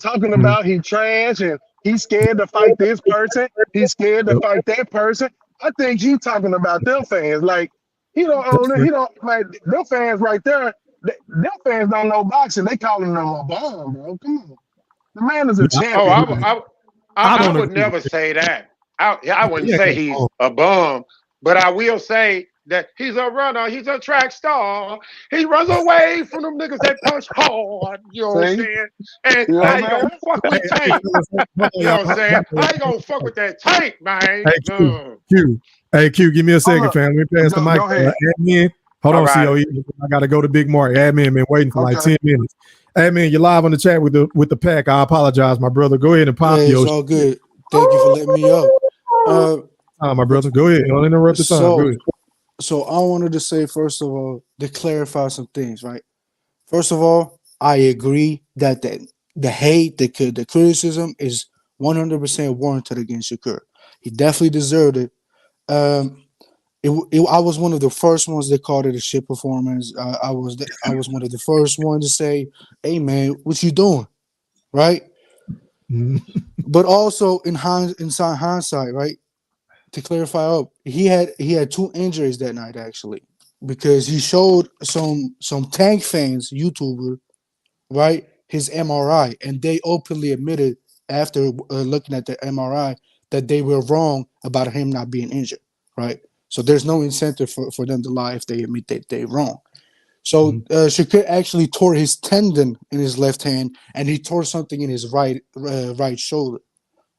talking Mhm. about he trash and he's scared to fight this person. He's scared to Yep. fight that person. I think he talking about them fans. Like he don't That's own it. fair. He don't like them fans right there. Them fans don't know boxing. They calling them a bomb, bro. Come on. The man is a Yeah, Oh, champion, man. I I don't would agree with never that. say that. I wouldn't He ain't say no he's bum. a bum, but I will say that he's a runner. He's a track star. He runs away from them niggas that punch hard. You know what I'm See? saying? And You know Hey, what how I'm you gonna saying? fuck hey, with hey, Tank? fellas, hold on, You know y'all. what I'm saying? How you gonna fuck with that Tank, man? Hey, Q. Q. Hey, Q, give me a Hold second, up. fam. Let me pass the mic Go to ahead. admin. Hold All on, right. COE. I got to go to Big Mark. Admin been waiting for like Okay. 10 minutes. Admin, you're live on the chat with the pack. I apologize, my brother. Go ahead and pop Hey, it's your all shit. good. Thank you for letting me up. My brother. Go ahead. Don't interrupt the time. Go So, ahead. so I wanted to say first of all to clarify some things, right? First of all, I agree that the hate, the criticism is 100% warranted against Shakur. He definitely deserved it. Um, I was one of the first ones that called it a shit performance. I was one of the first ones to say, "Hey man, what you doing?" Right? But also inside hindsight, right? To clarify up, he had two injuries that night actually, because he showed some Tank fans, YouTuber, right, his MRI, and they openly admitted after looking at the MRI that they were wrong about him not being injured, right? So there's no incentive for them to lie if they admit that they're wrong. So Shakur actually tore his tendon in his left hand, and he tore something in his right shoulder,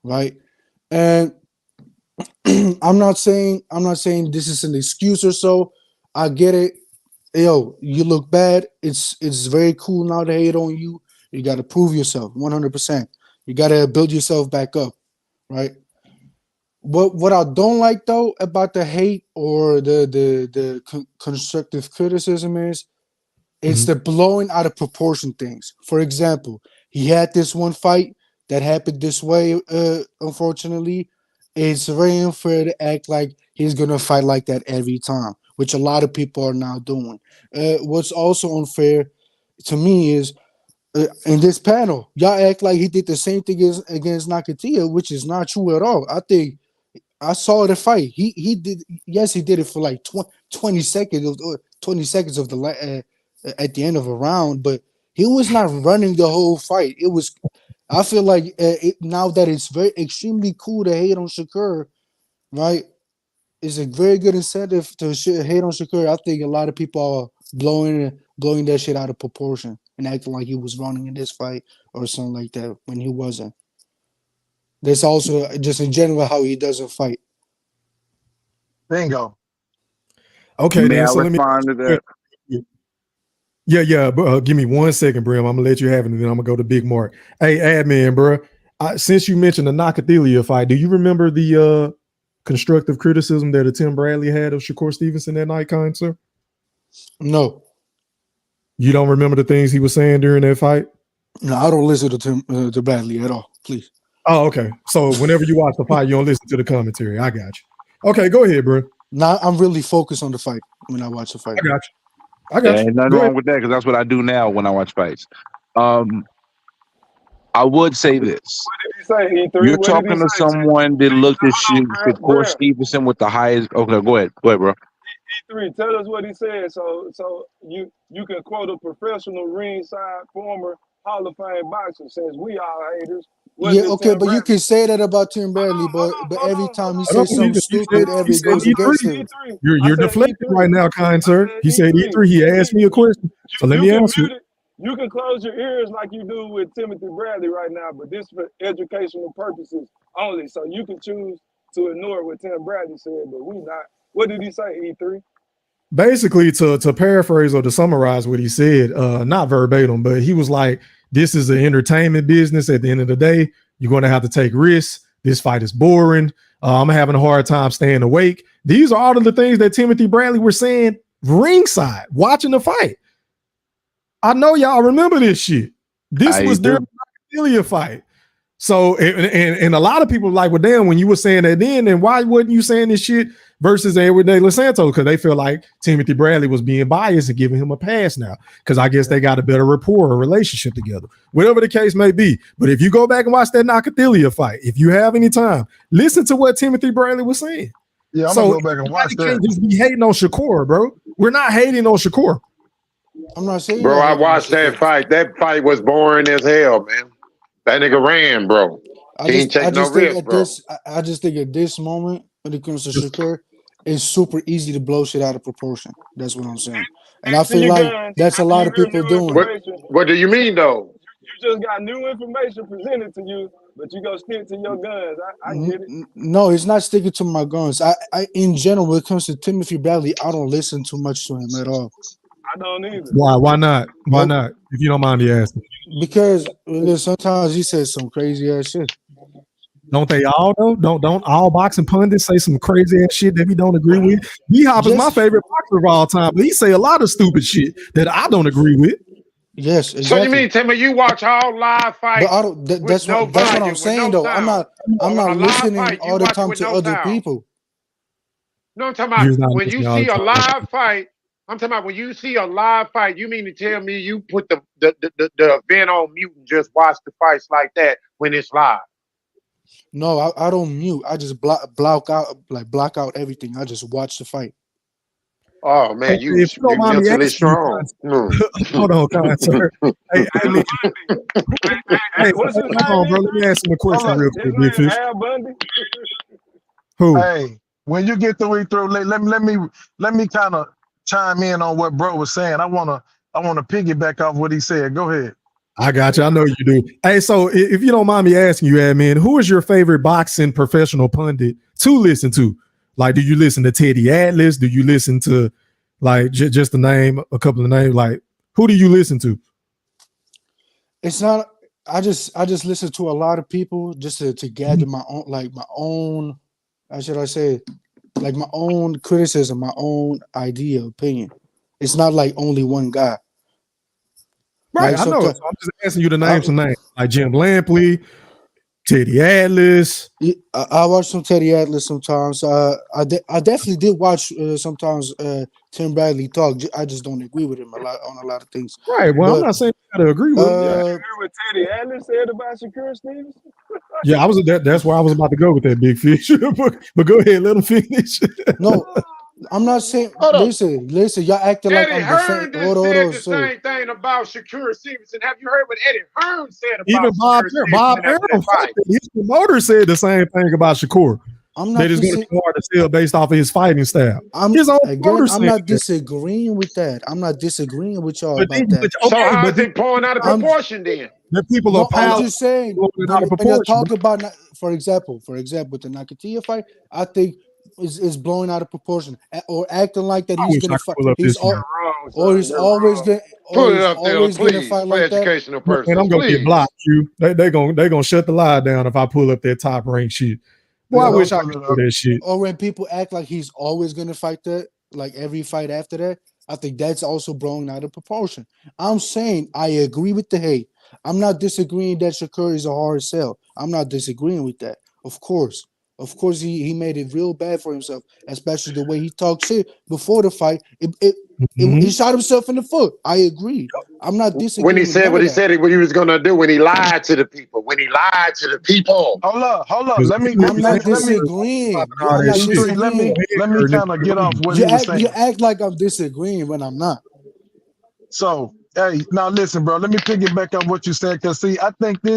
right? And I'm not saying this is an excuse or so. I get it. Yo, you look bad. It's very cool now to hate on you. You got to prove yourself 100%. You got to build yourself back up, right? What I don't like though about the hate or the constructive criticism is it's the blowing out of proportion things. For example, he had this one fight that happened this way. Unfortunately, it's very unfair to act like he's gonna fight like that every time, which a lot of people are now doing. What's also unfair to me is in this panel, y'all act like he did the same thing against Nakatia, which is not true at all. I think I saw the fight. He did. Yes, he did it for like 20 seconds of 20 seconds of the at the end of a round, but he was not running the whole fight. It was. I feel like now that it's very extremely cool to hate on Shakur, right? It's a very good incentive to hate on Shakur. I think a lot of people are blowing that shit out of proportion and acting like he was running in this fight or something like that when he wasn't. There's also just in general how he doesn't fight. Bingo. Okay, May then. I So let me. respond to that? Yeah. But give me 1 second, Brim. I'm gonna let you have it, and then I'm gonna go to Big Mark. Hey, admin, bro. Since you mentioned the Nakathelia fight, do you remember the constructive criticism that Tim Bradley had of Shakur Stevenson that night, kind sir? No. You don't remember the things he was saying during that fight? No, I don't listen to Tim to Bradley at all. Please. Oh, okay. So whenever you watch the fight, you don't listen to the commentary. I got you. Okay, go ahead, bro. Now I'm really focused on the fight when I watch the fight. I got you. I Yeah, got you. ain't nothing Go ahead. wrong with that because that's what I do now when I watch fights. I would say this. What did he say, E3? You're What did he talking say? to someone that looked at Shakur Brad, Stevenson with the highest. Okay, go ahead, bro. E3, tell us what he said so you can quote a professional ringside former Hall of Fame boxer since we all haters. What Yeah, did okay, Tim but you Bradley? can say that about Tim Bradley, but every time he Hold says on, something stupid, you every said goes against E3. him. You're I said deflecting E3. right now, kind sir. He said E3. E3. He asked me a question, so let You me can answer mute it. it. You can close your ears like you do with Timothy Bradley right now, but this for educational purposes only. So you can choose to ignore what Tim Bradley said, but we not. What did he say, E3? Basically, to paraphrase or to summarize what he said, not verbatim, but he was like, "This is an entertainment business. At the end of the day, you're going to have to take risks. This fight is boring. I'm having a hard time staying awake." These are all of the things that Timothy Bradley was saying ringside, watching the fight. I know y'all remember this shit. This was during the Ilya fight. So, and a lot of people like, well, damn, when you were saying that then why wasn't you saying this shit versus Edward De Los Santos? Because they feel like Timothy Bradley was being biased and giving him a pass now. Because I guess they got a better rapport or relationship together. Whatever the case may be. But if you go back and watch that Nakathilia fight, if you have any time, listen to what Timothy Bradley was saying. Yeah, I'm So gonna go back and watch can't that. just be hating on Shakur, bro. We're not hating on Shakur. I'm not saying Bro, I watched that fight. That fight was boring as hell, man. That nigga ran, bro. He ain't I take no just think risk, at bro. this I just think at this moment when it comes to Shakur, it's super easy to blow shit out of proportion. That's what I'm saying. And I To feel your like guns that's a after lot you of hear people new doing it. information. What do you mean though? You just got new information presented to you, but you gonna stick to your guns. I get it. No, it's not sticking to my guns. I in general, when it comes to Timothy Bradley, I don't listen too much to him at all. I don't either. Why? Why not? Why But not? If you don't mind me asking. because sometimes he says some crazy ass shit. Don't they all though? Don't all boxing pundits say some crazy ass shit that we don't agree with? D Hop is my favorite boxer of all time, but he say a lot of stupid shit that I don't agree with. Yes, So you exactly. mean Timmy, you watch all live But fights I don't. with no That's what I'm volume, with saying no though. sound? I'm not A live listening fight, you all the watch it time with to no other sound. people. No, I'm talking You're about not when you listening all the see a time. live fight. I'm talking about when you see a live fight. You mean to tell me you put the event on mute and just watch the fights like that when it's live? No, I don't mute. I just block out everything. I just watch the fight. Oh man, Hey, if you don't you mind me mentally asking you, strong. hold on, kind sir. Hey, hey, What's his hold on, name? bro. Let me ask him a question real His quick, Big name Fish. Al Bundy. Who? Hey, when you get through, let me kind of chime in on what bro was saying. I wanna piggyback off what he said. Go ahead. I got you. I know you do. Hey, so if you don't mind me asking you, admin, who is your favorite boxing professional pundit to listen to? Like, do you listen to Teddy Atlas? Do you listen to like just the name, a couple of names? Like, who do you listen to? It's not. I just listen to a lot of people just to gather my own. How should I say it? Like my own criticism, my own idea, opinion. It's not like only one guy. Right, Like I know. sometimes So I'm just asking you to name some names, like Jim Lampley, Teddy Atlas. I watch some Teddy Atlas sometimes. I definitely did watch sometimes Tim Bradley talk. I just don't agree with him on a lot of things. Right. Well, I'm But not saying you got to agree with him. You Yeah. hear what Teddy Atlas said about Shakur Stevenson? Yeah, I was that's where I was about to go with that, Big Fish. but go ahead, let him finish. No, I'm not saying. Listen, y'all acting like Eddie I'm defending. Hearn just Hold said on, the sorry. same thing about Shakur Stevenson. Have you heard what Eddie Hearn said Even about Bob Shakur Stevenson Arum, after that fight? his promoter said the same thing about Shakur. I'm That not is going to be hard to sell based off of his fighting style. His own promoter I'm said not that. disagreeing with that. I'm not disagreeing with y'all But about then, that. So how but is it pouring out of I'm proportion then? the people are No, I'm piling just saying. blowing it out When of you're proportion. talking about, for example, with the Nakatiya fight, I think is blowing out of proportion or acting like that I he's wish I gonna could fight. pull up this one. Pull it He's up there, always gonna please, fight for like that. educational Man, purposes, I'm gonna get please. blocked. You, they gonna shut the lie down if I pull up that top rank shit. Boy, Yeah, I don't wish I pull could it do up. that shit. Or when people act like he's always gonna fight that, like every fight after that, I think that's also blown out of proportion. I'm saying I agree with the hate. I'm not disagreeing that Shakur is a hard sell. I'm not disagreeing with that, of course. Of course, he made it real bad for himself, especially the way he talked shit before the fight. He shot himself in the foot. I agree. I'm not disagreeing When he with said none what of he that. said, what he was gonna do, when he lied to the people, Hold up. Let me I'm not disagreeing. I'm not E3, disagreeing. let me kind of get off what You he was act saying. like I'm disagreeing when I'm not. So, hey, now listen, bro. Let me pick it back up what you said, because see, I think Go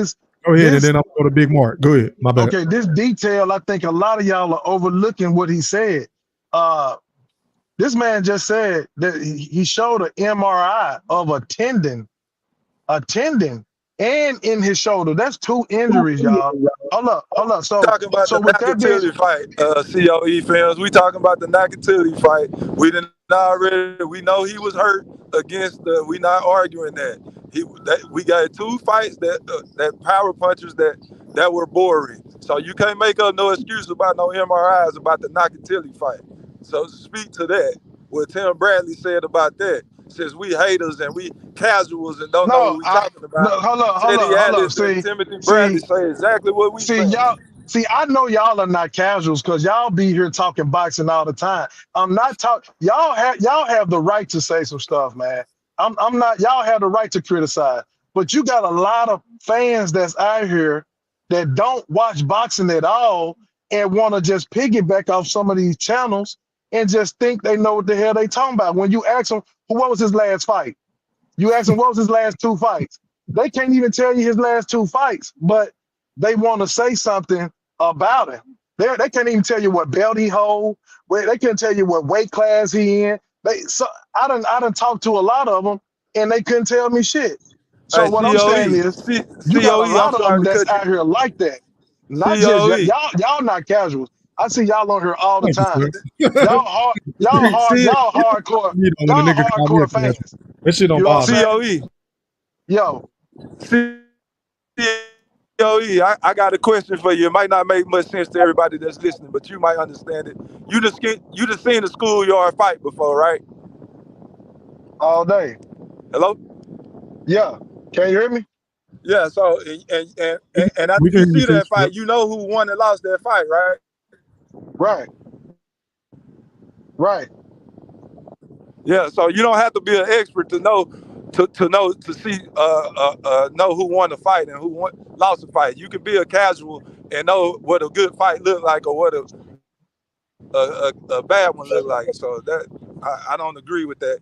ahead, and this then I'll go to Big Mark. Go ahead. My bad. okay, this detail, I think a lot of y'all are overlooking what he said. This man just said that he showed an MRI of a tendon, and in his shoulder. That's 2 injuries, y'all. Hold up. Talking about the So with that being, Nakatili fight, COE fans. We talking about the Nakatili fight. We know he was hurt against the. We not arguing that. We got 2 fights that power punchers that were boring. So you can't make up no excuse about no MRIs about the Nakatili fight. So speak to that. What Tim Bradley said about that. Since we haters and we casuals and don't know what we talking about. hold Teddy up. Atlas and Timothy Bradley say exactly what we saying. I know y'all are not casuals because y'all be here talking boxing all the time. I'm not talking. Y'all have the right to say some stuff, man. I'm not. Y'all have the right to criticize, but you got a lot of fans that's out here that don't watch boxing at all and want to just piggyback off some of these channels and just think they know what the hell they talking about. When you ask them, what was his last fight? You ask them, what was his last 2 fights? They can't even tell you his last 2 fights, but they want to say something about him. They can't even tell you what belt he hold. They can't tell you what weight class he in. I done talked to a lot of them, and they couldn't tell me shit. So Hey, what I'm saying is, you got a COE, I'm lot of them sorry to that's cut out you. here like that. Not just COE. y'all not casuals. I see y'all on here all the Thank you, time. sir. Y'all When a nigga call me a hardcore casual. fans. That shit don't You know what bother me. I'm saying? Yo. COE, I got a question for you. It might not make much sense to everybody that's listening, but you might understand it. You just seen a schoolyard fight before, right? All day. Hello? Yeah. Can you hear me? Yeah, so and after We you can hear you, see that Chris. fight, you know who won and lost that fight, right? Right. Yeah, so you don't have to be an expert to know to see know who won the fight and who lost the fight. You can be a casual and know what a good fight look like or what a bad one look like. So that I don't agree with that.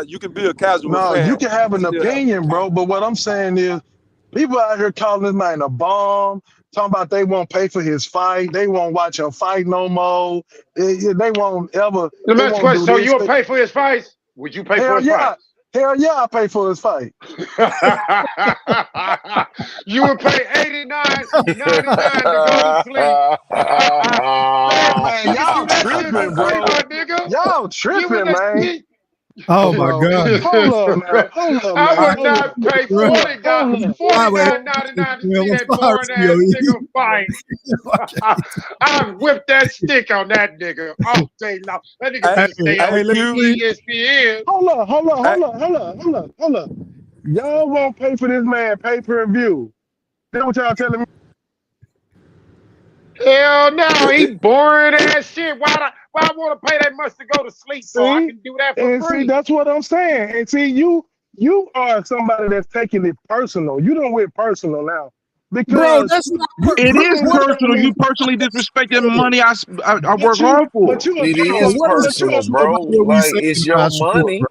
You can be a casual No, you fan can have and an still have. opinion, bro. But what I'm saying is, people out here calling this man a bomb, talking about they won't pay for his fight, they won't watch a fight no more, they won't ever, The they next won't question: do so this. you will pay for his fights? Would you pay for his fights? Hell yeah, I pay for his fight. You would pay $89.99 to go to sleep. Man, You can y'all do that shit tripping, for free, bro. my nigga. Y'all You would tripping, not man. see. Oh my God. Hold up, man. I would Hold not up. pay Hold up. $49.99 to see that boring ass nigga fight. I'd whip that stick on that nigga all day long. That nigga better stay on ESPN. Hold up. Y'all won't pay for this man pay-per-view. That's what y'all telling me? Hell no, he boring ass shit. Why I want to pay that much to go to sleep for? I can do that for See, free. that's what I'm saying. And see, you are somebody that's taking it personal. You don't went personal now. Bro, Because that's not It is couldn't tell personal. me, You personally disrespecting money I work hard but for. you It is a personal, bro. What we like saying it's your about Shakur, money. bro?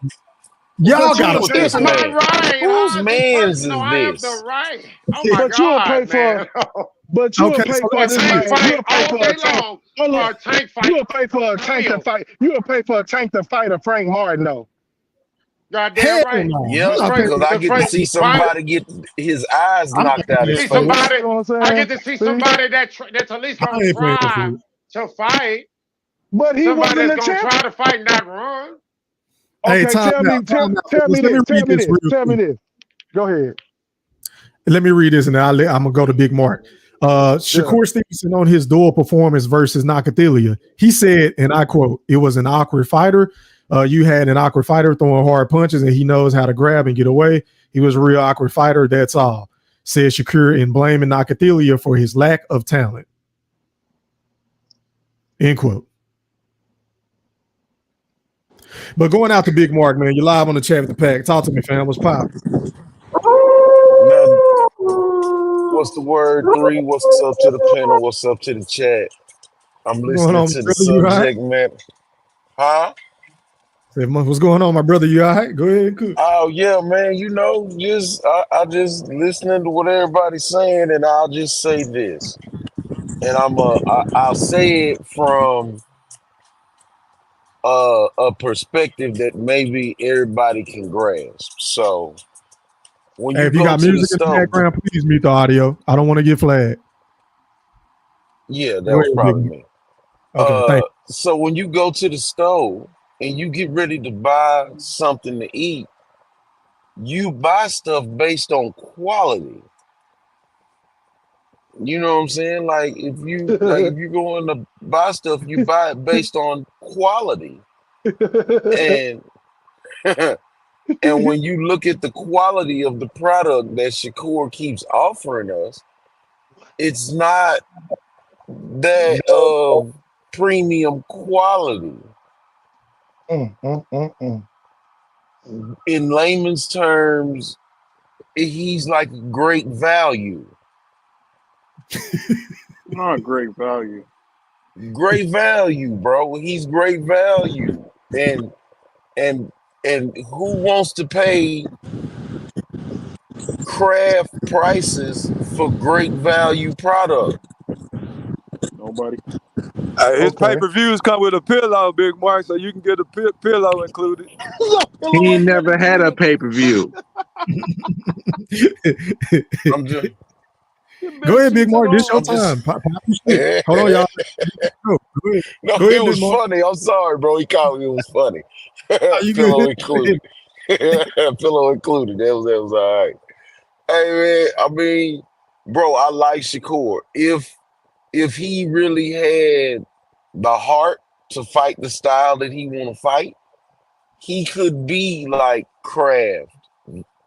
Y'all What's gotta up with stop this It's that. my man? right. Whose How is it man's personal? is I have the this? right. Oh my but you'll pay God, for man. you'll Okay, pay so for A let's this say tank this. man. fight You'll pay all for a day tank. long Hold or up. a tank fight You'll pay for a for tank to real. fight. You'll pay for a tank to fight a Frank Martin, though. Goddamn Hell right. no. I'm Yep, not paying Frank, because for I the get to Frank, see why? somebody get his eyes I'm not knocked out his See paying for it. face. somebody. You know what I'm I saying? get to see See? somebody that's at least gonna I ain't paying for try it. to fight. But he Somebody wasn't that's the gonna try champion. to fight, not run. Hey, Okay, time tell out, me, time out. tell me Let me this. read this real Tell me quick. this. Go ahead. Let me read this, and I'm gonna go to Big Mark. Yeah. Shakur Stevenson on his duel performance versus Nakathila. He said, and I quote, "It was an awkward fighter. You had an awkward fighter throwing hard punches, and he knows how to grab and get away. He was a real awkward fighter. That's all," said Shakur, in blaming Nakathila for his lack of talent. End quote. But going out to Big Mark, man, you're live on the chat with the pack. Talk to me, fam. What's poppin'? What's the word? 3. What's up to the panel? What's up to the chat? I'm What's going listening on, to the brother? You all right? subject, man. Huh? What's going on, my brother? You all right? Go ahead and cook. Oh yeah, man. You know, I just listening to what everybody's saying, and I'll just say this, and I'll say it from a perspective that maybe everybody can grasp. So when Hey, you if you go got to the music in the stove, background, please mute the audio. I don't want to get flagged. yeah, that Go was ahead, probably Big me. Mark. Okay, thank So when you go to the stove and you get ready to buy something to eat, you buy stuff based on quality. You know what I'm saying? Like if you go in to buy stuff, you buy it based on quality. And and when you look at the quality of the product that Shakur keeps offering us, it's not that of premium quality. In layman's terms, he's like great value. Not great value. Great value, bro. He's great value. And who wants to pay craft prices for great value product? Nobody. His pay-per-views come with a pillow, Big Mark, so you can get a pillow included. He ain't never had a pay-per-view. I'm just Go ahead, Big Mark. This your time. Pop your shit. Hold on, y'all. Go ahead. No, Go ahead, it was Big Mark. funny. I'm sorry, bro. He called me. It was funny. You Pillow good? included. Pillow included. That was all right. Hey man, I mean, bro, I like Shakur. If he really had the heart to fight the style that he want to fight, he could be like Kraft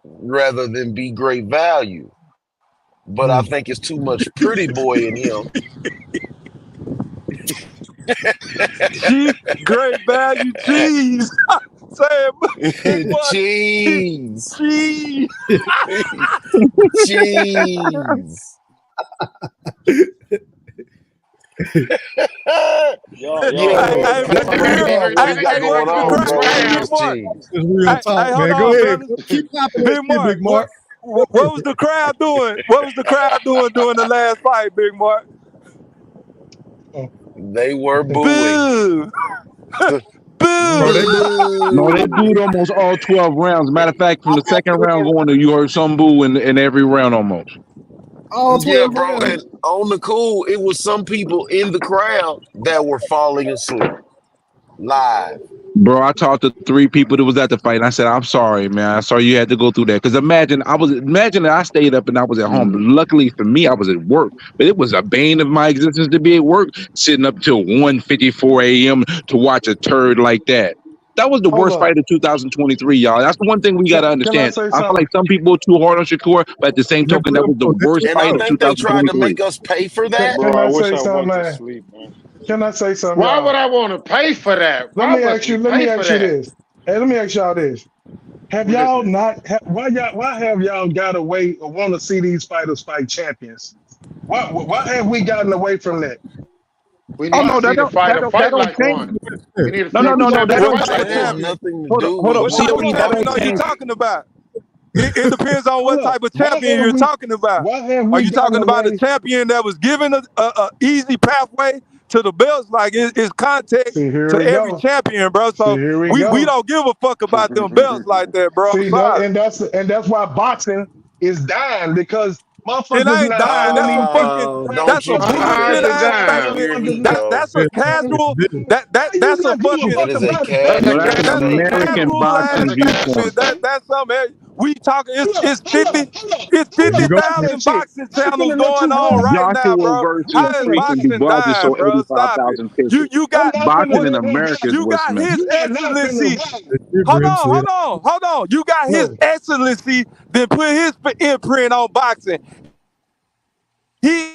rather than be great value. But I think it's too much pretty boy in him. Great value cheese. Cheese. Cheese. Cheese. Yeah, what he got going on, bro, is just cheese. It's real talk, man. Go ahead. Keep popping that shit, Big Mark. What was the crowd doing? What was the crowd doing during the last fight, Big Mark? They were booing. No, they booed almost all 12 rounds. Matter of fact, from the second round going to, you heard some boo in every round almost. Yeah, bro, and on the cool, it was some people in the crowd that were falling asleep live. Bro, I talked to 3 people that was at the fight, and I said, "I'm sorry, man. I'm sorry you had to go through that." Because imagine that I stayed up and I was at home. But luckily for me, I was at work. But it was a bane of my existence to be at work, sitting up till 1:54 a.m. to watch a turd like that. That was the worst fight of 2023, y'all. That's the one thing we got to understand. say I feel something? like some people are too hard on Shakur, but at the same token, that was the worst And fight I of think they tried to 2023. make us pay for that. Can I say I something, went to man? sleep, man. Can I say something? Why y'all? would I want to pay for that? Let me ask you this. Hey, let me ask y'all this. Have y'all not? Why have y'all got away or want to see these fighters fight champions? Why have we gotten away from that? We need to see the fighter fight like one. We need to see the champion fight like That has one. nothing to Hold do on. with What type what of champion are you talking about? It depends on what type of champion you're talking about. Are you talking about a champion that was given a easy pathway to the belts? Like it's context to every champion, bro. So we don't give a fuck about them belts like that, bro. I'm sorry. And that's why boxing is dying because It motherfuckers ain't not dying. That's some finding fucking. That's some bullshit ass statement. That's a casual. That's a fucking. That is a No, that's an casual That's a statement. American casual ass boxing viewpoint. statement. That's something. We talking. It's 50. It's Hold up, 50,000 boxing I'm channels gonna let going you on have it. right now, Joshua bro. versus How is Tyson boxing DuBois just dying, sold bro? Stop it. 85,000 tickets. You got Boxing what? in America is You what's got meant. His Excellency. Hold Hold on. You got No. His Excellency that put his imprint on boxing. He,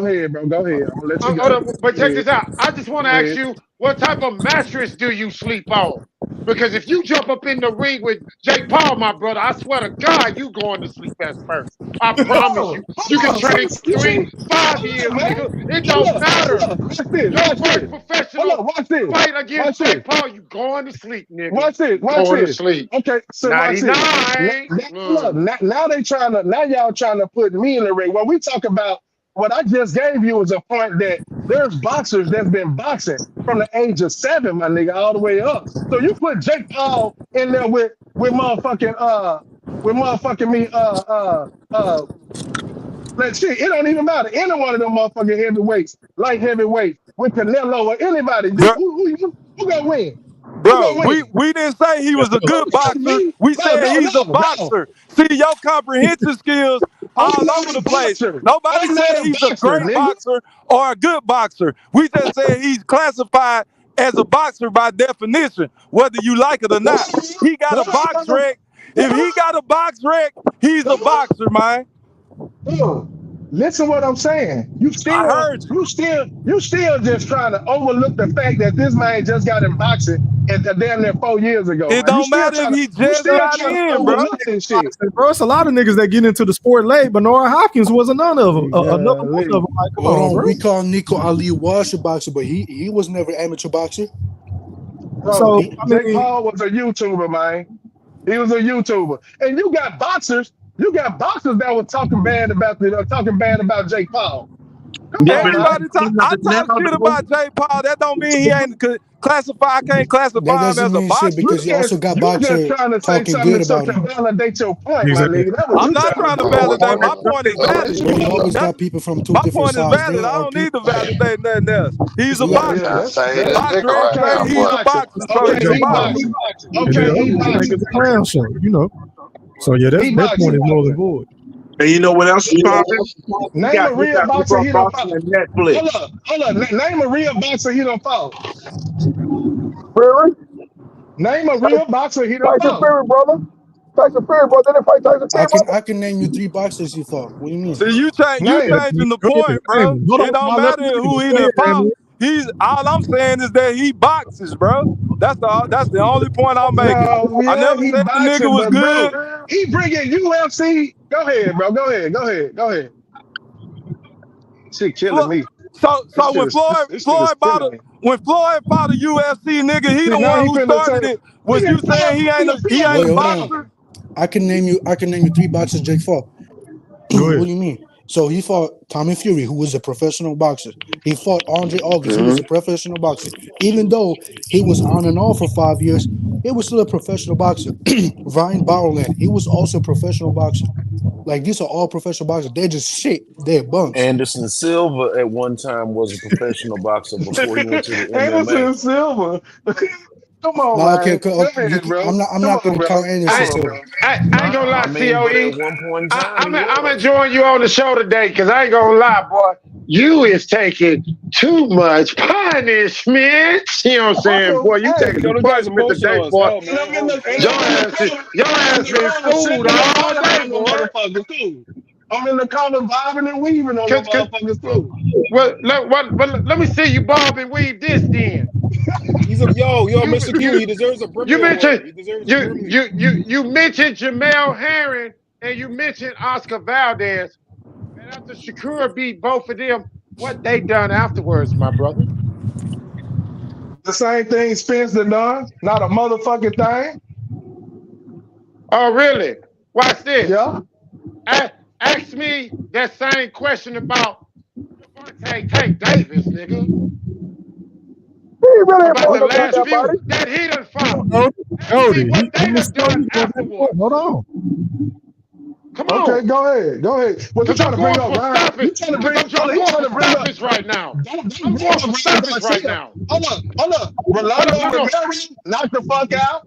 Go ahead, bro. Go ahead. I'm gonna let you Hold go. on, but Go check ahead. this out. I just want Go to ask ahead. you, what type of mattress do you sleep on? Because if you jump up in the ring with Jake Paul, my brother, I swear to God, you going to sleep as first. I promise you. You can Hold on. train You 3, see? 5 Hold years, up, man. nigga. It Hold don't up. Hold matter. up. Watch this. Your Watch first this. Hold professional up. Watch this. fight against Watch this. Jake Paul, you going to sleep, nigga. Watch this. You Watch going to this. sleep. Okay, so watch this. 99. Look, now they trying to. Now y'all trying to put me in the ring. Well, we talk about what I just gave you is a point that there's boxers that's been boxing from the age of 7, my nigga, all the way up. So you put Jake Paul in there with motherfucking me let's see, it don't even matter. Any one of them motherfucking heavyweights, light heavyweights, with Canelo or anybody, who gonna win? Who Bro, gonna win? we didn't say he was a good boxer. Me? We No, said no, he's a no, no. boxer. See, your comprehension skills I'm all over not a the place. boxer. Nobody I'm not said a he's a boxer, great nigga. boxer or a good boxer. We just said he's classified as a boxer by definition, whether you like it or not. He got a box rec. If he got a box rec, he's a boxer, man. Dude, listen what I'm saying. You I still, heard you. you still just trying to overlook the fact that this man just got in boxing and damn near 4 years ago, It man. don't matter if he You just still got trying to in, bro. overlook this shit. Bro, it's a lot of niggas that get into the sport late. Bernard Hopkins was none of them. Another one of them. Like, come Hold on, on, bro. we call Nico Ali was a boxer, but he was never an amateur boxer. Bro, So, Jake Paul was a YouTuber, man. He was a YouTuber. And you got boxers that were talking bad about Jake Paul. Come on, man. I talk shit about Jay Paul. That don't mean he ain't classified. I can't That classify him doesn't as a mean shit boxer. because you also got You just boxer trying to say talking something good so about to him. validate your point, my Exactly. nigga. That was I'm you not trying to validate. My point is valid. But you always got people from two My different point is sides. There valid. I are don't need to people. validate nothing else. He's a You got, boxer. that's Box rec say okay. He he's a boxing. boxer, so Okay, he's a he boxer. boxing. And then Okay, others he think boxing. it's a clown show, you know. So yeah, He that point boxing. is null and void. And you know what else is popping? Name a You real got boxer people he don't boxing follow. on Netflix. Hold up. Name a real boxer he don't follow. Fury? Name a real boxer he don't Tyson follow. Fury, brother. Tyson Fury, brother. They didn't fight Tyson Fury, brother. I can name you 3 boxers he fought. What do you mean? See, you Name. changing the Go ahead, point, bro. Hold It on, don't now let matter me who he go done ahead, fought. Amy. He's all I'm saying is that he boxes, bro. That's the only point I'm making. No, I yeah, never he said the nigga boxing, was but bro, good. he bringing UFC. Go ahead, bro. Go ahead. Shit killing me. So when Floyd This shit is Floyd killing me. fought a UFC nigga, he See, the now one he who finna say, started it. Was you saying he ain't Wait, a hold on. boxer? I can name you 3 boxers Jake fought. Go What ahead. do you mean? So he fought Tommy Fury, who was a professional boxer. He fought Andre August, who was a professional boxer. Even though he was on and off for 5 years, he was still a professional boxer. Ryan Bowerland, he was also a professional boxer. Like, these are all professional boxers. They're just shit. They're bums. Anderson Silva at one time was a professional boxer before he went to the Anderson MMA. Silva. Come on, No, okay, man. Go ahead, bro. I'm Come not on, gonna bro. count Come Anderson on, Silva. bro. I ain't gonna lie, I mean, but COE. at one point in time, he I'm was. enjoying you on the show today because I ain't gonna lie, boy. You is taking too much punishment. You know what I'm saying, boy? You Hey, taking Yo, some the guy's punishment today, emotional as boy. hell, and I'm in man. the Holy Your shit. ass been fooled all day, boy. Too. I'm in the corner bobbing and weaving on the motherfuckers too. Well, let me see you bob and weave this then. Yo, Mr. Q, he deserves a You Brimley mentioned award. He deserves a Brimley. you mentioned Jamel Herring and you mentioned Oscar Valdez. And after Shakur beat both of them, what they done afterwards, my brother? The same thing Spence done, not a motherfucking thing. Oh, really? Watch this. Yeah. Ask me that same question about Tank Davis, nigga. He really About the important about last that few body. that he done fought. Cody, What they was done afterwards. Hold on. Come on. Okay, go ahead. What you Because trying I'm to bring going up, for Ryan? stoppage. I'm going for stoppage right now. I'm going for stoppage right now. Hold up. Rolando Rivera knocked the fuck out.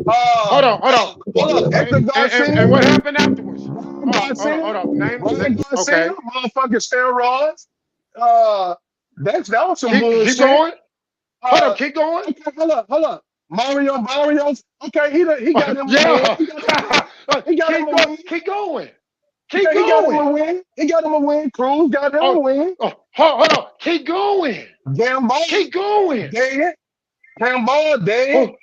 Hold on. Hector Garcia. And what happened afterwards? Hold up. Ryan Garcia, Okay. motherfucking steroids. That was some bullshit. Keep going. Hold up, keep going. Okay, hold up. Mario Barrios. Okay, he got him a win. He got him a win. Keep going. He got him a win. He got him a win. Cruz got him a win. Hold on. Keep going. Gamble. Keep going. Dead. Gamble dead.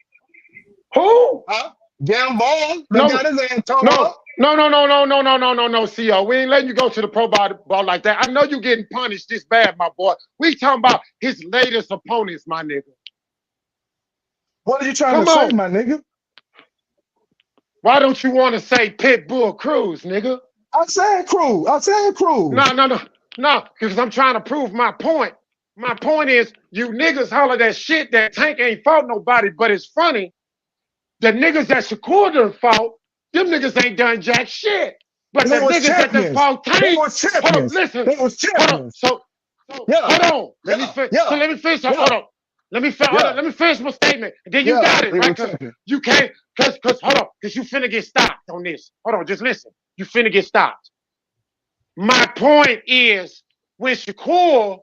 Who? Huh? Gamble. Got his ass torn up. No, CO. We ain't letting you go to the pro ball like that. I know you getting punished this bad, my boy. We talking about his latest opponents, my nigga. What are you trying to say, my nigga? Why don't you want to say Pitbull Cruz, nigga? I said Cruz. No. No, because I'm trying to prove my point. My point is, you niggas holler that shit that Tank ain't fought nobody, but it's funny. The niggas that Shakur done fought, them niggas ain't done jack shit. But the niggas that done fought Tank, They was champions. hold on, listen. They was champions. Hold on. Let me finish. Hold on. Let me finish my statement. And then you got it, right? Because you can't, because hold on, because you finna get stopped on this. Hold on, just listen. You finna get stopped. My point is, when Shakur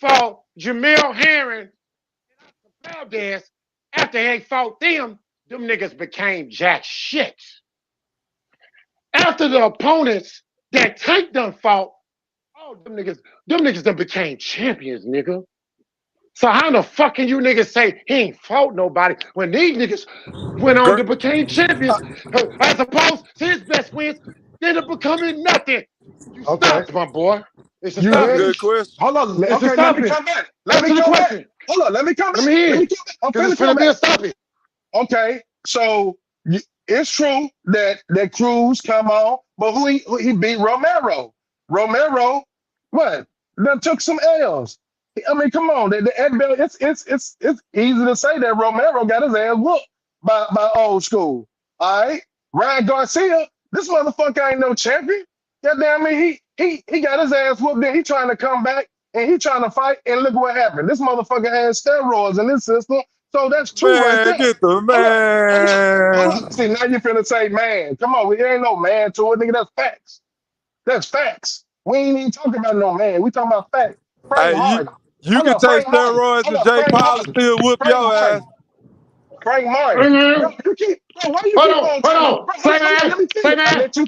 fought Jamil Herring and Valdez, after they fought them niggas became jack shit. After the opponents that Tank done fought, them niggas done became champions, nigga. So how the fuck can you niggas say he ain't fought nobody when these niggas went on to became champions as opposed to his best wins, then it becoming nothing? You stopped, my boy. It's a good question. Hold on. It's Okay, let me come back. Let me come back. Hold on. Let me come back. Let me hear. I'm finna come back. Stop it. Okay, so it's true that Cruz come on, but who he beat Romero. Romero, what? Then took some L's. I mean, come on, it's easy to say that Romero got his ass whooped by old school. All right, Ryan Garcia, this motherfucker ain't no champion. Goddamn me, he got his ass whooped. Then he trying to come back and he trying to fight, and look what happened. This motherfucker has steroids in his system. So that's true right there. Get the man. Hold on. See, now you're finna say man. Come on, there ain't no man to it, nigga. That's facts. That's facts. We ain't even talking about no man. We talking about facts. Frank Harden. You can take steroids and Jay Paul still whoop your ass. Frank Martin. Why you keep on Hold on. Say man. I'm gonna let you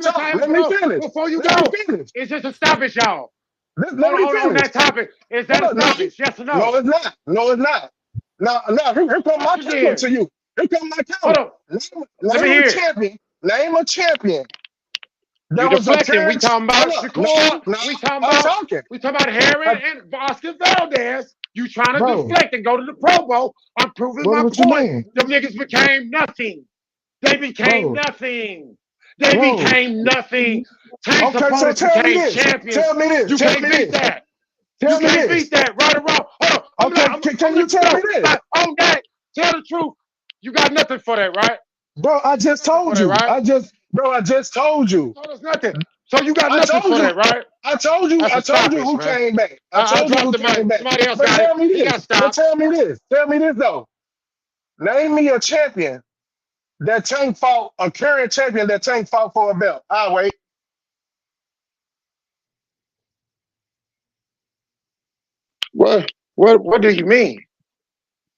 talk. Let me finish. Before you go, it's just a stoppage, y'all. Let me finish. On that topic. Is that a stoppage? Yes or no? No, it's not. No, it's not. Now, here come my comment to you. Here come my comment. Name a champion. You deflecting. We talking about Shakur. We talking about Herring and Oscar Valdez. You trying to deflect and go to the Pro Bowl. I'm proving my point. Them niggas became nothing. They became nothing. They became nothing. Tank's opponents became champions. Tell me this. You can't beat that. You can't beat that. Right or wrong. Hold on. Can you tell me this? On that, tell the truth. You got nothing for that, right? Bro, I just told you. I just told you. So there's nothing. So you got nothing for that, right? I told you who came back. I told you who came back. Somebody else but got tell it. me this. But tell me this. Tell me this though. Name me a champion that Tank fought, a current champion that Tank fought for a belt. I'll wait. What do you mean?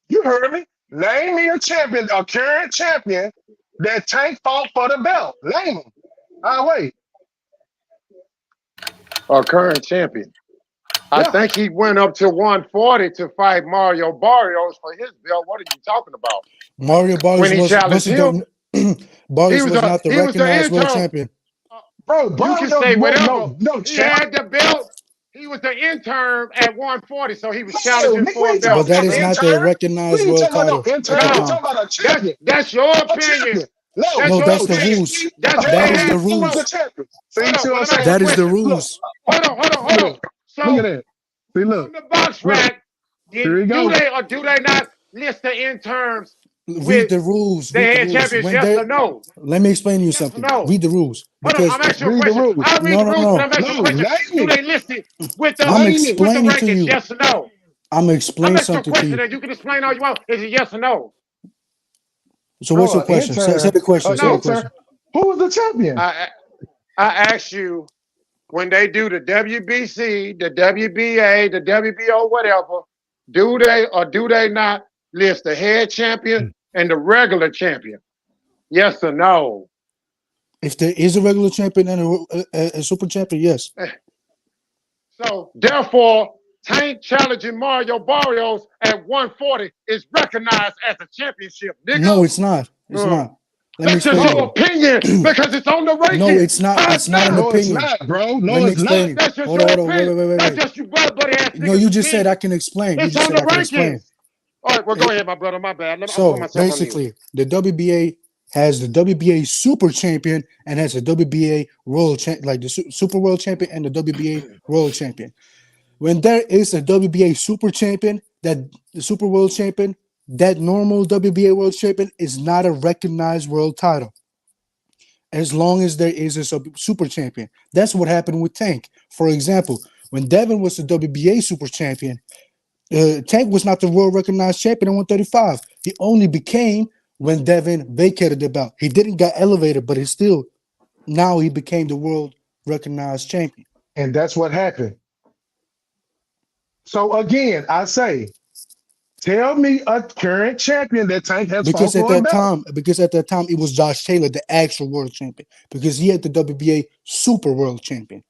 You heard me. Name me a champion, a current champion that Tank fought for the belt. Name him. I'll wait. A current champion. I think he went up to 140 to fight Mario Barrios for his belt. What are you talking about? Mario Barrios when he challenged him, Barrios was not the recognized world champion. Bro, you can say whatever. No, he had the belt. He was the intern at 140, so he was challenging for a belt. But that is not the recognized world title. That's your opinion. No, that's the rules. That is the rules. That is the rules. Hold on. So, look at that. See, look. On the box rack, do they or do they not list the interns? Read the rules. They had champions, yes or no? Let me explain to you something. Read the rules. Hold on, I'm asking you a question. I read the rules, but I'm asking you a question. Do they list it with the rankings, yes or no? I'm explaining something to you. And you can explain all you want. Is it yes or no? So what's your question? Say the question. Say the question. Who was the champion? I asked you, when they do the WBC, the WBA, the WBO, whatever, do they or do they not list the head champion and the regular champion? Yes or no? If there is a regular champion and a super champion, yes. So therefore, Tank challenging Mario Barrios at 140 is recognized as a championship, nigga. No, it's not. It's not. That's just your opinion because it's on the ranking. No, it's not. It's not an opinion. It's not, bro. No, Let me it's explain. not. That's just your opinion. Wait. That's just you buddy ass. No, you just said I can explain. It's you just on said the I can explain. rankings. All right, well, go ahead, my brother. My bad. So basically, the WBA has the WBA Super Champion and has the WBA World Champ, like the Super World Champion and the WBA World Champion. When there is a WBA Super Champion, that the Super World Champion, that normal WBA World Champion is not a recognized world title. As long as there is a Super Champion, that's what happened with Tank. For example, when Devin was the WBA Super Champion, Tank was not the world recognized champion at 135. He only became when Devin vacated the belt. He didn't get elevated, but now he became the world recognized champion. And that's what happened. So again, I say, tell me a current champion that Tank has Because fought at for a that belt. time, it was Josh Taylor, the actual world champion, because he had the WBA Super World Champion.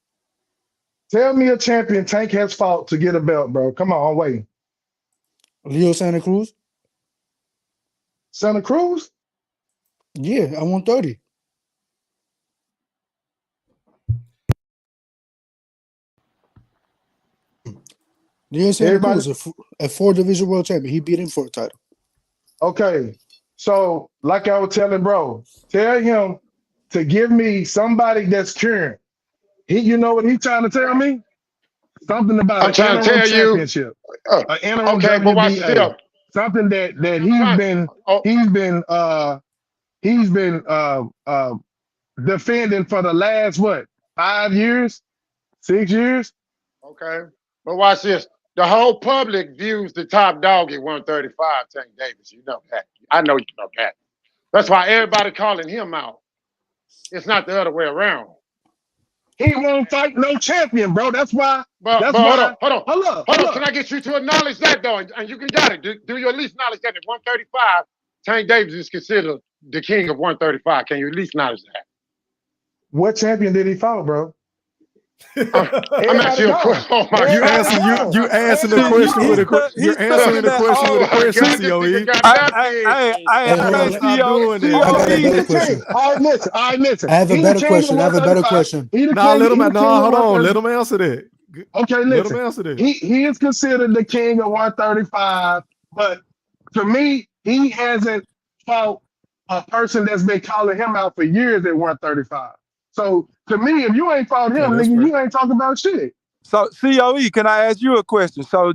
Tell me a champion Tank has fought to get a belt, bro. Come on, wait. Leo Santa Cruz? Santa Cruz? Yeah, at 130. Leo Santa Cruz, a 4-division world champion. He beat him for a title. Okay. So, like I was telling bro, tell him to give me somebody that's current. You know what he's trying to tell me? Something about I'm trying to tell you. Championship. An interim Okay, but watch WBA. this. Something that he's been defending for the last 5 years, 6 years. Okay, but watch this. The whole public views the top dog at 135, Tank Davis. You know that. I know you know that. That's why everybody calling him out. It's not the other way around. He won't fight no champion, bro. That's why. But That's why. Hold on. Can I get you to acknowledge that though? And you can got it. Do you at least acknowledge that at 135, Tank Davis is considered the king of 135? Can you at least acknowledge that? What champion did he fight, bro? I'm asking you a question. Oh my You God. you answering the question with a question. You're answering the question with a question, COE. All right, listen. I have a better question. Let him answer that. Okay, listen. Let him answer that. He is considered the king of 135, but to me, he hasn't fought a person that's been calling him out for years at 135. So to me, if you ain't fought him, nigga, you ain't talking about shit. So, COE, can I ask you a question? So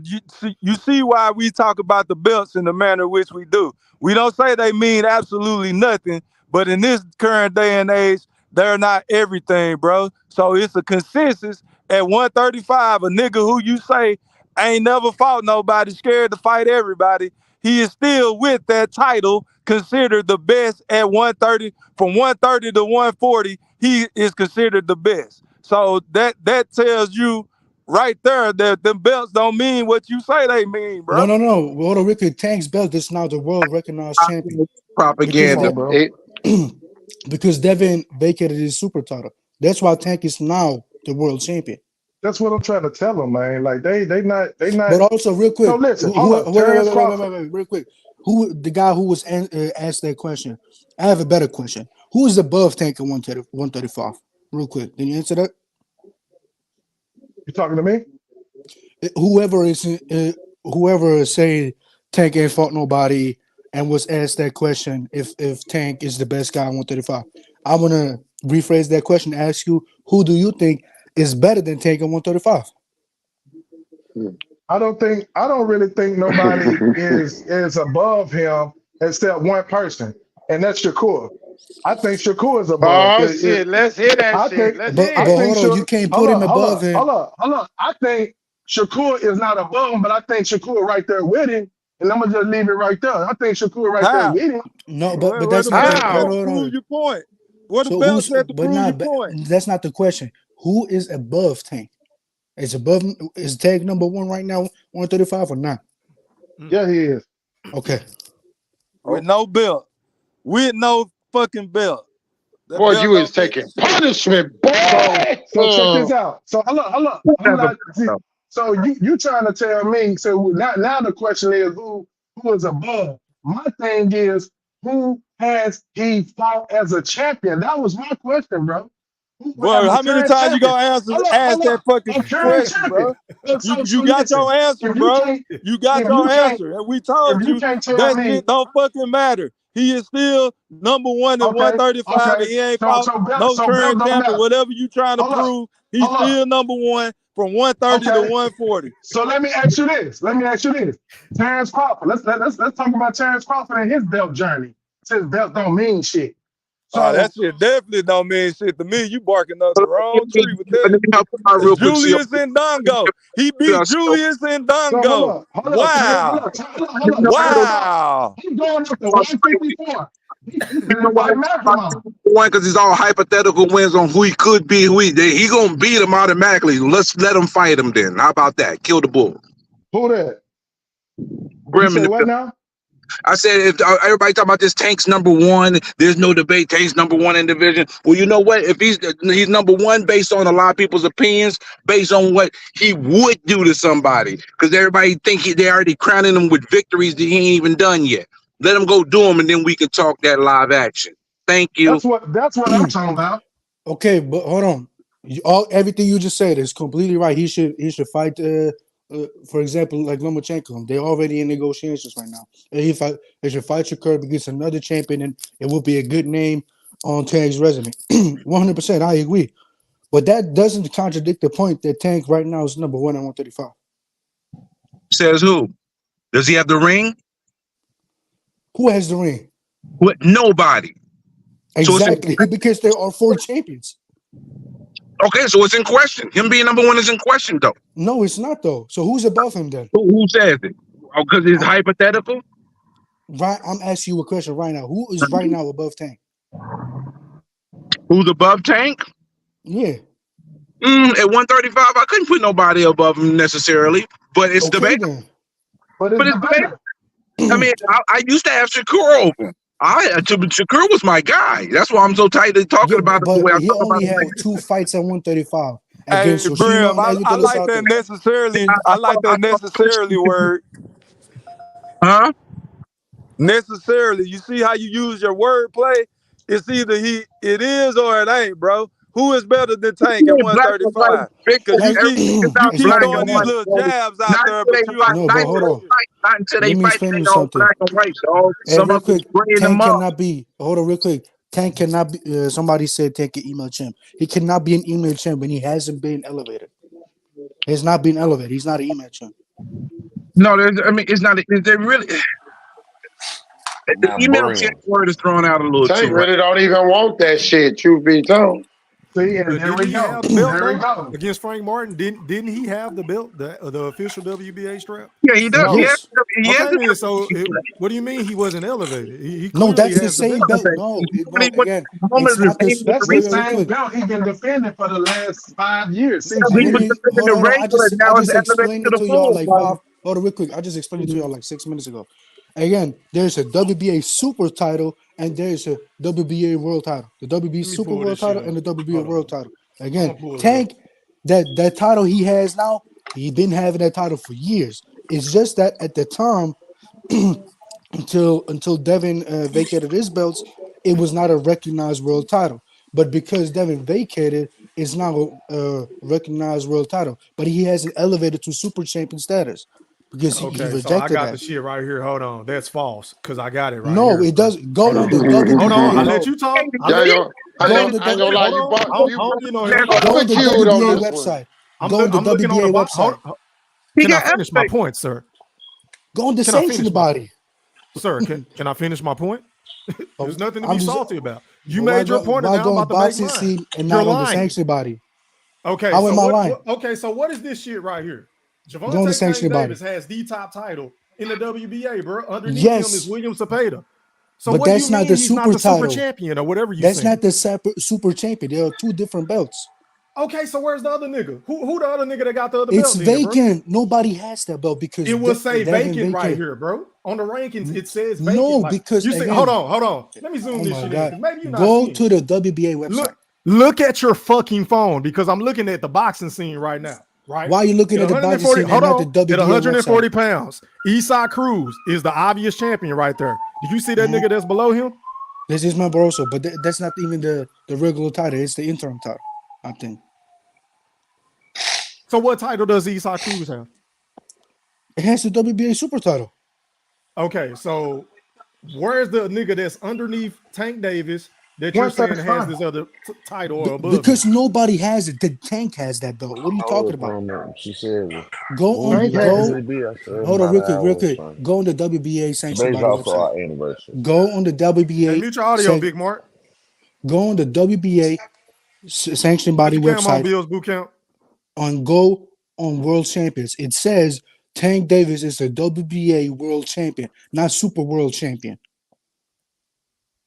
you see why we talk about the belts in the manner in which we do. We don't say they mean absolutely nothing, but in this current day and age, they're not everything, bro. So it's a consensus at 135, a nigga who you say ain't never fought nobody, scared to fight everybody, he is still with that title, considered the best at 130, from 130 to 140. He is considered the best. So that tells you right there that the belts don't mean what you say they mean, bro. No. Puerto Rico Tank's belt is now the world recognized champion. Propaganda, bro. Because Devin vacated his super title. That's why Tank is now the world champion. That's what I'm trying to tell them, man. Like they not. But also, real quick. So listen, wait, real quick. Who the guy who was asked that question? I have a better question. Who is above Tank at 135? Real quick. Can you answer that? You talking to me? Whoever is saying Tank ain't fought nobody and was asked that question, if Tank is the best guy at 135, I want to rephrase that question. Ask you, who do you think is better than Tank at 135? I don't really think nobody is above him except one person, and that's Shakur. I think Shakur is above. Oh shit! Let's hear that shit. Let's hear it. Hold on, you can't put him above him. Hold on. I think Shakur is not above him, but I think Shakur right there with him, and I'm gonna just leave it right there. I think Shakur right there with him. No, but that's not how. Prove your point. What the belt said to prove your point? That's not the question. Who is above Tank? Is Tank number one right now, 135 or not? Yeah, he is. Okay. With no belt. With no fucking belt. That boy, belt you is taking punishment, boy. So check this out. So hold on. So you trying to tell me? So now the question is who is above? My thing is who has he fought as a champion? That was my question, bro. Bro, how many times you gonna ask that fucking question, bro? You got your answer, bro. You got your answer. And we told you that shit don't fucking matter. he is still number one at 135, and he ain't fought no Bell current don't champion. matter. Whatever you trying to Hold up. prove, he's Hold up. still number one from 130 to Okay. 140. So let me ask you this. Terrence Crawford. Let's talk about Terrence Crawford and his belt journey. Since belts don't mean shit. So That shit definitely don't mean shit to me. You barking up the wrong tree with Let that. me help you out real quick. Julius Ndongo. He beat Julius Ndongo. Wow. Wow. He's going up to 154. He's gonna fight Malcolm. One, because he's all hypothetical wins on who he could be, he gonna beat him automatically. Let's let him fight him then. How about that? Kill the bull. Who that? Grim You say what now? I said, if everybody talking about this, Tank's number one, there's no debate. Tank's number one in division. Well, you know what? If he's number one based on a lot of people's opinions, based on what he would do to somebody, because everybody think they already crowning him with victories that he ain't even done yet. Let him go do them, and then we can talk that live action. Thank you. That's what I'm talking about. Okay, but hold on. Everything you just said is completely right. He should fight. For example, like Lomachenko, they're already in negotiations right now. And they should fight Shakur against another champion, and it would be a good name on Tank's resume. 100%, I agree. But that doesn't contradict the point that Tank right now is number one at 135. Says who? Does he have the ring? Who has the ring? What? Nobody. Exactly, because there are 4 champions. Okay, so it's in question. Him being number one is in question, though. No, it's not, though. So who's above him then? Who says it? Oh, because it's hypothetical? Right, I'm asking you a question right now. Who is right now above Tank? Who's above Tank? Yeah. At 135, I couldn't put nobody above him necessarily, but it's debatable. But it's debatable. I mean, I used to have Shakur over. Shakur was my guy. That's why I'm so tightly talking about it. But he only had 2 fights at 135 against Brim, Yoshino. I like that necessarily. I like that necessarily word. Huh? Necessarily. You see how you use your word play? It's either it is or it ain't, bro. Who is better than Tank at 135? Because you keep throwing these little jabs out there, but you ain't. No, but hold on. Not until they Let me fight, explain they you all something. black and white, dog. Hey, real quick, bringing Tank them up. cannot be. Hold on, real quick. Tank cannot be. Somebody said Tank can email champ. He cannot be an email champ when he hasn't been elevated. He's not been elevated. He's not an email champ. No, it's not. Is there really? The email champ word is thrown out a little Tank too. really don't even want that shit, truth be told. See, and there we Didn't he go. have the belt There we though? go. Against Frank Martin? Didn't he have the belt, the official WBA strap? Yeah, he does. No. Yes. Okay, then, so what do you mean he wasn't elevated? He No, clearly that's the has same belt. belt. No, again, it's not this. That's the Real same quick. belt he's been defending for the last 5 years. 6 He years. was defending the regular. Now I it's just elevated explained to it the to y'all full. like five. Hold on, real quick. I just explained it to y'all like 6 minutes ago. Again, there's a WBA Super title and there's a WBA World title. The WBA Super World title and the WBA World title. Again, Tank, that title he has now, he been having that title for years. It's just that at the time, until Devin vacated his belts, it was not a recognized world title. But because Devin vacated, it's now a recognized world title. But he hasn't elevated to super champion status because he Okay, rejected so I got that. the shit right here. Hold on, that's false because I got it right No, here. it does go on the WBA. Hold on, I let you talk. Go on the I ain't gonna lie, you go on the queued on WBA this website. one. Go on the looking on WBA the website. Can I finish my point, sir? Go on the Can I sanctioned finish my body. point? Sir, can I finish my point? There's nothing to I'm be just- salty about. You Why made your go- point, and why now go I'm on about to make boxing mine. scene and You're not on the lying. sanctioned body? Okay, How so am I what, lying? okay, so what is this shit right here? Go on the Javante Tank sanctioned body. Davis has the top title in the WBA, bro. Underneath Yes. him is William Cepeda. So But what do that's you not mean the he's not super the super title. champion or whatever you That's saying? not the super champion. There are 2 different belts. Okay, so where's the other nigga? Who the other nigga that got the other It's belt? Then, bro? vacant. Nobody has that belt because It will say Devin vacant right vacated. here, bro. On the rankings, it says vacant. No, like, because you see, again, hold on. Let me zoom oh this my shit in God. because maybe you're not Go seeing to the WBA website. Look at your fucking phone because I'm looking at the boxing scene right now. Right? Why are you looking at the boxing scene and not the WBA At 140 website? pounds, Esai Cruz is the obvious champion right there. Did you see that nigga that's below him? This is Barroso, but that's not even the regular title. It's the interim title, I think. So what title does Esai Cruz have? It has the WBA super title. Okay, so where's the nigga that's underneath Tank Davis that you're saying has this other title or above because him? nobody has it. The Tank has that though. What are you talking about? She said, Go on, Tank go. Hold on, real quick, real quick. Son. Go on the WBA sanctioned body also our website. anniversary. Go on the WBA. Hey, mute your audio, Big Mark. Go on the WBA sanctioned body Put your cam on, website. Bill's Boot Camp. Go on World Champions. It says Tank Davis is the WBA World Champion, not Super World Champion.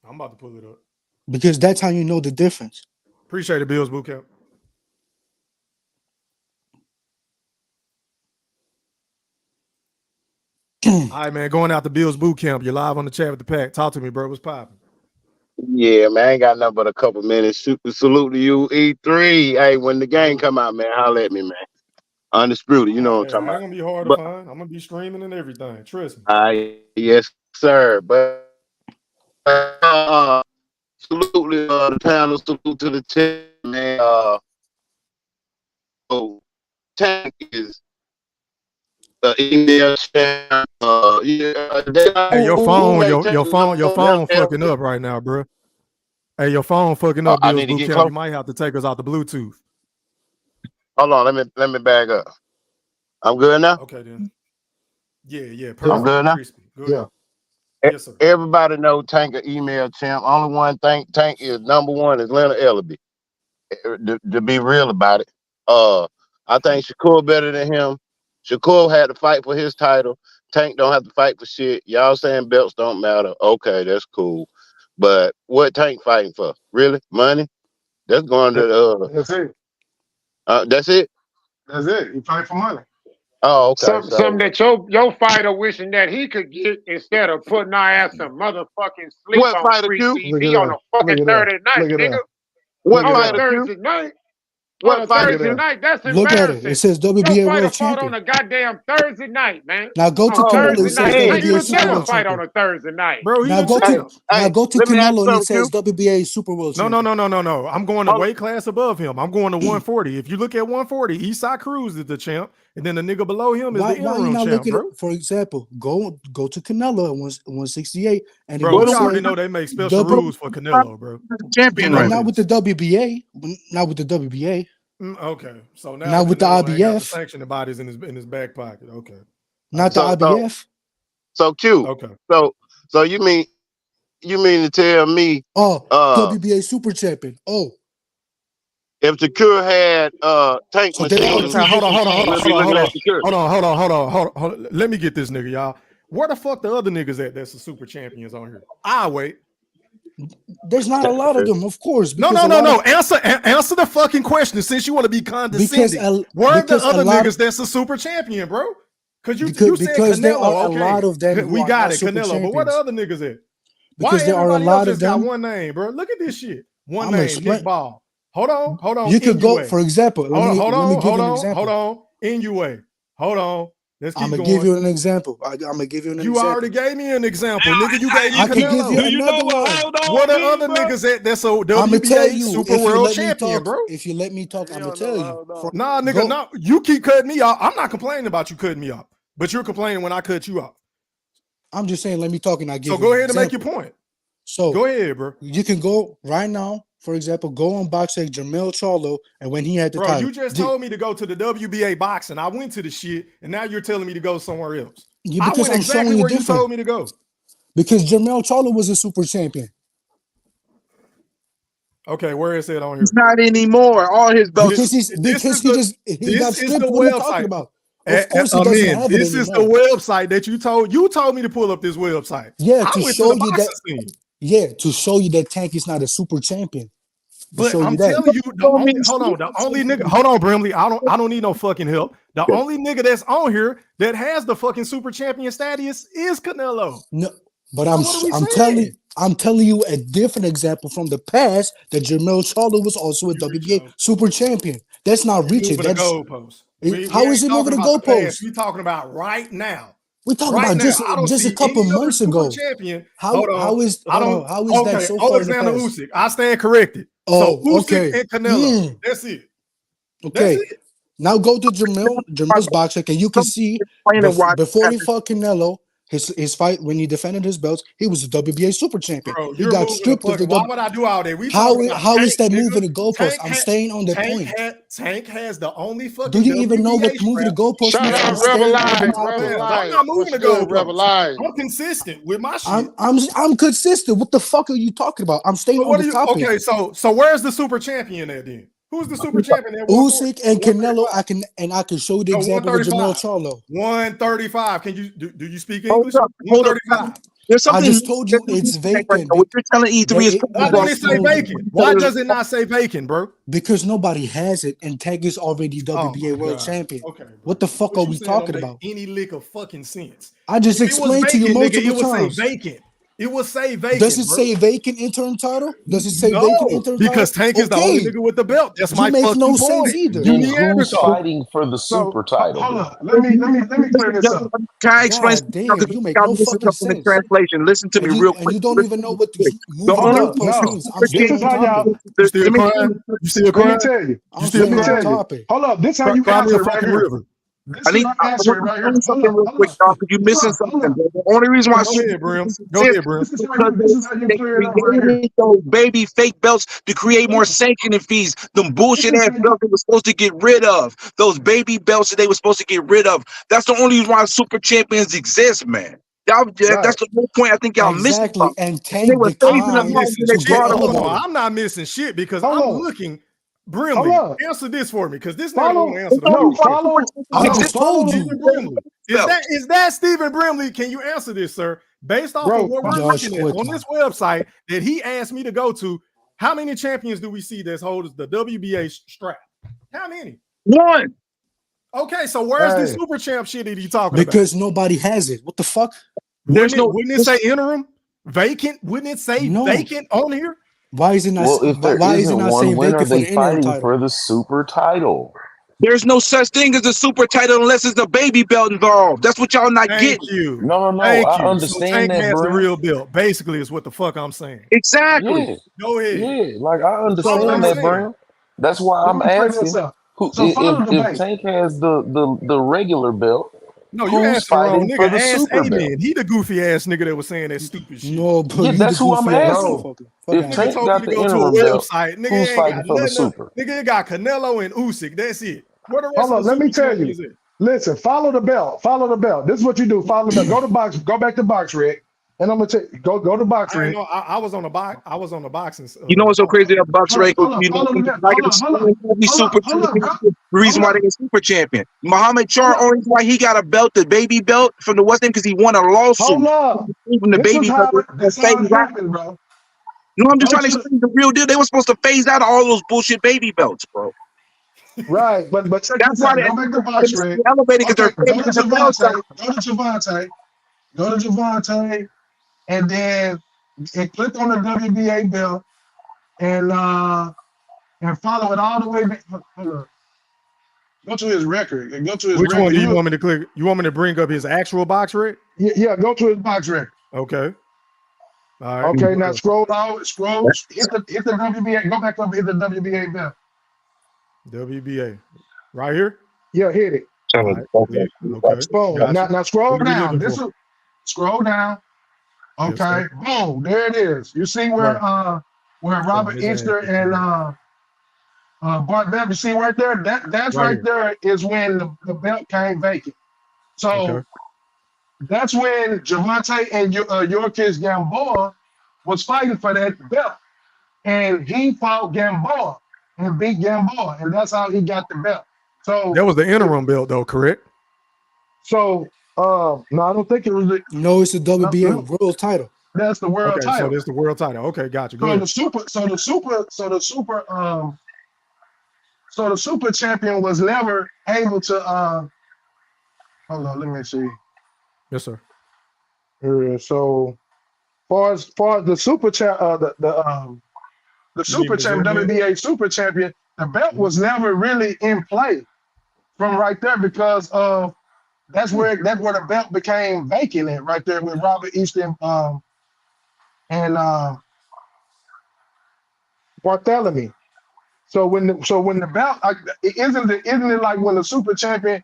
I'm about to pull it up. Because that's how you know the difference. Appreciate it, Bill's Boot Camp. All right, man. Going out to Bill's Boot Camp. You're live on the chat with the pack. Talk to me, bro. What's popping? Yeah, man, I ain't got nothing but a couple minutes. Salute to you, E3. Hey, when the game come out, man, holler at me, man. Undisputed, you know what I'm talking Ain't about. gonna be hard to find. I'm gonna be streaming and everything. Trust me. Yes, sir. But salute to the panel, salute to the team, man. Tank is email chat. Hey, your phone fucking up right now, bro. Hey, your phone fucking up, Bill's Boot Camp. You might have to take us out the Bluetooth. Hold on, let me back up. I'm good now. Okay, then. Yeah, perfect. I'm good now. Good. Yes, sir. Everybody know Tank an email champ. Only one thing Tank is number one is Leonard Ellaby. To be real about it, I think Shakur better than him. Shakur had to fight for his title. Tank don't have to fight for shit. Y'all saying belts don't matter. Okay, that's cool. But what Tank fighting for? Really? Money? That's going to That's it. That's it? That's it. You fight for money. Oh, okay. Something that your fighter wishing that he could get instead of putting our ass some motherfucking sleep What on fighter, free Q? TV on a fucking Thursday night, nigga. What On a fighter, Thursday Q? night? What On a fighter, Thursday Q? night? That's Look at embarrassing. it. It says Your WBA fighter World fought Champion. on a goddamn Thursday night, man. Now go to Canelo. It says Night. You WBA would Super never World fight Champion. on a Thursday night. Bro, Now go to let me ask Canelo and it something, says WBA Super World No. Champion. I'm going to weight class above him. I'm going to 140. If you look at 140, Eastside Cruz is the champ, and then the nigga below him is the Why you interim not champ, looking bro. at, for example, go to Canelo at 168 and Bro, we already know they make special rules for Canelo, bro. Champion but right not with the WBA. Not with the WBA. Okay, so now Not with the Canelo ain't got the IBF. sanctioning bodies in his back pocket. Okay, Not the IBF. So Q. Okay. So you mean to tell me WBA Super Champion. if Shakur had Tank So they machine, Hold we'll be looking at Shakur. on. Hold on. Let me get this nigga, y'all. Where the fuck the other niggas at? That's the super champions on here. I'll wait. There's not a lot of them, of course. No. Answer the fucking question since you want to be condescending. Where are the other niggas that's a super champion, bro? Because you said Canelo. There are okay. a lot of them. We got it, Super Canelo. champions. But where the other niggas at? Because Why there are a everybody lot else of just got them. one name, bro? Look at this shit. One I'm name, explain- Nick Ball. Hold on. You could go, for example. Let me give you an example. Hold on. NUA. Hold on. Let's keep I'm gonna going. give you an example. I'm gonna give you an example. You already gave me an example, nigga. You gave me I can Canelo. give you another one. What are other niggas at that's a I'm gonna tell WBA you Super if you World let me Champion, talk, bro? If you let me talk, I'm gonna tell you. Nah, nigga, no. You keep cutting me off. I'm not complaining about you cutting me off, but you're complaining when I cut you off. I'm just saying, let me talk and I give you. So go ahead an and make your example. point. So go ahead, bro. You can go right now. For example, go on Boxing Jamel Charlo, and when he had the Bro, title, you just told me to go to the WBA boxing. I went to the shit, and now you're telling me to go somewhere else. I because went I'm exactly showing you where you different. told me to go. Because Jamel Charlo was a super champion. Okay, where is it on here? It's not anymore. All his belts. Because he got stripped. What are you talking about? Of course, he doesn't have it This is the anymore. website that you told me to pull up this website. Yeah, I to went show to the you boxing that. scene. Yeah, to show you that Tank is not a super champion. But show I'm you that. telling you, the only nigga. Hold on, Brimley. I don't need no fucking help. The only nigga that's on here that has the fucking super champion status is Canelo. No, but So I'm telling you a different example from the past that Jamel Charlo was also a WBA super champion. That's not reaching. Moving the That's goalposts. How is it moving the goalposts? We're talking about right now. We're talking right about now. I don't just see a couple any other months super ago. champion. How is that so far in the Alexander past? Usyk. I stand corrected. Oh, so Usyk okay. and Canelo. That's it. Okay. That's it. Now go to Jamel's boxing, and you can see before he fought Canelo, His fight when he defended his belts, he was the WBA super champion. Bro, He you're got moving the stripped of fucking. the Why W. would I do all that? We How talking about how Tank, is that nigga. moving the goalpost? I'm Tank, staying on the point. Tank has the only fucking Do you even know WBA what moving the strap. goalpost Shout means? I'm out Rebel staying on the Live, topic. Rebel I'm Live. not moving What's the good, Rebel goalposts. Live? I'm consistent with my shit. I'm consistent. What the fuck are you talking about? I'm staying So on what the do you? topic. Okay, so where's the super champion at then? Who's the super champion at 140? Usyk and Canelo. I can show you the No, example with Jamel 135. Charlo. 135. Can you do you speak Hold English? up, hold up. 135. There's I something just told you it's right vacant. now. What you're telling E3 is Why don't it say vacant? Why does it not say vacant, bro? Because nobody has it, and Tank is already Oh WBA my world God. champion. Okay, bro. What the fuck What are you we saying don't talking make about? any lick of fucking sense. I just If it was explained to you vacant, nigga, multiple it would say times. vacant. It would say vacant. Does it bro. say vacant interim title? Does it say No, vacant interim title? because Tank is the only nigga with the belt. That's You my make fucking no point. sense either. You Then who's Neanderthal. fighting for the So super title? hold on. Let me clear this up. Can I explain God damn, you make y'all no missing fucking something in sense. translation? Listen to me real And quick. you don't even know what The moving Hold only up. goalpost No. means. I'm This staying is on how y'all. topic. You still let me crying? You still Let crying? me tell you. I'm You still Let me staying tell on crying? you. topic. Hold up. This how you Cry me answer a it right fucking here. river. This I is need how I you answer want it to right here. explain something real quick, y'all, because you're missing something. Bro. The only reason why Go ahead, Brim. Go is ahead, Brim. This is because how you they clear it up right here. created those baby fake belts to create more sanctioning fees. Them This bullshit is ass how you. belts they were supposed to get rid of. Those baby belts that they were supposed to get rid of. That's the only reason why super champions exist, man. Right. That's the whole point I think y'all missing. Exactly. And They Tank were I'm phasing not them declined out missing when they to shit. get brought them Hold on. out. elevated. I'm not missing shit because Hold I'm on. looking. Hold Brimley, up. answer this for me because this nigga don't Follow. want to answer the No. fucking question. Follow. I No. just Follow told the you. Stephen Brimley. Is that Stephen Brimley? Can you answer this, sir? Based off of bro. what we're Josh looking at on Quickman. this website that he asked me to go to, how many champions do we see that holds the WBA strap? How many? One. Okay, so where's this Hey. super champ shit that he talking about? Because nobody has it. What the fuck? There's no. Wouldn't it say interim? Vacant? Wouldn't it say No. vacant on here? Why is it not? Well, if there Why is it isn't not one, saying when are vacant for they the interim fighting title? for the super title? There's no such thing as a super title unless there's a baby belt involved. That's what y'all not Thank getting. you. No. Thank I you. So understand Tank that, has the Brim. real belt. Basically, is what the fuck I'm saying. Exactly. Yeah, Go ahead. yeah. Like I That's all understand I'm that, saying. Brim. That's why Let I'm me clear this asking up. who So follow the if debate. Tank has the regular belt, No, you who's asking the wrong fighting for nigga. the Ask super belt? Amen. He the goofy ass nigga that was saying that stupid shit. No, bro, Yeah, you the that's who I'm goofy ass asking. motherfucker. Fuck If out of Nigga here. Tank told me got to the go to a interim belt, website. Nigga who's ain't fighting got for the nothing. super? Nigga it got Canelo and Usyk. That's it. Where the rest Hold of on. the Let me super tell you. champions at? Listen. Follow the belt. Follow the belt. This is what you do. Follow the belt. Go to box. Go back to box, Rick. And I'm gonna tell you. Go to box, I ain't Rick. know. I was on the box. I was on the boxing. You know what's so crazy about Bucks Hold up. Records? Hold up. You know, Follow the belt. like Hold up. Hold up. every Hold super up. Hold up, bro. champion, the reason Hold why up. they a super champion. Muhammad Hold Char, up. only why he got a belt, the baby belt from the West End, because he won a lawsuit. Hold up. Even the This is baby belt how was this how it phased out. happened, bro. No, I'm just Go trying to to the explain the real deal. They were supposed to phase out all those bullshit baby belts, bro. right, but check That's this why out. they're Go back to box, Rick. elevated, because Okay, they're go to phasing the belts out. Javante. Go to Javante. Go to Javante, and then click on the WBA belt and follow it all the way back. Hold on. Go to his record. And go to his Which one record. do you want me to click? You want me to bring up his actual box rate? Yeah, go to his box record. Okay. All right. Okay, now scroll down, hit the WBA, go back up, hit the WBA belt. WBA. Right here? Yeah, hit it. All right. Click. Okay. Boom. Gotcha. Now scroll What are we down. looking for? Scroll down. Yes, Okay. sir. Boom. There it is. You see where Robert his ass Easter is and right Bart Bell, you see right there? That's right here. there is when the belt came vacant. So Okay. that's when Javante and Yorkis Gamboa was fighting for that belt. And he fought Gamboa and beat Gamboa. And that's how he got the belt. So That was the interim belt, though, correct? no, I don't think it was No, it's the WBA world title. that's the world Okay, so title. that's the world title. Okay, gotcha. Go So ahead. the super champion was never able to hold on, let me see. Yes, sir. So far as the super the super champion, WBA super champion, the belt was never really in play from right there because that's where the belt became vacant at right there with Robert Easton and Bartholomew. So when the belt isn't it like when the super champion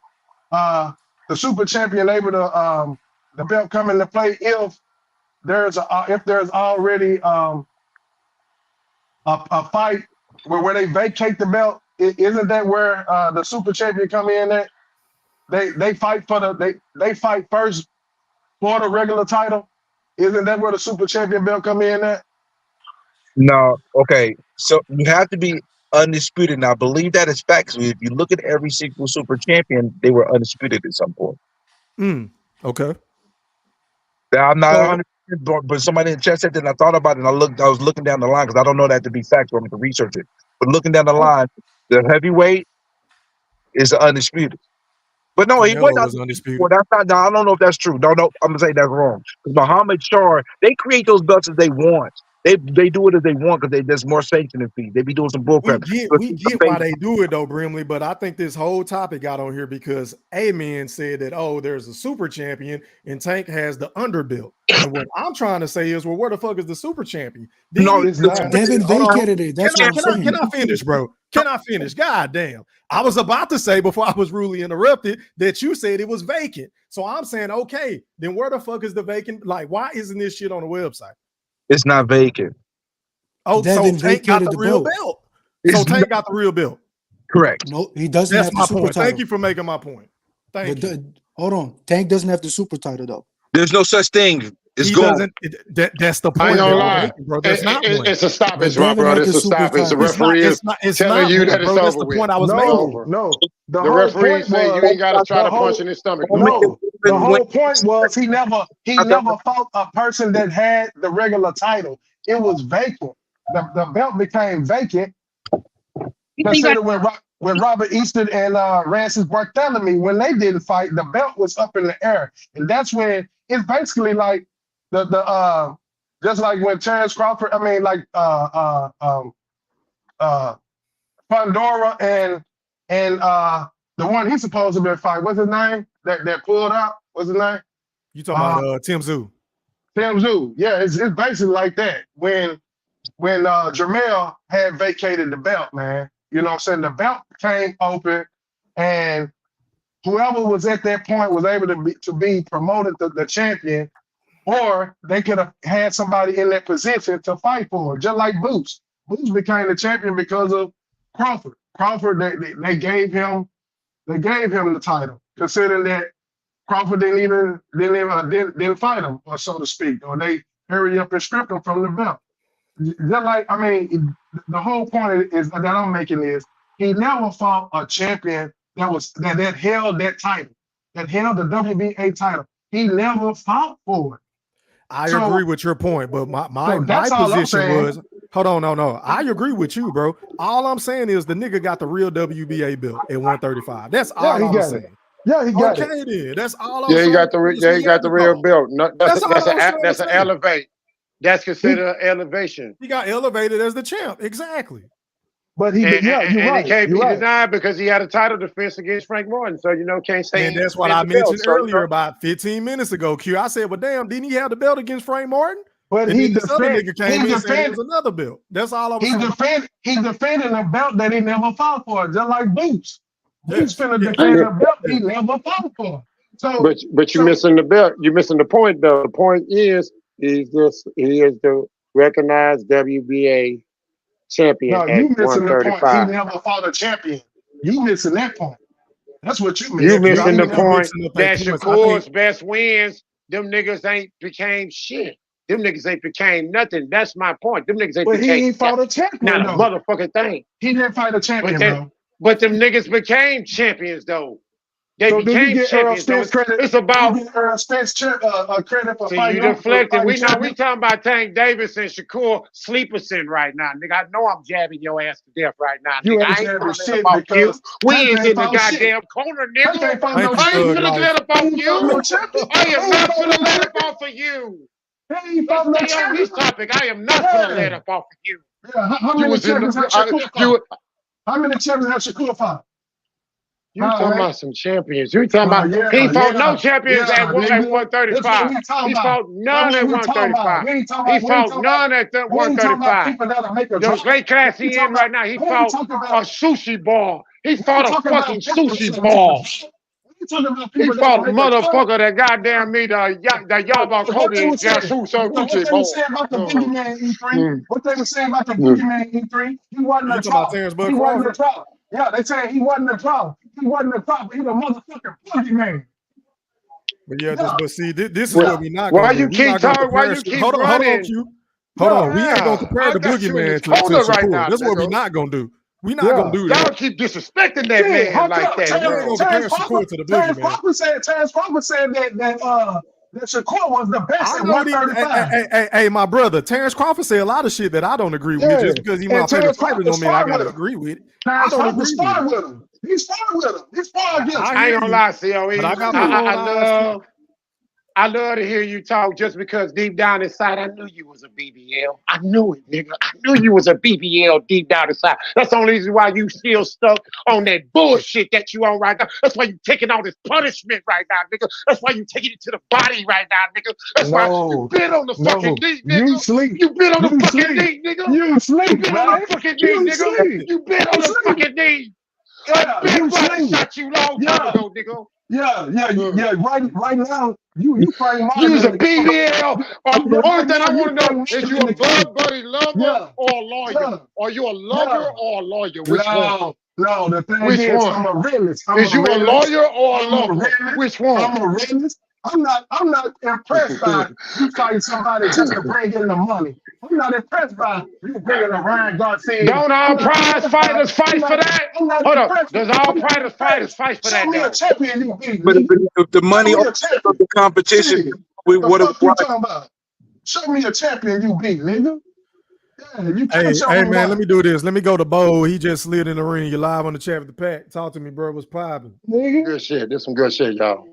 able to the belt come into play if there's already a fight where they vacate the belt. Isn't that where the super champion come in at? They fight for they fight first for the regular title. Isn't that where the super champion belt come in at? No, okay. So you have to be undisputed. Now, I believe that is fact. So if you look at every single super champion, they were undisputed at some point. Okay. Now, I'm not 100%, but somebody in the chat said that, and I thought about it, and I was looking down the line because I don't know that to be fact, so I'm going to research it. But looking down the line, the heavyweight is undisputed. But no, he Canelo was was undisputed. Well, that's not. No, I don't know if that's true. No, I'm gonna say that's wrong. Because Muhammad Shah, they create those belts as they want. They do it as they want because there's more sanctioning fees. They be doing some bullcrap. We get why they do it though, Brimley. But I think this whole topic got on here because A-Man said that there's a super champion and Tank has the underbelt. And what I'm trying to say is, well, where the fuck is the super champion? No, it's not. Devin vacated it. That's what I'm saying. Can I finish, bro? Can I finish? God damn. I was about to say before I was rudely interrupted that you said it was vacant. So I'm saying, okay, then where the fuck is the vacant? Like, why isn't this shit on the website? It's not vacant. Oh, Devin so Tank got the vacated the real belt. belt. So Tank got the real belt. Correct. No, he doesn't That's have my the super point. title. Thank you for making my point. Thank you. Hold on. Tank doesn't have the super title though. There's no such thing. It's He gone. doesn't. That's the point. I ain't gonna lie. Bro. That's not one. It's a stoppage, But my Devin brother. had It's the a super stoppage. The title. referee is telling you that it's bro. That's over the with. point I was No, making. no. The referee say you ain't got to try to punch in his stomach. No, the whole point was he never fought a person that had the regular title. It was vacant. The belt became vacant. Consider when Robert Easton and Francis Barthélemy, when they didn't fight, the belt was up in the air, and that's when it's basically like the just like when Terrence Crawford, Pandora and the one he's supposed to be fighting. What's his name? That pulled out. What's his name? You talking about Tim Tszyu? Tim Tszyu. Yeah, it's basically like that. When Jermell had vacated the belt, man, you know what I'm saying? The belt came open, and whoever was at that point was able to be promoted to the champion, or they could have had somebody in that position to fight for it, just like Boots. Boots became the champion because of Crawford. Crawford, they gave him the title, considering that Crawford didn't fight him, or so to speak, or they hurry up and stripped him from the belt. Just like, the whole point is that I'm making is he never fought a champion that held that title, that held the WBA title. He never fought for it. I agree with your point, but my position was, hold on, no. I agree with you, bro. All I'm saying is the nigga got the real WBA belt at 135. That's all I'm saying. Yeah, he got it. Okay, then. That's all I'm saying. Yeah, he got the real belt. No, that's an elevate. elevate. That's considered elevation. He got elevated as the champ. Exactly. But you're right. It can't be denied because he had a title defense against Frank Martin. So, can't say. And that's what I mentioned earlier about 15 minutes ago, Q. I said, well, damn, didn't he have the belt against Frank Martin? But and he this other nigga came in and said defended. it was another belt. That's all I'm saying. He defended a belt that he never fought for, just like Boots. Boots finna defend a belt he never fought for. So, but you're missing the belt. You're missing the point, though. The point is he is the recognized WBA champion. No, you missing the point. 135. He never fought a champion. You missing that point. That's what you missing. You missing the point that Shakur's best wins. Them niggas ain't became shit. Them niggas ain't became nothing. That's my point. Them niggas ain't but became. He ain't fought a champion. Not a motherfucking thing. He didn't fight a champion, but them niggas became champions though. They became champions. It's about Spence credit for fighting. You deflecting. We talking about Tank Davis and Shakur Stevenson right now, nigga. I know I'm jabbing your ass to death right now, nigga. I ain't gonna let about you. We ain't in the goddamn corner, nigga. I ain't gonna let up off you. I am not gonna let up off of you. Let's stay on this topic. I am not gonna let up off of you. How many champions have Shakur fought? You talking about some champions. You talking about he fought no champions at 135. He fought none at 135. He fought none at 135. The weight class he in right now, he fought a sushi ball. He fought a fucking sushi ball. You talking about He people that fought a don't hit the cut? motherfucker that goddamn me that y'all about What they Kobe were saying? Jesus on What Gucci they were boy. saying about the boogeyman E3? What they were saying about the boogeyman E3? He wasn't You a talking about drop. Terrence He Bud wasn't a Crawford? drop. Yeah, they saying he wasn't a drop. He wasn't a drop, but he the motherfucking boogeyman. But yeah, Yeah. but see, this is Yeah. what we're not Why gonna do. you We're keep not gonna talking? Why compare. you keep Hold on, running? Q. Hold on. We ain't gonna Yeah, compare I the got you in this boogeyman to corner right Shakur. now, That's what we're nigga. not gonna do. We're not Yeah. gonna do Y'all that. keep disrespecting that Yeah, man hold like up. that, We ain't gonna yo. compare Shakur to the boogeyman. Terrence Crawford said that Shakur was the best I at know what he. 135. Hey, my brother, Terrence Crawford say a lot of shit that I don't agree with. Yeah. Just because he's my And favorite Terrence fighter Crawford don't mean I sparred with gotta him. agree with it. I Terrence don't Crawford agree with it. sparred with him. He sparred with him. He sparred against I him. ain't gonna lie, COE. But I got my own eyes too. I love to hear you talk just because deep down inside I knew you was a BBL. I knew it, nigga. I knew you was a BBL deep down inside. That's the only reason why you still stuck on that bullshit that you on right now. That's why you taking all this punishment right now, nigga. That's why you taking it to the body right now, nigga. That's why you been on the fucking knee, nigga. You sleep. You been on the You fucking sleep. knee, nigga. You sleep, You been on man. the fucking knee, You nigga. sleep. You been on You the sleep. fucking knee. Yeah, Big you brother sleep. shot you long time Yeah. ago, nigga. Yeah. Right now, you frame You's a margin. BBL. Only Right thing now, I you want to know frame is margin you in a the cage. Bud Buddy lover Yeah. or a lawyer? Yeah. Are you a Yeah. lover or a lawyer? Which one? No. The thing Which is, one? I'm a realist. Is you a lawyer or a lover? Which one? I'm a realist. I'm not impressed by you fighting somebody just to bring in the money. I'm not impressed by you bringing a Ryan Garcia. Don't I'm all not prize impressed by. fighters fight for that? I'm not Hold up. impressed. Does all I'm not fighters impressed. fight for Show that me a though? champion you beat, But nigga. the money Show me a also of champion. the competition. Shit. With The what fuck you talking about? Show me a champion you beat, nigga. Yeah, you can't show Hey, me man, let that. me do this. Let me go to Bo. He just slid in the ring. You're live on the chat with the pack. Talk to me, bro. What's popping? Good shit. This some good shit, y'all.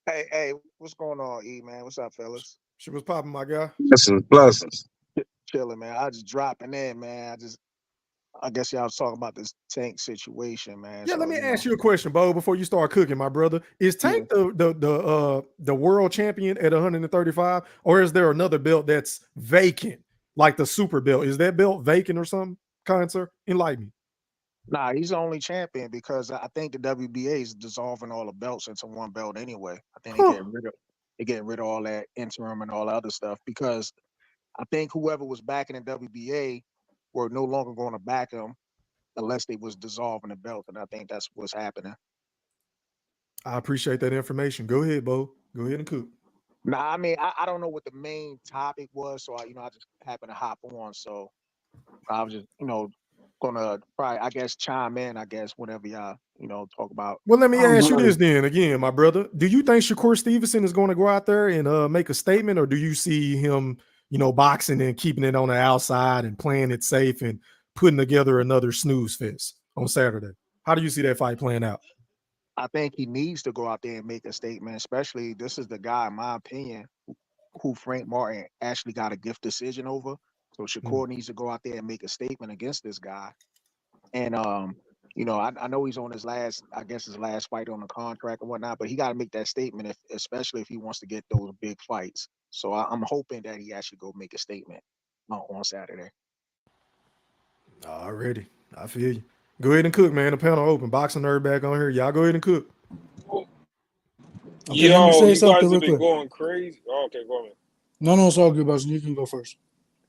Hey, what's going on, E, man? What's up, fellas? Shit was popping, my guy. Blessings. Chilling, man. I just dropping in, man. I guess y'all was talking about this Tank situation, man. Yeah, So, let me ask you a question, Bo, before you start cooking, my brother. Is Tank the world champion at 135, or is there another belt that's vacant, like the super belt? Is that belt vacant or something? Kind sir, enlighten me. Nah, he's the only champion because I think the WBA is dissolving all the belts into one belt anyway. I think they getting rid of all that interim and all the other stuff because I think whoever was backing the WBA were no longer going to back him unless they was dissolving the belt, and I think that's what's happening. I appreciate that information. Go ahead, Bo. Go ahead and cook. Nah, I mean, I don't know what the main topic was, so I just happened to hop on. So I was just, gonna probably, I guess, chime in, whenever y'all, talk about. Well, let me ask you this then again, my brother. Do you think Shakur Stevenson is going to go out there and make a statement, or do you see him, boxing and keeping it on the outside and playing it safe and putting together another snooze fest on Saturday? How do you see that fight playing out? I think he needs to go out there and make a statement, especially this is the guy, in my opinion, who Frank Martin actually got a gift decision over. So Shakur needs to go out there and make a statement against this guy. And I know he's on his last fight on the contract and whatnot, but he got to make that statement, especially if he wants to get those big fights. So I'm hoping that he actually go make a statement on Saturday. Already, I feel you. Go ahead and cook, man. The panel open. Boxing nerd back on here. Y'all go ahead and cook. Okay, let me say you something guys real have been quick. going crazy. Oh, okay, go ahead. No, it's all good, Boston. You can go first.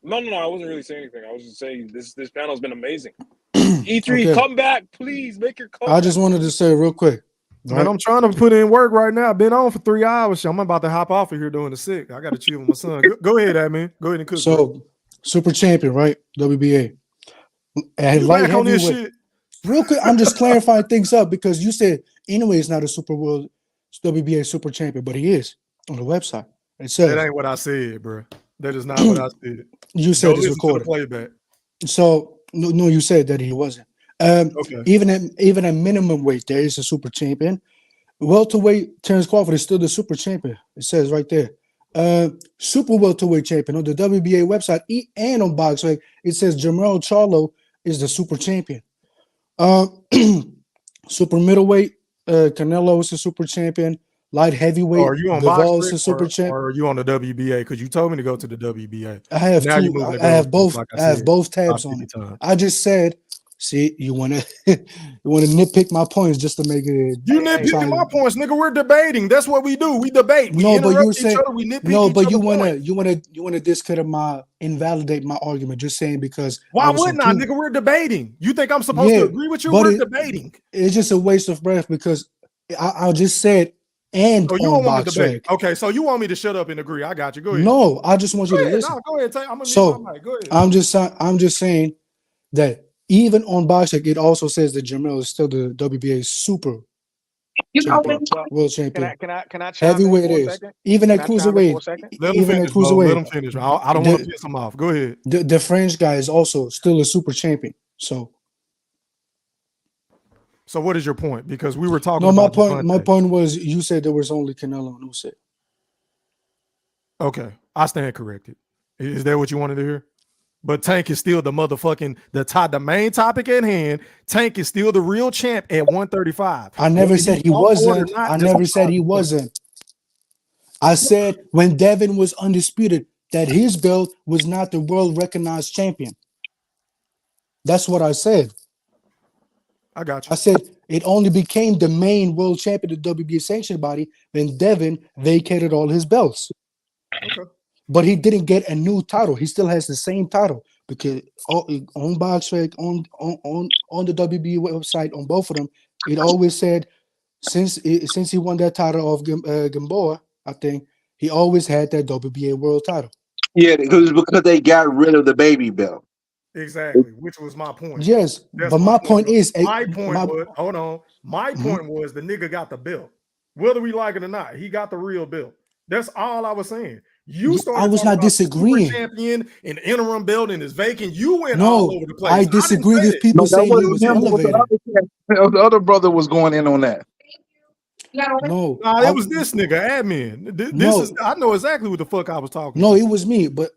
No, I wasn't really saying anything. I was just saying this panel's been amazing. E3, Okay. come back, please. Make your comeback. I just wanted to say real quick. Man, right? I'm trying to put in work right now. I've been on for 3 hours. So I'm about to hop off of here doing the sick. I got to chill with my son. Go ahead, Admin. Go ahead and cook. So, bro. super champion, right? WBA. And You light back on this heavyweight. shit? Real quick, I'm just clarifying things up because you said anyway he's not a Super World WBA super champion, but he is on the website. It says That ain't what I said, bro. That is not what I said. You said Go it's listen to the recorded. playback. So no, you said that he wasn't. Okay. Even at minimum weight, there is a super champion. Welterweight, Terrence Crawford is still the super champion. It says right there. Super welterweight champion on the WBA website and on Boxrec, it says Jermell Charlo is the super champion. Super middleweight, Canelo is the super champion. Light heavyweight, Are you on Duvall is Boxrec the super or champion. are you on the WBA? Because you told me to go to the WBA. I have now two. You're moving the I have goalposts, both. like I have said both about tabs on 50 it. times. I just said See, you wanna nitpick my points just to make it. You nitpicking my points, nigga. We're debating. That's what we do. We debate. We But you interrupt each said other. We nitpick no, each but other. you wanna discredit invalidate my argument just saying because Why I was wouldn't I, nigga? We're debating. You think I'm supposed to agree with you? But We're debating. It's just a waste of breath because I just said and Oh, you on don't want me to box debate. track. Okay, so you want me to shut up and agree. I got you. Go ahead. No, I just want you to listen. No, go ahead. I'm gonna So mute my mic. Go ahead. I'm just saying that even on box track, it also says that Jamel is still the WBA super champion, world champion. Can I chime in Heavyweight for a is. second? Even at Can I chime in for a cruiserweight. second? Let him Even at finish, bro. Let him cruiserweight. finish. I don't want to piss him off. Go ahead. The French guy is also still a super champion. So what is your point? Because we were talking no, about my point was you said there was only Canelo and Usyk. Okay, I stand corrected. Is that what you wanted to hear? But Tank is still the main topic at hand. Tank is still the real champ at 135. I never said he wasn't. I never said he wasn't. I said when Devin was undisputed that his belt was not the world recognized champion. That's what I said. I got you. I said it only became the main world champion of the WBA sanctioned body when Devin vacated all his belts. Okay. But he didn't get a new title. He still has the same title because on box track, on the WBA website, on both of them, it always said since he won that title of Gamboa, I think he always had that WBA world title. Yeah, because they got rid of the baby belt. Exactly, which was my point. Yes, but my point is my point was hold on. My point was the nigga got the belt, whether we like it or not. He got the real belt. That's all I was saying. You started. I was not disagreeing. Super champion and interim belt and is vacant. You went No, all over the place. I disagree with people saying he was elevated. The other brother was going in on that. No, it was this nigga admin. This is I know exactly what the fuck I was talking. No, it was me, but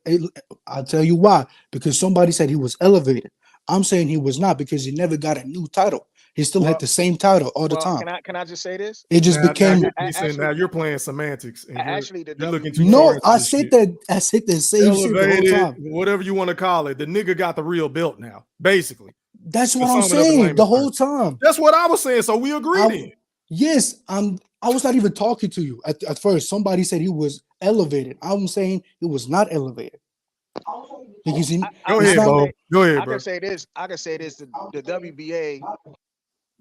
I'll tell you why. Because somebody said he was elevated. I'm saying he was not because he never got a new title. He still had the same title all the time. Can I just say this? It just became. Now you're playing semantics. Actually, you're looking too no, I said that. I said the same shit the whole time. Whatever you want to call it, the nigga got the real belt now. Basically, that's what I'm saying the whole time. That's what I was saying. So we agreed. Then. Yes, I was not even talking to you at first. Somebody said he was elevated. I'm saying he was not elevated. Because go ahead, bro. Go ahead, bro. I can say this. The WBA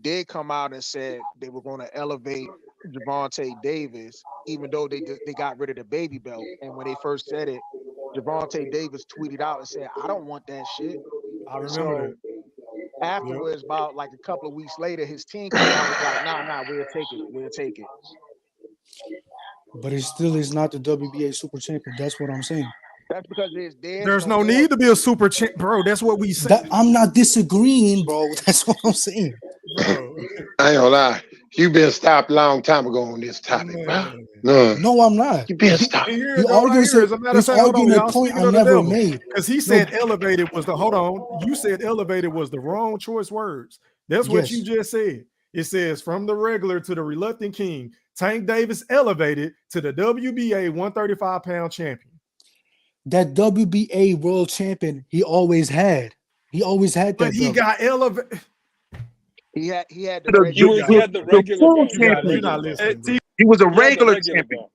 did come out and said they were going to elevate Gervonta Davis, even though they got rid of the baby belt. And when they first said it, Gervonta Davis tweeted out and said, "I don't want that shit." I remember that. Afterwards, about like a couple of weeks later, his team came out and was like, nah, we'll take it. But it still is not the WBA super champion. That's what I'm saying. That's because there's no need to be a super champ, bro. That's what we said. I'm not disagreeing, bro. That's what I'm saying. Bro. I ain't gonna lie. You've been stopped a long time ago on this topic, bro. No, I'm not. You've been stopped. You're arguing a point I never made. Because he said elevated was the you said elevated was the wrong choice words. That's what you just said. It says from the regular to the reluctant king, Tank Davis elevated to the WBA 135-pound champion. That WBA world champion he always had. He always had that. But he got elevated. He had the regular champion. You're not listening. He was a regular champion.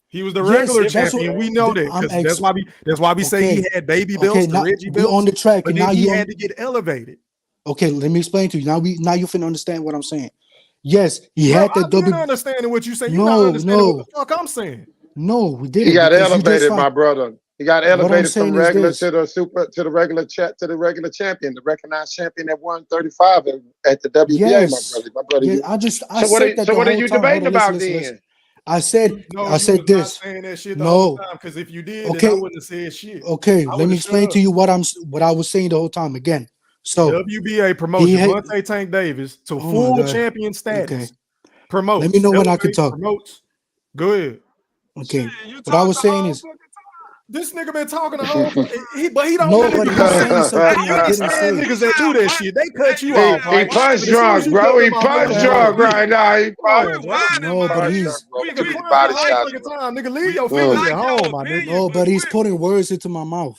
He was the regular champion. We know that because that's why we say he had baby belts, the Reggie belts. On the track, but and now he had to get elevated. Okay, let me explain to you. Now you finna understand what I'm saying. Yes, he had that WBA. You're not understanding what you say. You're not understanding what the fuck I'm saying. No, we didn't. He got elevated, my brother. He got elevated from regular to the regular champion, the recognized champion at 135 at the WBA, yes. my brother. Yes, So what are you debating about then? I said this. Saying that shit the whole time, because if you did, then I wouldn't have said shit. Okay, let me explain to you what I was saying the whole time again. So WBA promotes Gervonta Tank Davis to full champion status. Okay. Promotes. Let me know when I can talk. Promotes. Go ahead. Okay. What I was saying is this nigga been talking the whole but he don't nobody was saying something I didn't say. Niggas that do that shit, they cut you off. He punch drunk, bro. He punch drunk right now. He no, but he's body shot. Nigga, leave your feelings at home, my nigga. No, but he's putting words into my mouth.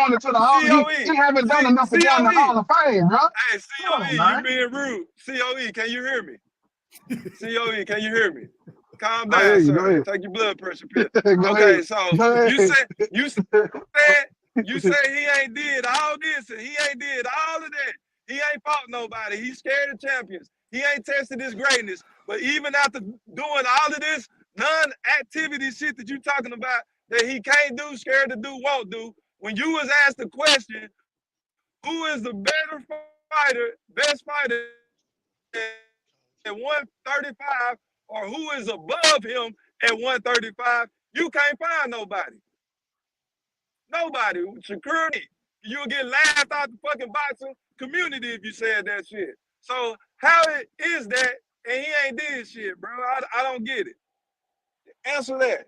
going into the Hall. He haven't done enough to go in the Hall of Fame, bro. Hey, Come on, COE, you man. being rude. COE, can you hear me? COE, can you hear me? calm I hear down, you. Go sir. ahead. Take your blood pressure pill. Go Okay, ahead. so Go you ahead. said you he ain't did all this and he ain't did all of that. He ain't fought nobody. He's scared of champions. He ain't tested his greatness. But even after doing all of this non-activity shit that you talking about that he can't do, scared to do, won't do, when you was asked the question, who is the better fighter, best fighter at 135, or who is above him at 135, you can't find nobody. Nobody. Shakur, you'll get laughed out the fucking boxing community if you said that shit. So how is that and he ain't did shit, bro? I don't get it. Answer that.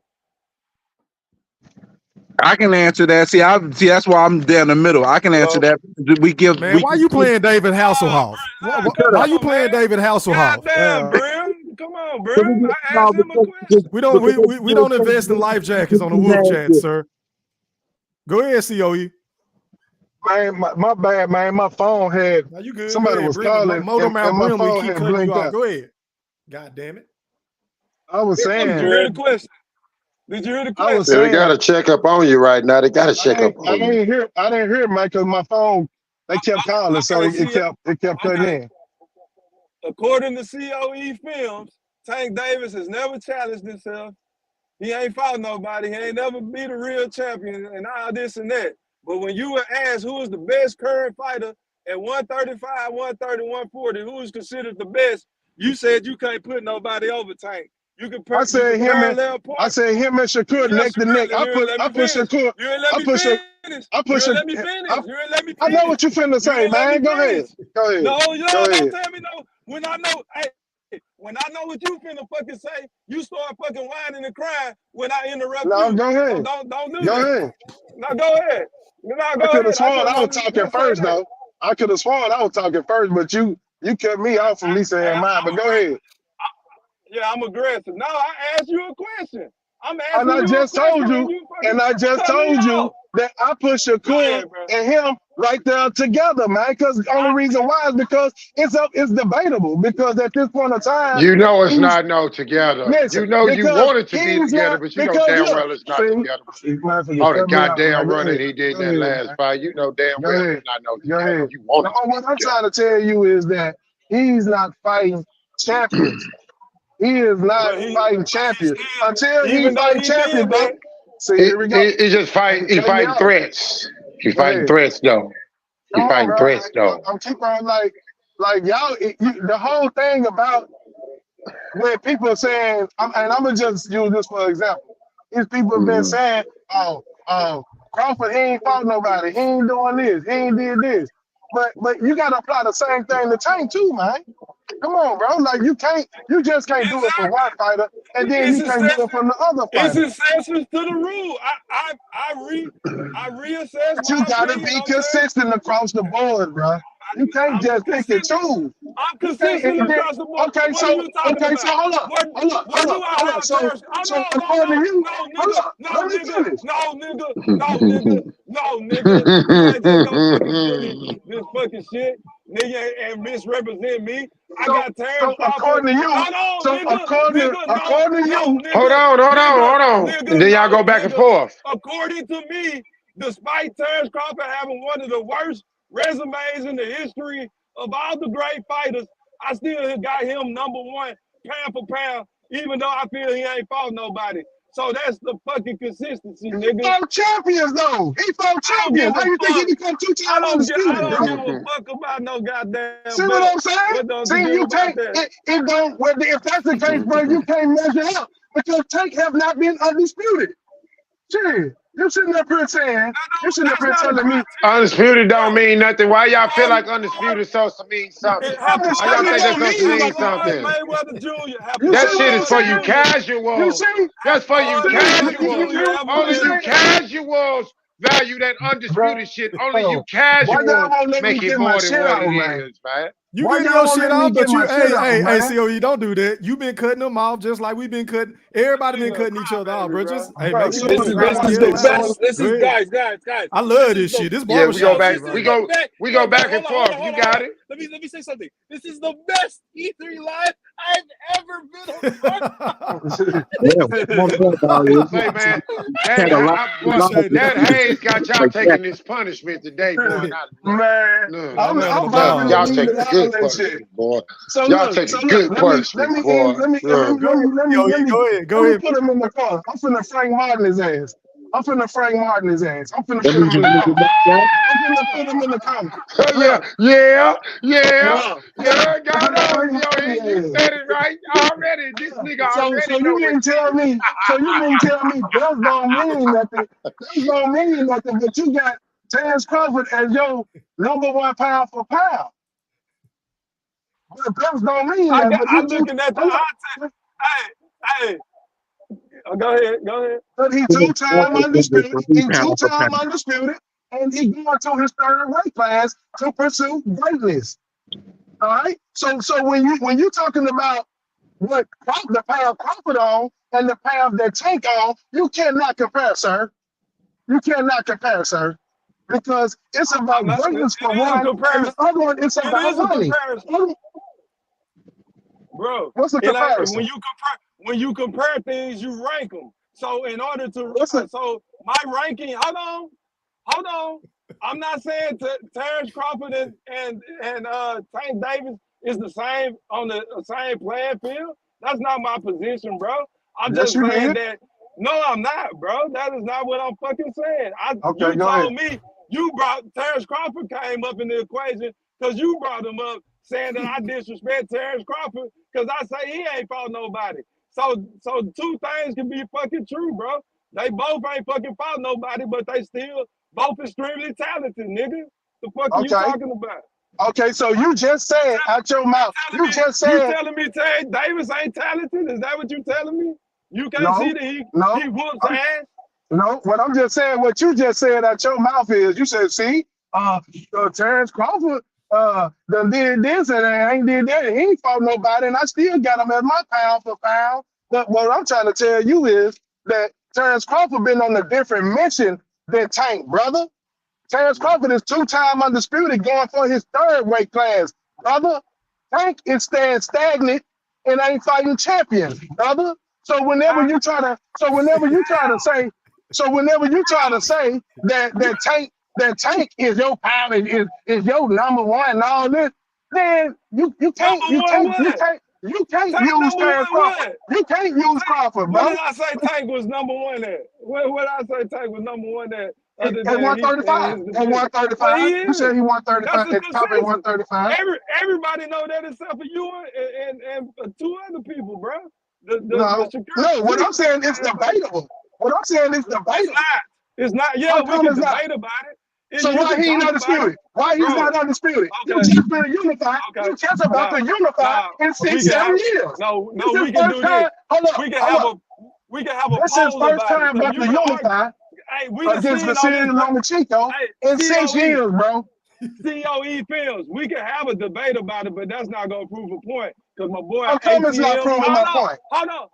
I can answer that. See, that's why I'm there in the middle. I can answer that. Man, why you playing David Hasselhoff? Why you playing David Hasselhoff? Goddamn, Brim. Come on, Brim. I asked him a question. We don't invest in life jackets on the Wolf Chat, sir. Go ahead, COE. Man, my bad, man. My phone had Now you good. somebody was calling, and my phone had blinked out. Go ahead. God damn it. I was saying. Did you hear the question? Did you hear the question? I was saying. They got to check up on you right now. They got to check up on you. I didn't hear, Mike, because my phone, they kept calling, so it kept cutting in. According to COE Films, Tank Davis has never challenged himself. He ain't fought nobody. He ain't never beat a real champion and all this and that. But when you were asked who is the best current fighter at 135, 130, 140, who is considered the best, you said you can't put nobody over Tank. You can I said him and Shakur neck to neck. I put Shakur. You ain't let me finish. You ain't let me finish. You ain't let me finish. I know what you finna say, man. Go ahead. Go ahead. No, you Go don't ahead. tell me no. When I know, hey, when I know what you finna fucking say, you start fucking whining and crying when I interrupt No, you. go ahead. So don't do Go that. ahead. No, go ahead. No, I go could have ahead. sworn I was talking first, though. I could have sworn I was talking first, but you cut me off from me saying mine. But go ahead. Yeah, I'm aggressive. No, I asked you a question. I'm And asking I you just a question. told you that I put Shakur and him right there together, man. Because the only reason why is because it's debatable. Because at this point in time, you know it's not together. Listen, you know you want it to be together, but you know damn look, well it's not together. Oh, the goddamn run that he did in that last fight. You know damn well it's not together. You want it to be what I'm trying to tell you is that he's not fighting champions. He is not fighting champions. Until he fights champions, bro. See, here we go. He just fighting. He fighting threats. He fighting threats, though. He fighting threats, though. I'm keep on like y'all. The whole thing about when people are saying, and I'm gonna just use this for example. These people have been saying, "Oh, Crawford, he ain't fought nobody. He ain't doing this. He ain't did this." But you gotta apply the same thing to Tank too, man. Come on, bro. Like you just can't do it for one fighter, and then you can't do it from the other It's fighter. exceptions to the rule. I reassess But you gotta be consistent across the board, bro. You can't just pick and choose. I'm consistent across the board. Okay, What are you talking about? so hold up. So according to you, hold up. Let me finish. No, nigga. You can't just go this fucking shit, nigga, and misrepresent me. I got Terrence Crawford. According to you, according to you, hold on. And then y'all go back and forth. According to me, despite Terrence Crawford having one of the worst resumes in the history of all the great fighters, I still got him number one pound for pound, even though I feel he ain't fought nobody. So that's the fucking consistency, nigga. He fought champions, though. He fought champions. How you think he become two-time undisputed, bro? I don't give a fuck about no goddamn. See what I'm saying? See, you can't. It don't. If that's the case, bro, you can't measure up because Tank have not been undisputed. Shit, you sitting up here saying, you sitting up here telling me undisputed don't mean nothing. Why y'all feel like undisputed supposed to mean something? Why y'all think that's supposed to mean something? Mayweather Jr. That shit is for you casuals. That's for you casuals. Only you casuals value that undisputed shit. Only you casuals make it more than what it is, man. You Why getting y'all your won't shit let me out, get but my shit out, man? COE, don't do that. You been cutting them off just like we've been cutting. Everybody been cutting each other off, bro. Just Bro, make it so cool look, and This I'm is about the to grandma. tell you best. one. This Go is ahead. guys. I love This is this the shit. This Yeah, we go barbershop back. shit this right is We here. the go. best. We go back and Hold forth. on, You hold on, hold got on. it. Let me say something. This is the best E3 live I've ever been a Yeah, one of them, Say, man, had a lot Appreciate it. that Hayes got y'all like that. taking this punishment today, boy. Man, Yeah, I'm having I'm a Y'all, popping ball, and y'all man. leaving taking all good that shit. punishment, boy. So Y'all look, taking good let punishment, me boy. Yeah. Go ahead, COE. Go let me ahead. put him in the corner. I'm finna Frank Martin his ass. I'm finna Frank Martin his ass. I'm finna That put him means in you the need to corner. knock that. I'm finna put him in the corner. yeah, Look, yeah, yeah, look, yeah. I'm Got finna on, Frank Martin COE. You his ass. said it right already. This nigga So already you know mean the tell me? So you mean tell me bells don't mean nothing? Bells don't mean nothing, but you got Terrence Crawford as your #1 pound for pound. But bells don't mean nothing. But I'm he two. looking at the Hold eye up. test. Hey, go ahead. But he He two-time was undisputed. 3 He pounds per two-time pound. undisputed, and he going to his third weight class to pursue greatness. All right. So when you talking about what the path Crawford on and the path that Tank on, you cannot compare, sir. You cannot compare, sir, because it's I'm about not. It greatness for is a one, and the comparison. other one it's It about is a money. comparison, bro. What's the It ain't comparison? when you compare things, you rank them. So in order to What's the so my ranking, hold on. I'm not saying Terrence Crawford and Tank Davis is the same on the same playing field. That's not my position, bro. I'm yes, just you saying did. that. No, I'm not, bro. That is not what I'm fucking saying. Okay, You go ahead. told me you brought Terrence Crawford came up in the equation because you brought him up saying that I disrespect Terrence Crawford because I say he ain't fought nobody. So two things can be fucking true, bro. They both ain't fucking fought nobody, but they still both extremely talented, nigga. The fuck are you Okay. talking about? Okay, so you just said out your mouth. You just said Telling me Tank Davis ain't talented? Is that what you telling me? You can't see no, that no. he whoops ass? No, what I'm just saying, what you just said out your mouth is, you said, see, Terrence Crawford, done did this and I ain't did that, and he ain't fought nobody, and I still got him as my pound for pound. But what I'm trying to tell you is that Terrence Crawford been on a different mission than Tank, brother. Terrence Crawford is two-time undisputed, going for his third weight class, brother. Tank is staying stagnant and ain't fighting champions, brother. Whenever you try to say, that Tank is your power, is your #1 and all this, then Number one what? you can't Tank use number Terrence one Crawford. what? You can't use Crawford, What bro. did I say Tank was number one at? What did I say Tank was number one at At other than he in 135. his At division? Well, 135. he You is. said he That's 135 the at top at consensus. 135. Everybody know that except for you and two other people, bro. The No, Shakur no. What I'm Stevenson saying is motherfucker. debatable. What I'm saying is It's debatable. not. It's not. Yeah, How we come can it's not? debate about it. So You why can he ain't talk about it, undisputed? Why he's bro. not undisputed? You Okay, just been unified. okay. You just about Nah, to unify nah. in We six, can have 7 years. no. This is We can first do this. time. Hold up, We can hold have up. a we can have a This is poll first about it time because about you to can argue. unify Hey, we done against seen all this. Vasily Lomachenko Hey, in 6 COE. years, bro. COE films. We can have a debate about it, but that's not gonna prove a point. Cause my boy How come it's not ATM. proving my point? Hold on.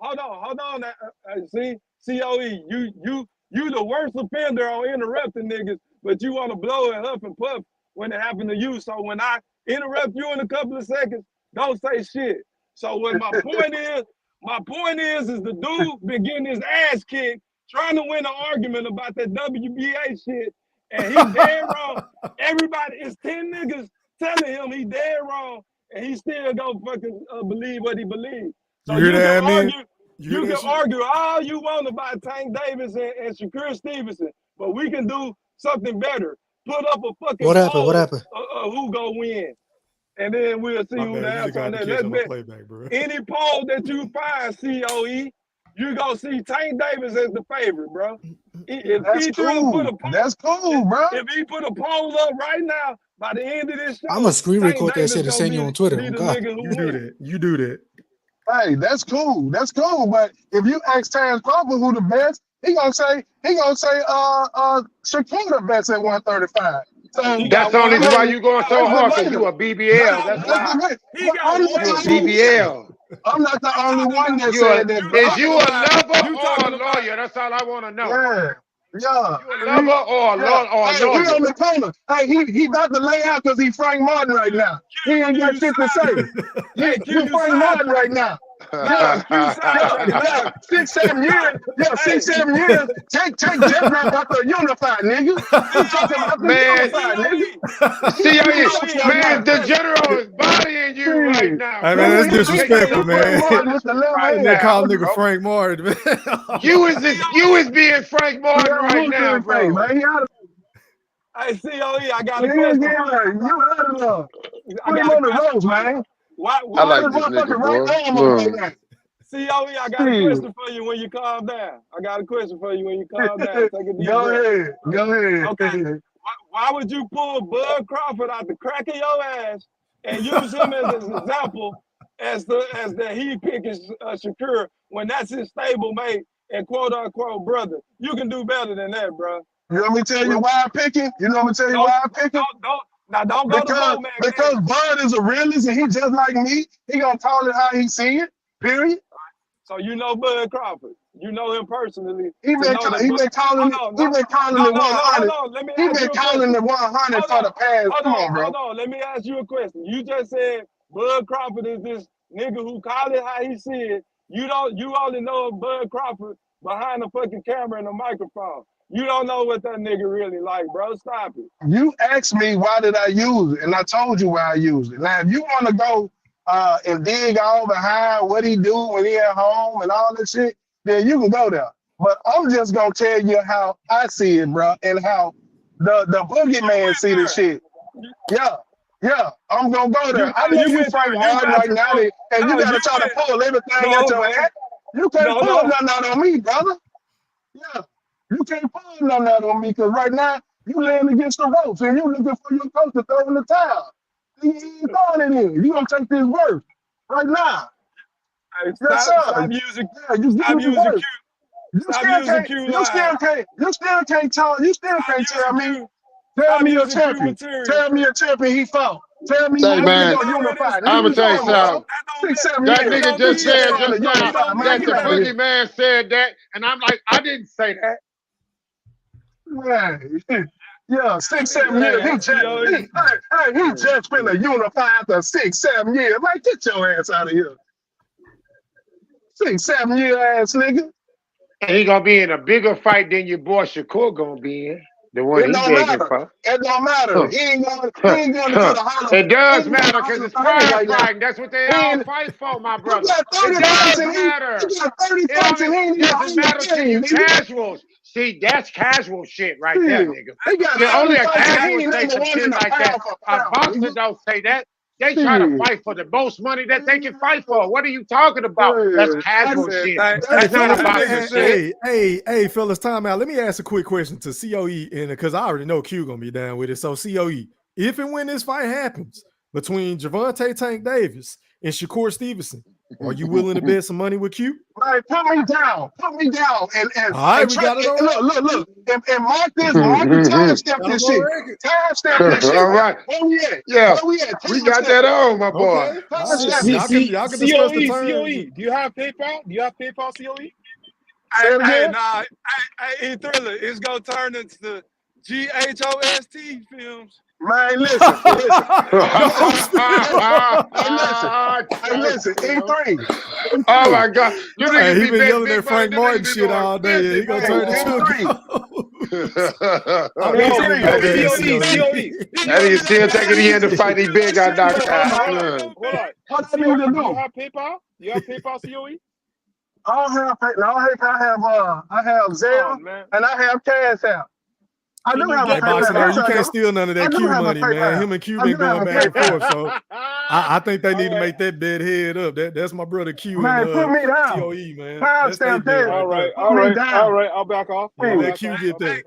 See, COE, you the worst offender on interrupting niggas, but you want to blow and huff and puff when it happened to you. So when I interrupt you in a couple of seconds, don't say shit. So what my point is the dude been getting his ass kicked trying to win an argument about that WBA shit, and he dead wrong. Everybody, it's 10 niggas telling him he dead wrong, and he still gonna fucking believe what he believes. So You hear you can that, man? argue, You hear that shit? all you want about Tank Davis and Shakur Stevenson, but we can do something better. Put up a fucking What happened? What poll happened? of who gonna win, and then we'll see My who the bad. You just answer on got to that. catch Let's on the bet playback, bro. any poll that you find, COE, you gonna see Tank Davis as the favorite, bro. If That's E3 put cool. a poll, That's cool, bro. if he put a poll up right now, by the end of this I'm gonna show, screen Tank record that Davis shit and gonna send you be on Twitter. the Oh God. nigga who You do wins. that. You do that. Hey, that's cool. That's cool. But if you ask Terrence Crawford who the best, he gonna say Shakur the best at 135. So That's the only reason why you going so that's hard, because debatable. you a BBL. That's why. But I'm not You a the only one. BBL. I'm not the only one that You a, said that, bro. is you a lover or a lawyer? That's all I want to know. Yeah. Yeah. You a lover or a Hey, he lawyer? on the corner. Hey, he about to lay out because he Frank Martin right now. He ain't got shit to say. You Frank Martin right now. Yeah, 6, 7 years. Yeah, 6, 7 years. Take Jeff about the unified, nigga. You talking about the unified, nigga. See, man, the general is bodying you right now. Hey, Bro. man, that's disrespectful, man. Right You call now, nigga bro. Frank Martin, man. You is being Frank Martin right now, bro. Hey, COE, I got a Yeah, question yeah, for you. you out of love. I Put him got a on the question ropes, for you. man. Why I like this motherfucker nigga, right boy. arm up right now. COE, I got a question for you when you calm down. I got a question for you when you calm down. Take a deep Go breath. ahead. Go ahead. Okay. Why would you pull Bud Crawford out the crack of your ass and use him as an example as the he picking Shakur when that's his stablemate and quote unquote brother? You can do better than that, bro. You want me to tell you why I'm picking? You know me to tell you why I'm picking? Don't go to Bo Man. Because Bud is a realist and he just like me. He gonna call it how he see it. Period. So you know Bud Crawford. You know him personally. He been calling it 100. Let me He ask you been a calling question. it 100 for the past. Come on, bro. Hold on. Let me ask you a question. You just said Bud Crawford is this nigga who call it how he see it. You only know Bud Crawford behind the fucking camera and the microphone. You don't know what that nigga really like, bro. Stop it. You asked me why did I use it, and I told you why I used it. Now, if you want to go and dig all behind what he do when he at home and all that shit, then you can go there. But I'm just gonna tell you how I see it, bro, and how the boogeyman see the shit. Yeah, I'm gonna go there. I know you Frank Martin right now, and you gotta try to pull everything at your head. You can't pull nothing out on me, brother. Yeah, you can't pull nothing out on me because right now you laying against the ropes and you looking for your coach to throw in the towel. You ain't throwing it in. You gonna take this work right now. Hey, Yes, sir. stop using You Q. You still can't tell me a champion. Tell me a champion he fought. Tell me Say, who we man, gonna unify. I'm gonna tell you something. 6, 7 That years. nigga just said just now that the boogeyman. boogeyman said that, and I'm like, I didn't say that. Yeah, 6, 7 years. He just finna unify after 6, 7 years. Like, get your ass out of here. 6, 7 year ass nigga. And he gonna be in a bigger fight than your boy Shakur gonna be in. The one he begging for. It don't matter. He ain't going to the Hall of Fame. It does matter because it's prize fighting. That's what they all fight for, my brother. It does matter. It doesn't matter to you casuals. See, that's casual shit right there, nigga. See, only a casual say some shit like that. A boxer don't say that. They try to fight for the most money that they can fight for. What are you talking about? That's casual shit. That's not about shit. Hey, fellas, time out. Let me ask a quick question to COE, and because I already know Q gonna be down with it. So COE, if and when this fight happens between Gervonta Tank Davis and Shakur Stevenson, are you willing to bet some money with Q? Right, put me down, and all right, we got it on. Look, and mark the timestamp this shit. Timestamp this shit. All right. Yeah, we got that on, my boy. Y'all can discuss the terms. COE. Do you have PayPal? COE? Hey, Thriller, it's gonna turn into GHOST films. Man, listen. Listen, E3. Oh my God. You he been yelling at Frank Martin shit all day. He gonna turn it to COE. And he's still taking the end to fight. He big got knocked out. What I need to do? You have PayPal? You have PayPal, COE? I don't have PayPal. I have Zelle and I have Cash App. I do have a PayPal. You can't steal none of that Q money, man. Him and Q been going back and forth, so I think they need to make that bed head up. That's my brother Q and put me down. COE, man. All right. I'll back off. Let Q get there.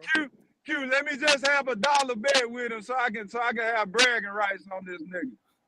Q, let me just have $1 bet with him so I can have bragging rights on this nigga.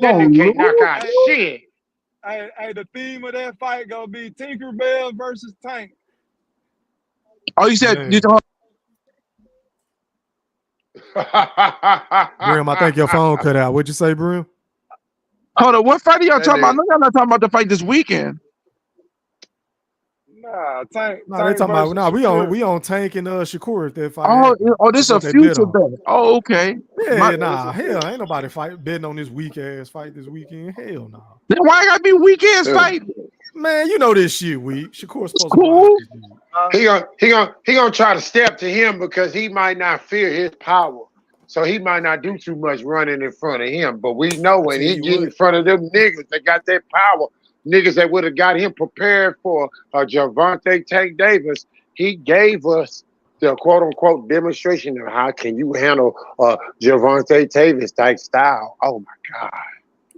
That gonna nigga can't knock lose? out Hey, shit. Hey, the theme of that fight gonna be Tinkerbell versus Tank. Oh, you said you Brim, I think your phone cut out. What'd you say, Brim? hold on. What fight are y'all talking about? No, y'all not talking about the fight this weekend. Nah, Tank. No, they Tank talking about versus we on Tank and Shakur if that fight. Oh, this is a future bet. Oh, okay. Yeah, hell, ain't nobody betting on this weak ass fight this weekend. Hell no. Then why gotta be weak ass fight? Man, you know this shit weak. Shakur's supposed cool. to He gonna try to step to him because he might not fear his power. So he might not do too much running in front of him. But we know when he get in front of them niggas that got that power, niggas that would have got him prepared for Gervonta Tank Davis, he gave us the quote-unquote demonstration of how can you handle Gervonta Davis type style. Oh, my God.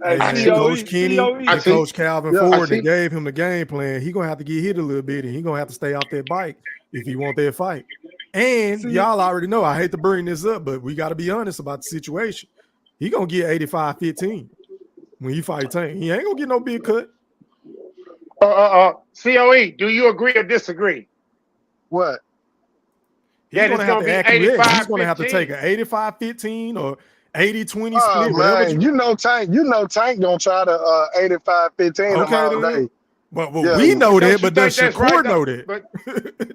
Hey, Coach Kenny and Coach Calvin Ford that gave him the game plan. He gonna have to get hit a little bit, and he gonna have to stay off that bike if he want that fight. And y'all already know, I hate to bring this up, but we got to be honest about the situation. He gonna get 85-15 when he fight Tank. He ain't gonna get no big cut. COE, do you agree or disagree? What? He's gonna have to act. He's gonna have to take an 85-15 or 80-20 Oh, split. man, you know Tank gonna try to 85-15 all day. But we know that, but does Shakur know that? But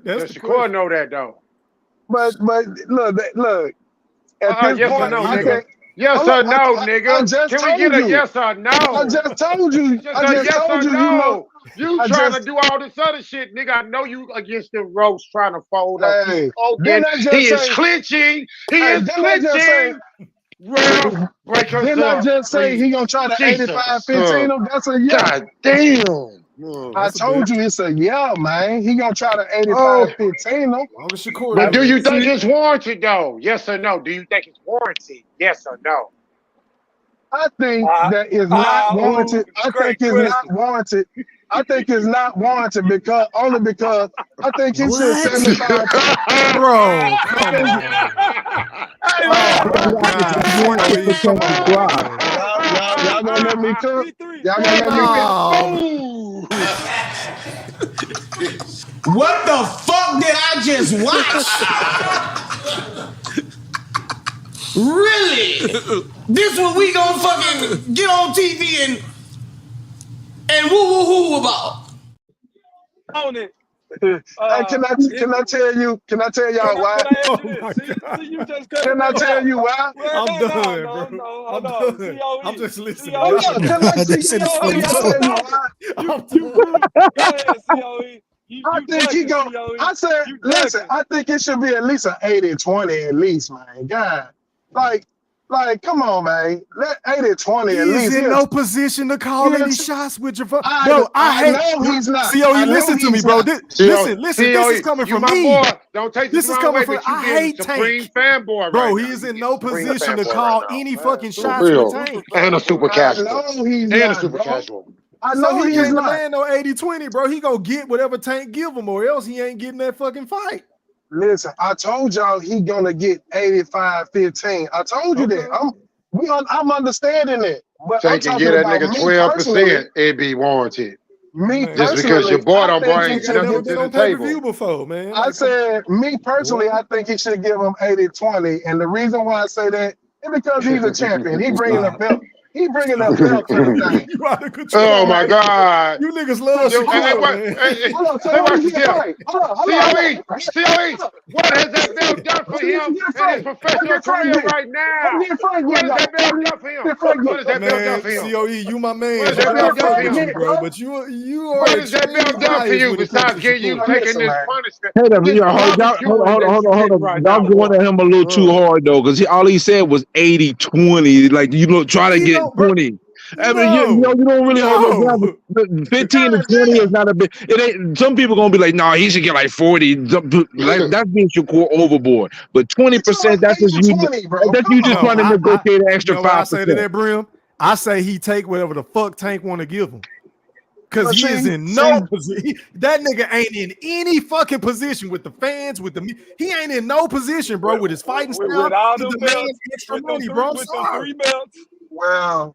does Shakur know that though? But look. At this yes point, or no, nigga. Yes or no, nigga. Can we get a yes or no? I just told you. I just told you. No. You trying to do all this other shit, nigga. I know you against the ropes trying to fold up. Hey, he is clenching. He is clenching. Well, didn't I just say he gonna try to 85-15 him? That's a yeah. God damn. I told you it's a yeah, man. He gonna try to 85-15 him. But do you think it's warranted though? Yes or no? Do you think it's warranted? Yes or no? I think that is not warranted. I think it's not warranted. I think it's not warranted because I think he should 75. Bro, come on. Y'all gonna let me cook? Y'all gonna let me cook? What the fuck did I just watch? Really? This what we gonna fucking get on TV and woo about? On it. Can I tell y'all why? Can I tell you why? I'm done, bro. I'm done. I'm just listening. I think he go. I said, listen. I think it should be at least an 80-20 at least, man. God, like, come on, man. Let 80-20 at least. He's in no position to call any shots with Gervonta. Bro, I know he's not. COE, listen to me, bro. Listen. This is coming from me. Don't take this is coming from. I hate Tank. Fanboy, bro. He is in no position to call any fucking shots with Tank. And a super casual. I know he's and not, a super bro. casual. I know he he's ain't not. demand no 80-20, bro. He gonna get whatever Tank give him, or else he ain't getting that fucking fight. Listen, I told y'all he gonna get 85-15. I told you that. I'm understanding it. But Tank can get that nigga 12%, it'd be warranted. Me just because your boy don't bring nothing to the table. Before, man. I said, me personally, I think he should give him 80-20. And the reason why I say that is because he's a champion. He bringing a belt. He bringing that belt to the thing. You out of control. Oh my God! You niggas love Shakur. COE, what has that belt done for him in his professional career right now? What has that belt done for him? What has that belt done for him? COE, you my man. What has that belt done for him, bro? But you are. What has that belt done for you besides getting you taking this punishment? Hold on. Y'all going at him a little too hard though, because all he said was 80-20. Like try to get 20. I mean, you don't really hold no ground. 15 to 20 is not a big. It ain't. Some people gonna be like, "No, he should get like 40." Like that's being Shakur overboard. But 20%, that's just you. That's you just trying to negotiate an extra 5%. I say to that, Brim. I say he take whatever the fuck Tank want to give him. Because he is in no position. That nigga ain't in any fucking position with the fans, with the he ain't in no position, bro, with his fighting style. With all the belts, extra money, bro. With the 3 belts. Well,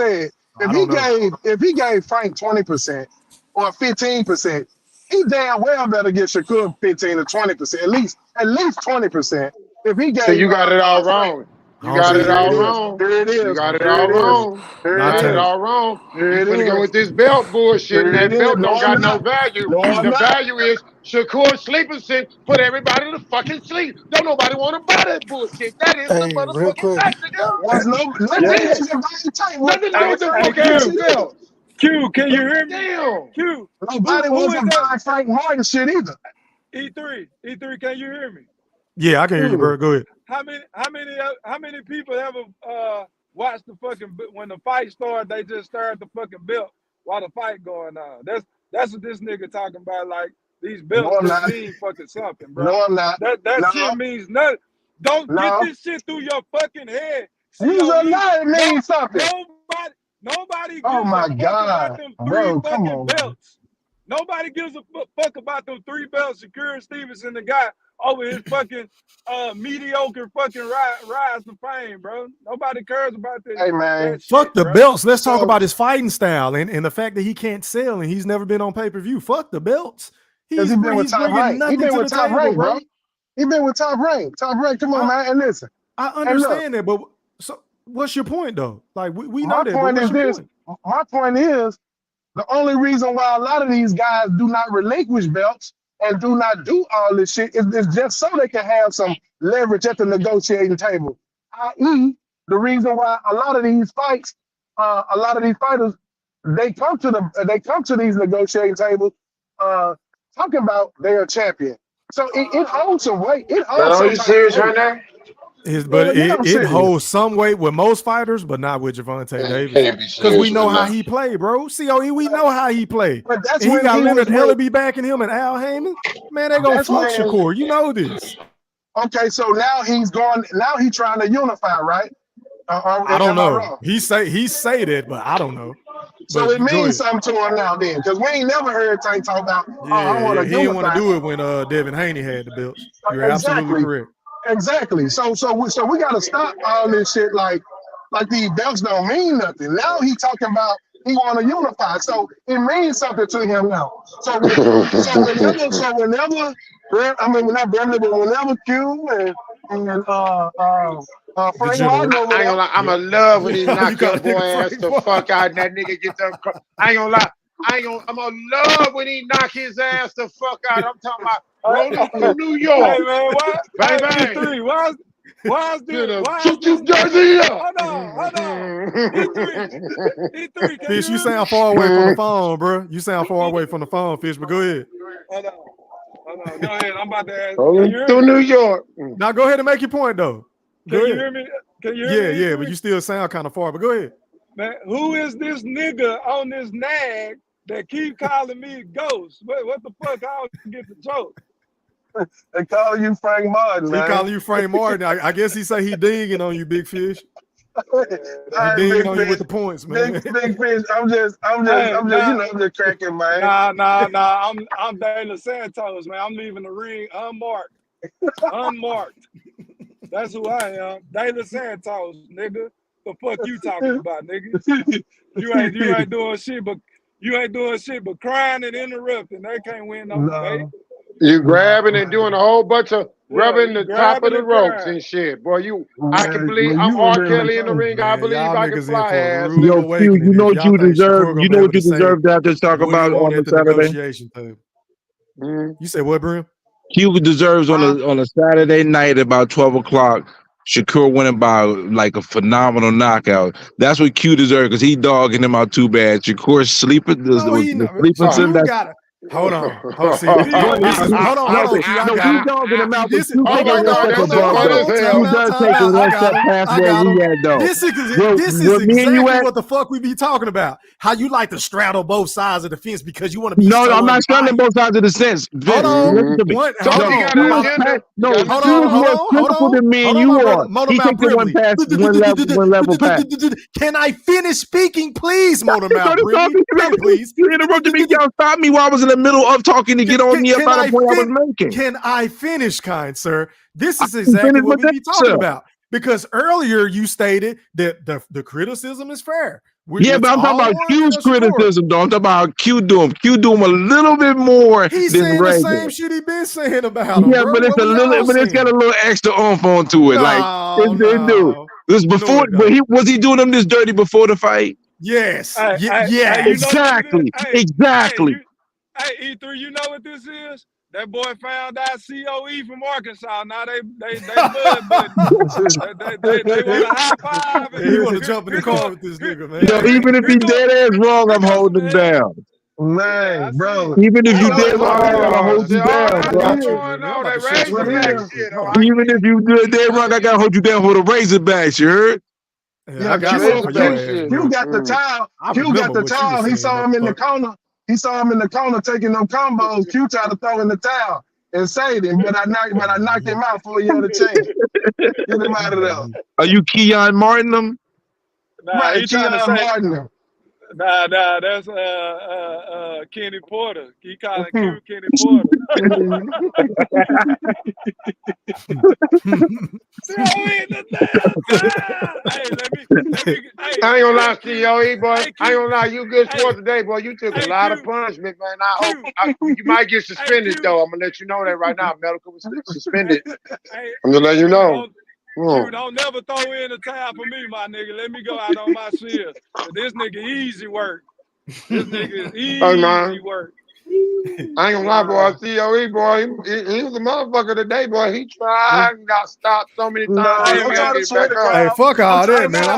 said, I don't know. if he gave Frank 20% or 15%, he damn well better get Shakur 15 or 20%, at least 20%. If he So gave you got it all Frank, wrong. I You don't got think it here he all it will. is, wrong. here it You is, got it here all it is, wrong. here You it Not got it is, Tank. all wrong. here You it finna go is, with this belt bullshit, and here it that is. belt No, don't I'm got no not. value. No, I'm The not. value is Shakur Stevenson put everybody to fucking sleep. Don't nobody want to buy that bullshit. That is the Hey, real motherfucking quick. fact, nigga. Was That's nobody Yeah. it. was invited Tank. Nothing to do Hey, with Nobody the hey, was fucking buying Q. damn shit either. belt. Q, can you hear me? Damn. Q, Nobody who is wasn't that? buying Frank Martin shit either. E3. E3, can you hear me? Yeah, I can hear you, bro. Go ahead. How many people ever watched the fucking when the fight started? They just stare at the fucking belt while the fight going on. That's what this nigga talking about. Like these No, belts I'm just not. mean fucking something, bro. No, I'm not. That No, shit means nothing. Don't get No. this shit through your fucking head. Use a COE. lie, it means something. Nobody Oh gives my a fuck God, about them three bro, come fucking on, man. belts. Nobody gives a fuck about them 3 belts Shakur Stevenson the guy over his fucking mediocre fucking rise to fame, bro. Nobody cares about this. Hey man, that Fuck shit, the bro. belts. Let's talk So- about his fighting style and the fact that he can't sell and he's never been on pay-per-view. Fuck the belts. Because He's he been with Top bringing Rank. He nothing been to with the Top table, Rank, bro. bro. He been with Top Rank. Top Rank, come on, man. And listen. I understand that, but so what's your point though? Like we know My that, but point what's is your this. point? My point is the only reason why a lot of these guys do not relinquish belts and do not do all this shit is just so they can have some leverage at the negotiating table. I.e., the reason why a lot of these fights, a lot of these fighters, they come to these negotiating tables talking about they're a champion. So it holds some weight. It holds some Are you type serious of right weight. now? But Yeah, I'm it serious. holds some weight with most fighters, but not with Javante Davis. Can't be Because we serious know right how now. he played, bro. COE, we know how he played. But that's And he when got he Leonard was with- Ellaby backing him and Al Heyman. Man, they gonna That's fuck when- Shakur. You know this. Okay, so now he's going. Now he's trying to unify, right? I don't am know. wrong? He say that, but I don't know. So But it go means ahead. something to him now, then, because we ain't never heard Tank talk about. I want Yeah, to he didn't want to unify. do it when Devin Haney had the belts. You're absolutely Exactly. correct. Exactly. So we got to stop all this shit. Like these belts don't mean nothing. Now he talking about he want to unify. So it means something to him now. So whenever, I mean not Brandon, but whenever Q and Frank Martin over I ain't gonna lie, I'm going to love when he You knock got your a boy nigga ass Frank the fuck out and that nigga get done. I ain't gonna lie. I'm gonna love when he knock his ass the fuck out. I'm talking about rolling through New York. Hey man, why? Bang, Hey, bang. E3, why is this? Why is Shoot this you jersey up. Hold on. E3, can Fish, you you hear me? sound far away from the phone, bro. You sound far away from the phone, Fish, but go ahead. Hold on. Go ahead. I'm about to ask. Can Rolling you hear through me? New York. Now go ahead and make your point though. Can Go you ahead. hear me? Can you hear me? Yeah, E3? but you still sound kind of far, but go ahead. Man, who is this nigga on this nag that keep calling me Ghost? What the fuck? I don't get the joke. They call you Frank Martin, He man. calling you Frank Martin. I guess he say he dinging on you, Big Fish. He Hey, dinging Big on you with Fish. the points, man. Big Fish. I'm just, Hey, you know, I'm just cracking, man. Nah. I'm De Los Santos, man. I'm leaving the ring unmarked. That's who I am. De Los Santos, nigga. The fuck you talking about, nigga? You ain't doing shit but crying and interrupting. They can't win no debate. You grabbing and doing a whole bunch of rubbing the top of grabbing the and ropes crying. and shit. Boy, I can Man, believe well, I'm you R. were Kelly in the really ring. I Man, believe y'all I can niggas in fly for a ass. rude Yo, Q, awakening. you know If what y'all you think deserve. Shakur gonna You be know able what to you say deserve to have to talk what he about want on at a the Saturday. negotiation table. You said what, Brim? Q deserves on a Saturday night about 12 o'clock. Shakur winning by like a phenomenal knockout. That's what Q deserves because he dogging him out too bad. Shakur sleeping No, he the not. sleeping. You got it. Hold on. See, Hold hold on, Q. I no, got he it. dogging him out, but This is Q Oh taking my it one God, step that's above funny though. as hell. Q does take it I one got step him. past I where got him. we at though. This is Where me and you exactly at? what the fuck we be talking about. How you like to straddle both sides of the fence because you want to be No, so I'm not unbiased. straddling both sides of the fence. Hold on. Listen to me. Hold So on. he got an agenda. No, You got Q is more Hold cynical than me and on, you my brother. are. Motor He Mouth takes it one Brimley. level past. Can I finish speaking, please, Motor Mouth Brimley? Please. You interrupted me. Y'all stopped me while I was in the middle of talking to get on me about a point I was making. Can I finish, kind sir? This is I can exactly finish what my we be talking answer. about. Because earlier you stated that the criticism is fair. Yeah, but I'm talking about Q's criticism, though. I'm talking about how Q do him. Q do him a little bit more He's than saying regular. the same shit he been saying about him, Yeah, bro. but it's it's got a little extra oomph onto it. No, it do. This before, it but was he doing him this dirty before the fight? Yes. Hey, Exactly. Exactly. Hey, E3, you know what this is? That boy found out COE from Arkansas. Now they bud buddies. they want to high five. Yeah, he want to jump in the car with this nigga, man. Yo, even if he dead ass wrong, I'm holding him down. Man, bro. Even if you dead wrong, I gotta hold you down, bro. Even if you dead wrong, I gotta hold you down for the Razorbacks. You heard? Yeah, I got something for your ass, bro. Q got the towel. Q got the towel. He saw him in the corner. He saw him in the corner taking them combos. Q tried to throw in the towel. and saved him, but I knocked him out before he had a chance. Get him out of there. Are you Keon Martin them? Nah, Right, he trying to Keon say. Martin. Nah, that's Kenny Porter. He calling Kenny Porter. Hey, I ain't gonna lie, COE, boy. I ain't gonna lie, you good sport today, boy. You took a lot of punishment, man. I hope you might get suspended, though. I'm gonna let you know that right now. Medical was suspended. I'm gonna let you know. Don't never throw in a towel for me, my nigga. Let me go out on my shield. This nigga easy work. This nigga is easy work. I ain't gonna lie, boy. COE, boy, he was a motherfucker today, boy. He tried and got stopped so many times. Hey, fuck all that, man.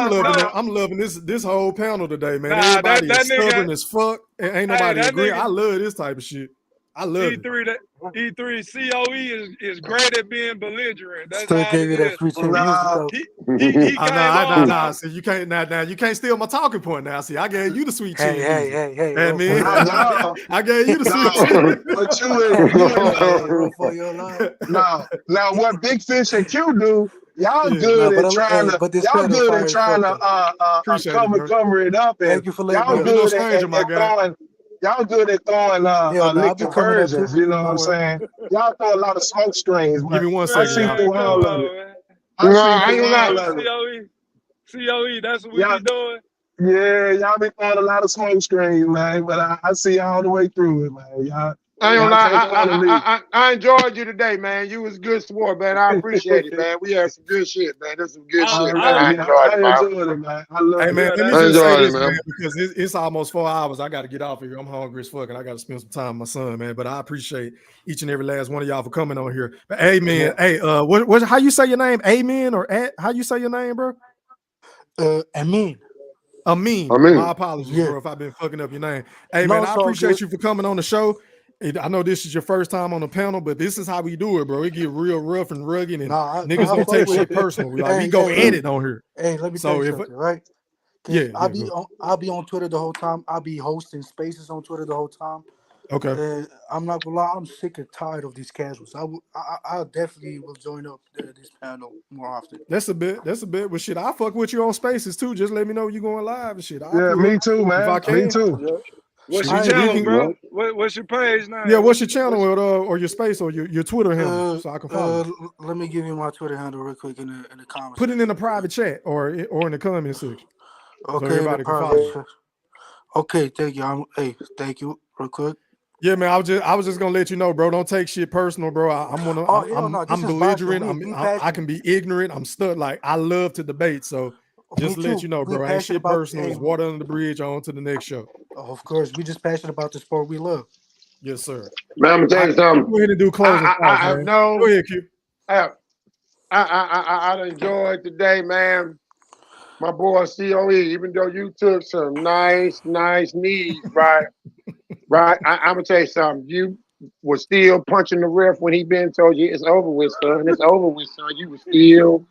I'm loving this whole panel today, man. Nah, Everybody that is stubborn nigga, as fuck. And ain't nobody agree. I love this type of shit. I love E3, E3 COE is great at being belligerent. That's Still how gave you it that is. free tip music though. He came on. Nah. See, you can't now. You can't steal my talking point now. See, I gave you the sweet chin. Hey. I mean, I gave you the sweet chin. But you now what Big Fish and Q do? Y'all good at trying to cover it up, and thank you for letting y'all me good stranger, my guy. y'all good at throwing lick conversions. You know what I'm saying? Y'all throw a lot of smoke screens. Give me 1 second. I see through all of it. COE, that's what we be doing. Yeah, y'all be throwing a lot of smoke screens, man. But I see all the way through it, man. Y'all. I ain't gonna lie. I enjoyed you today, man. You was good sport, man. I appreciate it, man. We had some good shit, man. This is some good shit, man. I enjoyed it, man. I love hey, man, it. let me just say this, man, because it's almost 4 hours. I got to get off here. I'm hungry as fuck, and I got to spend some time with my son, man. But I appreciate each and every last one of y'all for coming on here. But hey, man, what how you say your name? Amen or how you say your name, bro? Amin. My apologies, bro, if I've been fucking up your name. Hey, man, I appreciate you for coming on the show. I know this is your first time on the panel, but this is how we do it, bro. It get real rough and rugged, and niggas gonna take shit personal. We go edit on here. Hey, let me tell you something, right? I'll be on Twitter the whole time. I'll be hosting spaces on Twitter the whole time. Okay. I'm not gonna lie, I'm sick and tired of these casuals. I definitely will join up this panel more often. That's a bit. Well, shit, I fuck with you on spaces too. Just let me know you going live and shit. Yeah, me too, man. If I can. Me too. Yeah. What's your channel, bro? What's your page now? Yeah, what's your channel or your space or your Twitter handle so I can follow? Let me give you my Twitter handle real quick in the comments. Put it in the private chat or in the comment section. Okay, so everybody can follow. Okay, thank you. Thank you real quick. Yeah, man. I was just gonna let you know, bro. Don't take shit personal, bro. I'm belligerent. I can be ignorant. I'm stuck. Like I love to debate, so just to let you know, bro. Ain't shit personal. It's water under the bridge. On to the next show. Of course, we just passionate about the sport we love. Yes, sir. Man, I'm gonna tell you something. Go ahead and do closing thoughts, man. Go ahead, Q. I enjoyed today, man. My boy COE, even though you took some nice knees, right? Right. I'm gonna tell you something. You was still punching the ref when he been told you it's over with, son. It's over with, son. You was still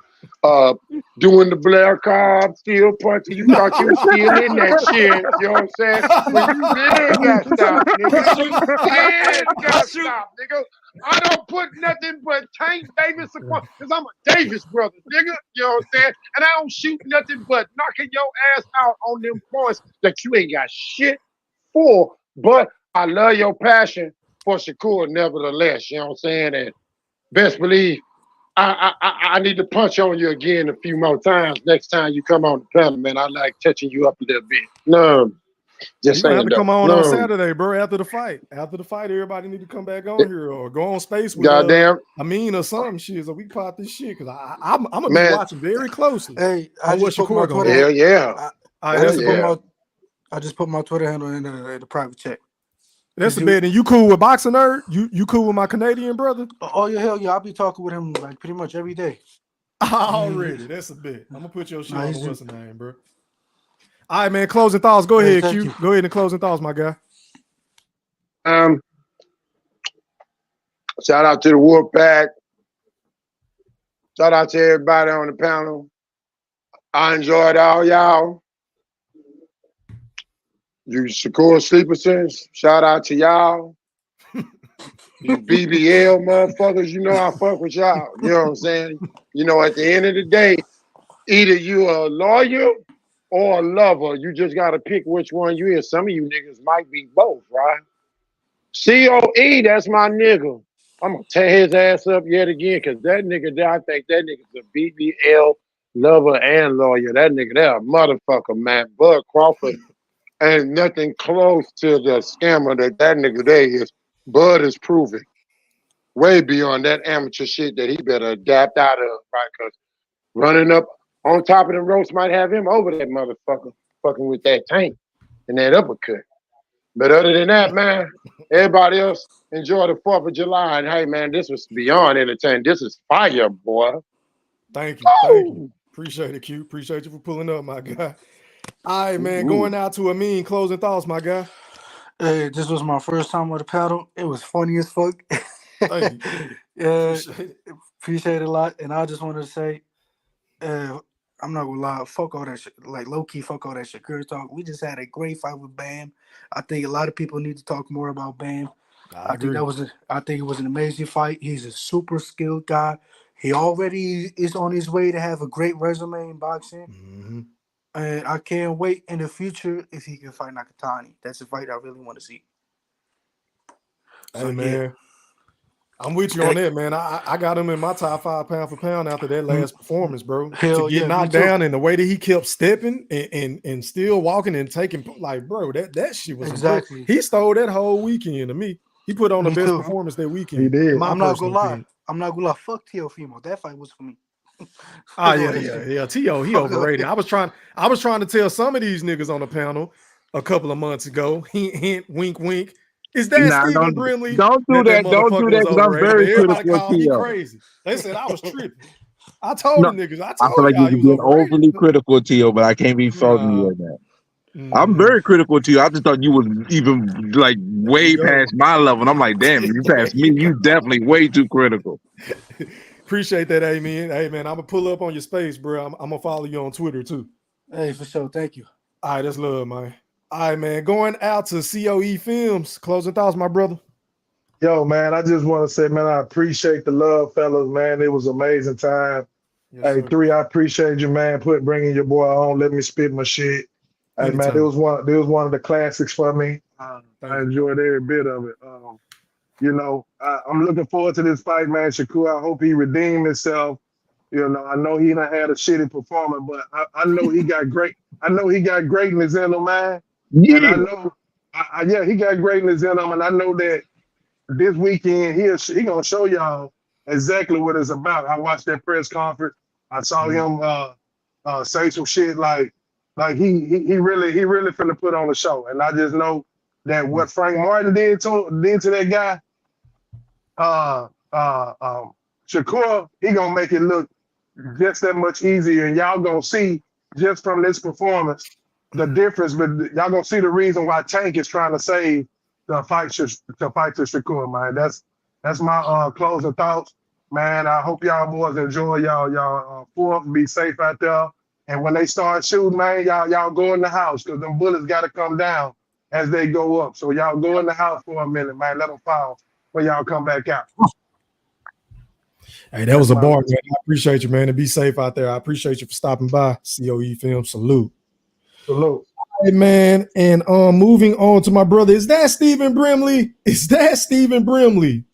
doing the Blair Cobb, still punching. You thought you was still in that shit. You know what I'm saying? But you did got stopped, nigga. You did got stopped, nigga. I don't put nothing but Tank Davis upon, because I'm a Davis brother, nigga. You know what I'm saying? And I don't shoot nothing but knocking your ass out on them points that you ain't got shit for. But I love your passion for Shakur, nevertheless. You know what I'm saying? And best believe I need to punch on you again a few more times next time you come on the panel, man. I like touching you up a little bit. No, just saying. You have to come on Saturday, bro. After the fight, everybody need to come back on here or go on space with Amin or something shit, so we pop this shit because I'm gonna be watching very closely. Hey, I just put my Twitter. I just put my Twitter handle in the private chat. That's the bad. And you cool with Boxing Nerd? You cool with my Canadian brother? Oh yeah, hell yeah! I'll be talking with him like pretty much every day. Already, that's a bit. I'm gonna put your shit on the what's the name, bro. All right, man. Closing thoughts. Go ahead, Q. Go ahead and closing thoughts, my guy. Shout out to the Wolfpack. Shout out to everybody on the panel. I enjoyed all y'all. You Shakur Stevenson, shout out to y'all. You BBL motherfuckers, you know I fuck with y'all. You know what I'm saying? You know, at the end of the day, either you a lawyer or a lover. You just gotta pick which one you is. Some of you niggas might be both, right? COE, that's my nigga. I'm gonna tear his ass up yet again, because that nigga there, I think that nigga's a BBL lover and lawyer. That nigga there, a motherfucker, man. Bud Crawford ain't nothing close to the scammer that nigga there is. Bud is proven way beyond that amateur shit that he better adapt out of, right? Because running up on top of the ropes might have him over that motherfucker, fucking with that tank and that uppercut. But other than that, man, everybody else enjoy the 4th of July. And hey, man, this was beyond entertaining. This is fire, boy. Thank you. Thank you. Appreciate it, Q. Appreciate you for pulling up, my guy. All right, man. Going out to Amin. Closing thoughts, my guy. Hey, this was my first time on the paddle. It was funny as fuck. Thank you. Yeah, appreciate it a lot. And I just wanted to say, I'm not gonna lie, fuck all that shit. Like low key, fuck all that Shakur talk. We just had a great fight with Bam. I think a lot of people need to talk more about Bam. I think it was an amazing fight. He's a super skilled guy. He already is on his way to have a great resume in boxing. Mm-hmm. And I can't wait in the future if he can fight Nakatani. That's a fight I really want to see. So, hey, man. Yeah. I'm with you on that, man. I got him in my top 5 pound for pound after that last performance, bro. Hell to get knocked down and the way that he kept stepping and still walking and taking, like, bro, that shit was exactly. He stole that whole weekend to me. He put on the best performance that weekend. He did. I'm not gonna lie. Fuck Teofimo. That fight was for me. Yeah. T.O. he overrated. I was trying to tell some of these niggas on the panel a couple of months ago. Hint, wink, wink. Is that Stephen Brimley? Don't do that. Don't do that, because I'm very critical of T.O. Crazy. They said I was tripping. I told the niggas. I feel like y'all you're being overly critical of T.O., but I can't be faulting you on that. I'm very critical to you. I just thought you was even like way past my level. And I'm like, damn, you passed me. You definitely way too critical. Appreciate that, Amen. Hey, man, I'm going to pull up on your space, bro. I'm going to follow you on Twitter, too. Hey, for sure. Thank you. All right, that's love, man. All right, man. Going out to COE Films. Closing thoughts, my brother. Yo, man, I just want to say, man, I appreciate the love, fellas, man. It was an amazing time. Yes, hey, sir. 3, I appreciate you, man, bringing your boy on. Let me spit my shit. Hey, man, it was one of the classics for me. I enjoyed every bit of it. You know, I'm looking forward to this fight, man. Shakur, I hope he redeemed himself. You know, I know he done had a shitty performance, but I know he got great. I know he got greatness in him, man. Yeah. And I know, he got greatness in him, and I know that this weekend he gonna show y'all exactly what it's about. I watched that press conference. I saw him say some shit like he really finna put on a show, and I just know that what Frank Martin did to that guy, Shakur, he gonna make it look just that much easier, and y'all gonna see just from this performance the difference. But y'all gonna see the reason why Tank is trying to save the fight to Shakur, man. That's my closing thoughts, man. I hope y'all boys enjoy y'all 4th. Be safe out there. And when they start shooting, man, y'all go in the house, because them bullets got to come down as they go up. So y'all go in the house for a minute, man. Let them fall when y'all come back out. Hey, that was a bar, man. I appreciate you, man. And be safe out there. I appreciate you for stopping by. COE Film, salute. Salute. Hey, man. And moving on to my brother. Is that Stephen Brimley?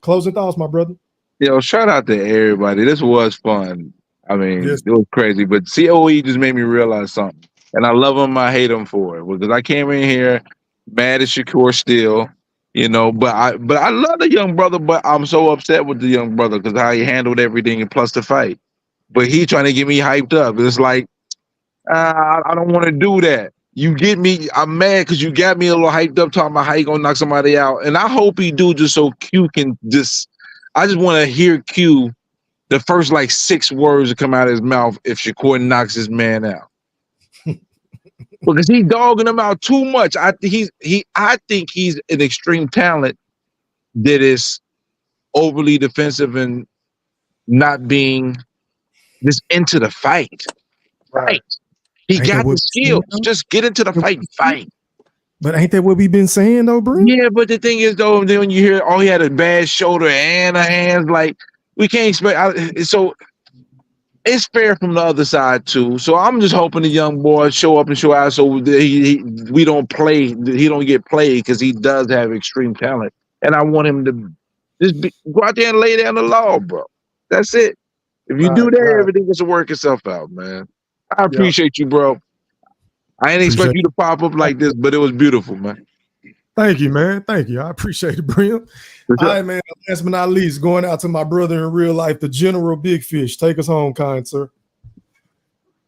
Closing thoughts, my brother. Yo, shout out to everybody. This was fun. I mean, It was crazy, but COE just made me realize something. And I love him, I hate him for it. Because I came in here mad at Shakur still, you know, but I love the young brother, but I'm so upset with the young brother because how he handled everything and plus the fight. But he trying to get me hyped up. It's like, I don't want to do that. You get me, I'm mad because you got me a little hyped up talking about how you gonna knock somebody out. And I hope he do just so Q can I just want to hear Q the first like 6 words that come out of his mouth if Shakur knocks his man out. Because he's dogging him out too much. I think he's an extreme talent that is overly defensive and not being just into the fight. Right. He got the skills. Just get into the fight and fight. But ain't that what we've been saying though, bro? Yeah, but the thing is though, then when you hear, oh, he had a bad shoulder and a hand, like we can't expect. So it's fair from the other side too. So I'm just hoping the young boy show up and show out, so we don't play. He don't get played because he does have extreme talent, and I want him to just go out there and lay down the law, bro. That's it. If you do that, everything gets to work itself out, man. I appreciate you, bro. I ain't expect you to pop up like this, but it was beautiful, man. Thank you, man. Thank you. I appreciate it, Brim. All right, man. Last but not least, going out to my brother in real life, the General Big Fish. Take us home, kind sir.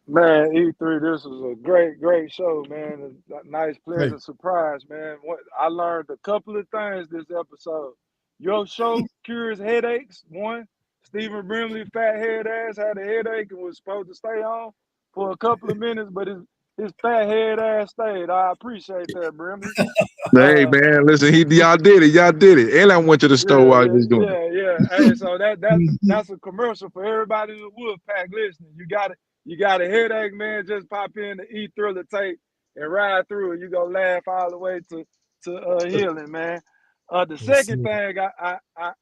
Man, E3, this was a great show, man. A nice, pleasant surprise, man. I learned a couple of things this episode. Your show cures headaches. One, Stephen Brimley, fat head ass, had a headache and was supposed to stay on for a couple of minutes, but his fat head ass stayed. I appreciate that, Brimley. Hey man, listen, y'all did it. And I went to the store while he was doing it. Yeah. Hey, so that's a commercial for everybody in the Wolfpack listening. You got a headache, man, just pop in the E-Thriller tape and ride through it. You gonna laugh all the way to healing, man. The second thing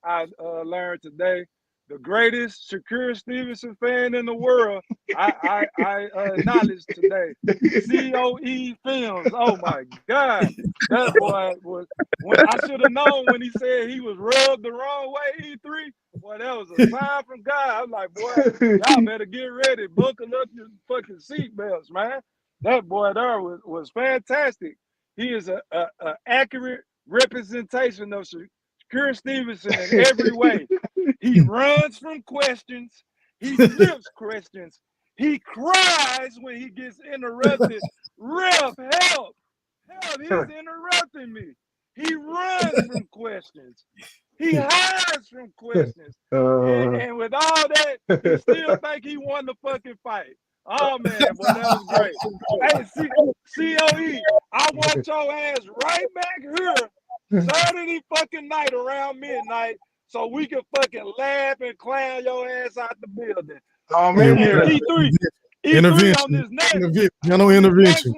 I learned today, the greatest Shakur Stevenson fan in the world, I acknowledge today. COE Films. Oh my God. That boy was, when I should have known when he said he was rubbed the wrong way, E3. Boy, that was a sign from God. I was like, boy, y'all better get ready. Buckle up your fucking seatbelts, man. That boy there was fantastic. He is a accurate representation of Shakur Stevenson in every way. He runs from questions. He flips questions. He cries when he gets interrupted. Ref, help, he's interrupting me. He runs from questions. He hides from questions. And with all that, he still think he won the fucking fight. Oh, man, boy, that was great. Hey, COE, I want your ass right back here Saturday fucking night around midnight so we can fucking laugh and clown your ass out the building. Oh, man, intervention. On this next, intervention.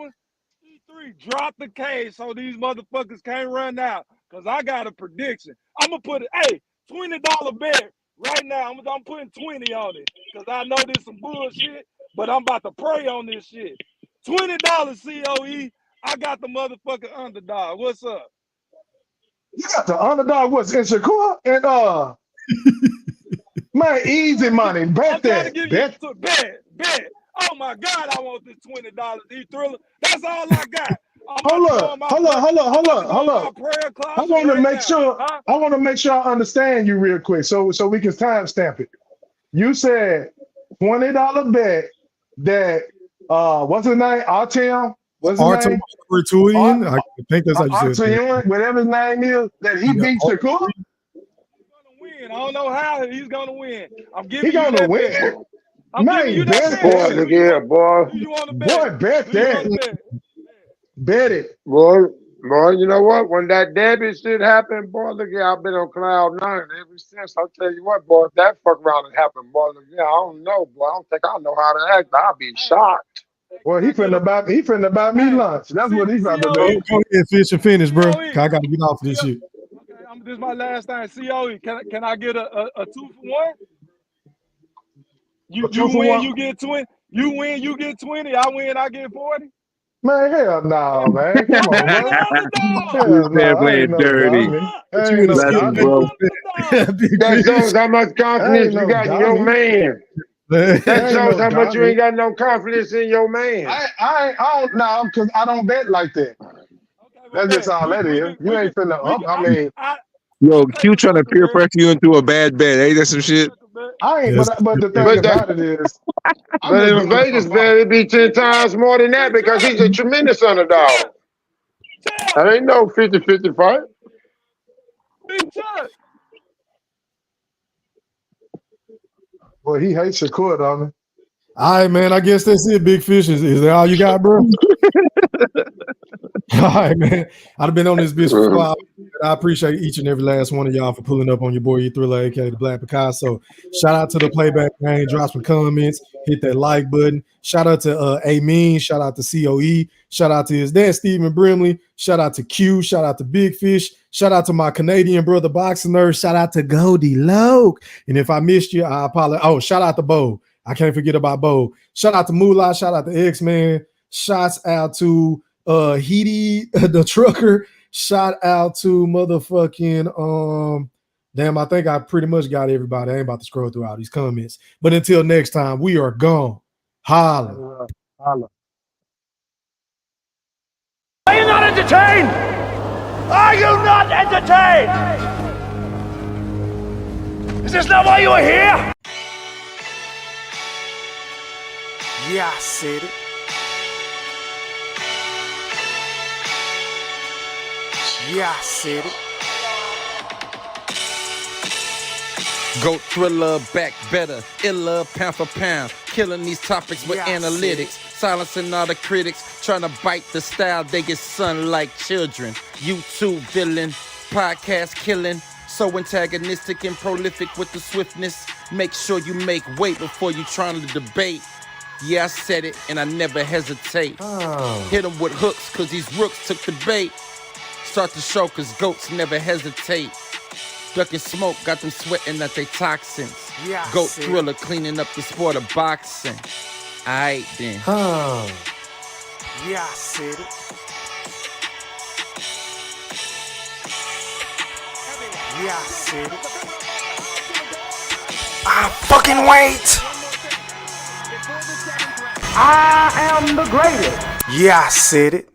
E3, drop the case so these motherfuckers can't run out. Because I got a prediction. I'm going to put it, $20 bet right now. I'm putting 20 on it. Because I know this some bullshit, but I'm about to pray on this shit. $20 COE. I got the motherfucking underdog. What's up? You got the underdog. What's in Shakur? And man, easy money. Bet that. Bet. Oh my God, I want this $20 E-Thriller. That's all I got. Hold up. I want to make sure. I want to make sure I understand you real quick, so we can timestamp it. You said $20 bet that what's his name? Artum. What's his name? Harutyunan. I think that's how you say it. Artum, whatever his name is, that he beats Shakur. I don't know how he's gonna win. I'm giving you that win. Bet. I'm giving you that boy, look here, boy. Do you want to bet? Boy, bet that. Bet it. Boy, you know what? When that debit shit happened, boy, look here, I've been on cloud 9 ever since. I'll tell you what, boy, if that fuck around and happened, boy, look here, I don't know, boy. I don't think I know how to act. I'll be shocked. Well, he finna buy me lunch. That's what he's about to do. Go ahead, fish and finish, bro. I gotta get off of this shit. Okay, this is my last time. COE, can I get a 2-for-1? You win, you get 20. You win, you get 20. I win, I get 40. Man, hell no, man. Come on, man. This man playing dirty. Bro. That shows how much confidence you got in your man. That shows how much you ain't got no confidence in your man. I don't know, because I don't bet like that. That's just all that is. You ain't finna up. I mean, yo, Q trying to peer pressure you into a bad bet. Ain't that some shit? I ain't, but the thing about it is, but in Vegas bet, it'd be 10 times more than that because he's a tremendous underdog. That ain't no 50-50 fight. Well, he hates Shakur, don't he? All right, man. I guess that's it, Big Fish. Is that all you got, bro? All right, man. I've been on this bitch for a while. I appreciate each and every last one of y'all for pulling up on your boy E-Thriller, aka the Black Picasso. Shout out to the playback, man. Drop some comments. hit that like button. Shout out to Amin. Shout out to COE. Shout out to his dad, Stephen Brimley. Shout out to Q. Shout out to Big Fish. Shout out to my Canadian brother, Boxing Nerd. Shout out to Goldie Loke. And if I missed you, I apologize. Oh, shout out to Bo. I can't forget about Bo. Shout out to Moolah. Shout out to X-Man. Shouts out to Heedy, the trucker. Shout out to motherfucking damn, I think I pretty much got everybody. I ain't about to scroll through all these comments. But until next time, we are gone. Holla. Holla. Are you not entertained? Are you not entertained? Is this not why you are here? Yeah, I said it. Yeah, I said it. Goat thriller, back better, iller, pound for pound. Killing these topics with analytics. Silencing all the critics, trying to bite the style. They get sun like children. YouTube villain, podcast killing. So antagonistic and prolific with the swiftness. Make sure you make weight before you trying to debate. Yeah, I said it and I never hesitate. Hit them with hooks cause these rooks took the bait. Start the show cause goats never hesitate. Ducking smoke, got them sweating at they toxins. Yeah, Goat thriller, cleaning up the sport of boxing. Aight then. Yeah, I said it. Yeah, I said it. I fucking wait. I am the greatest. Yeah, I said it.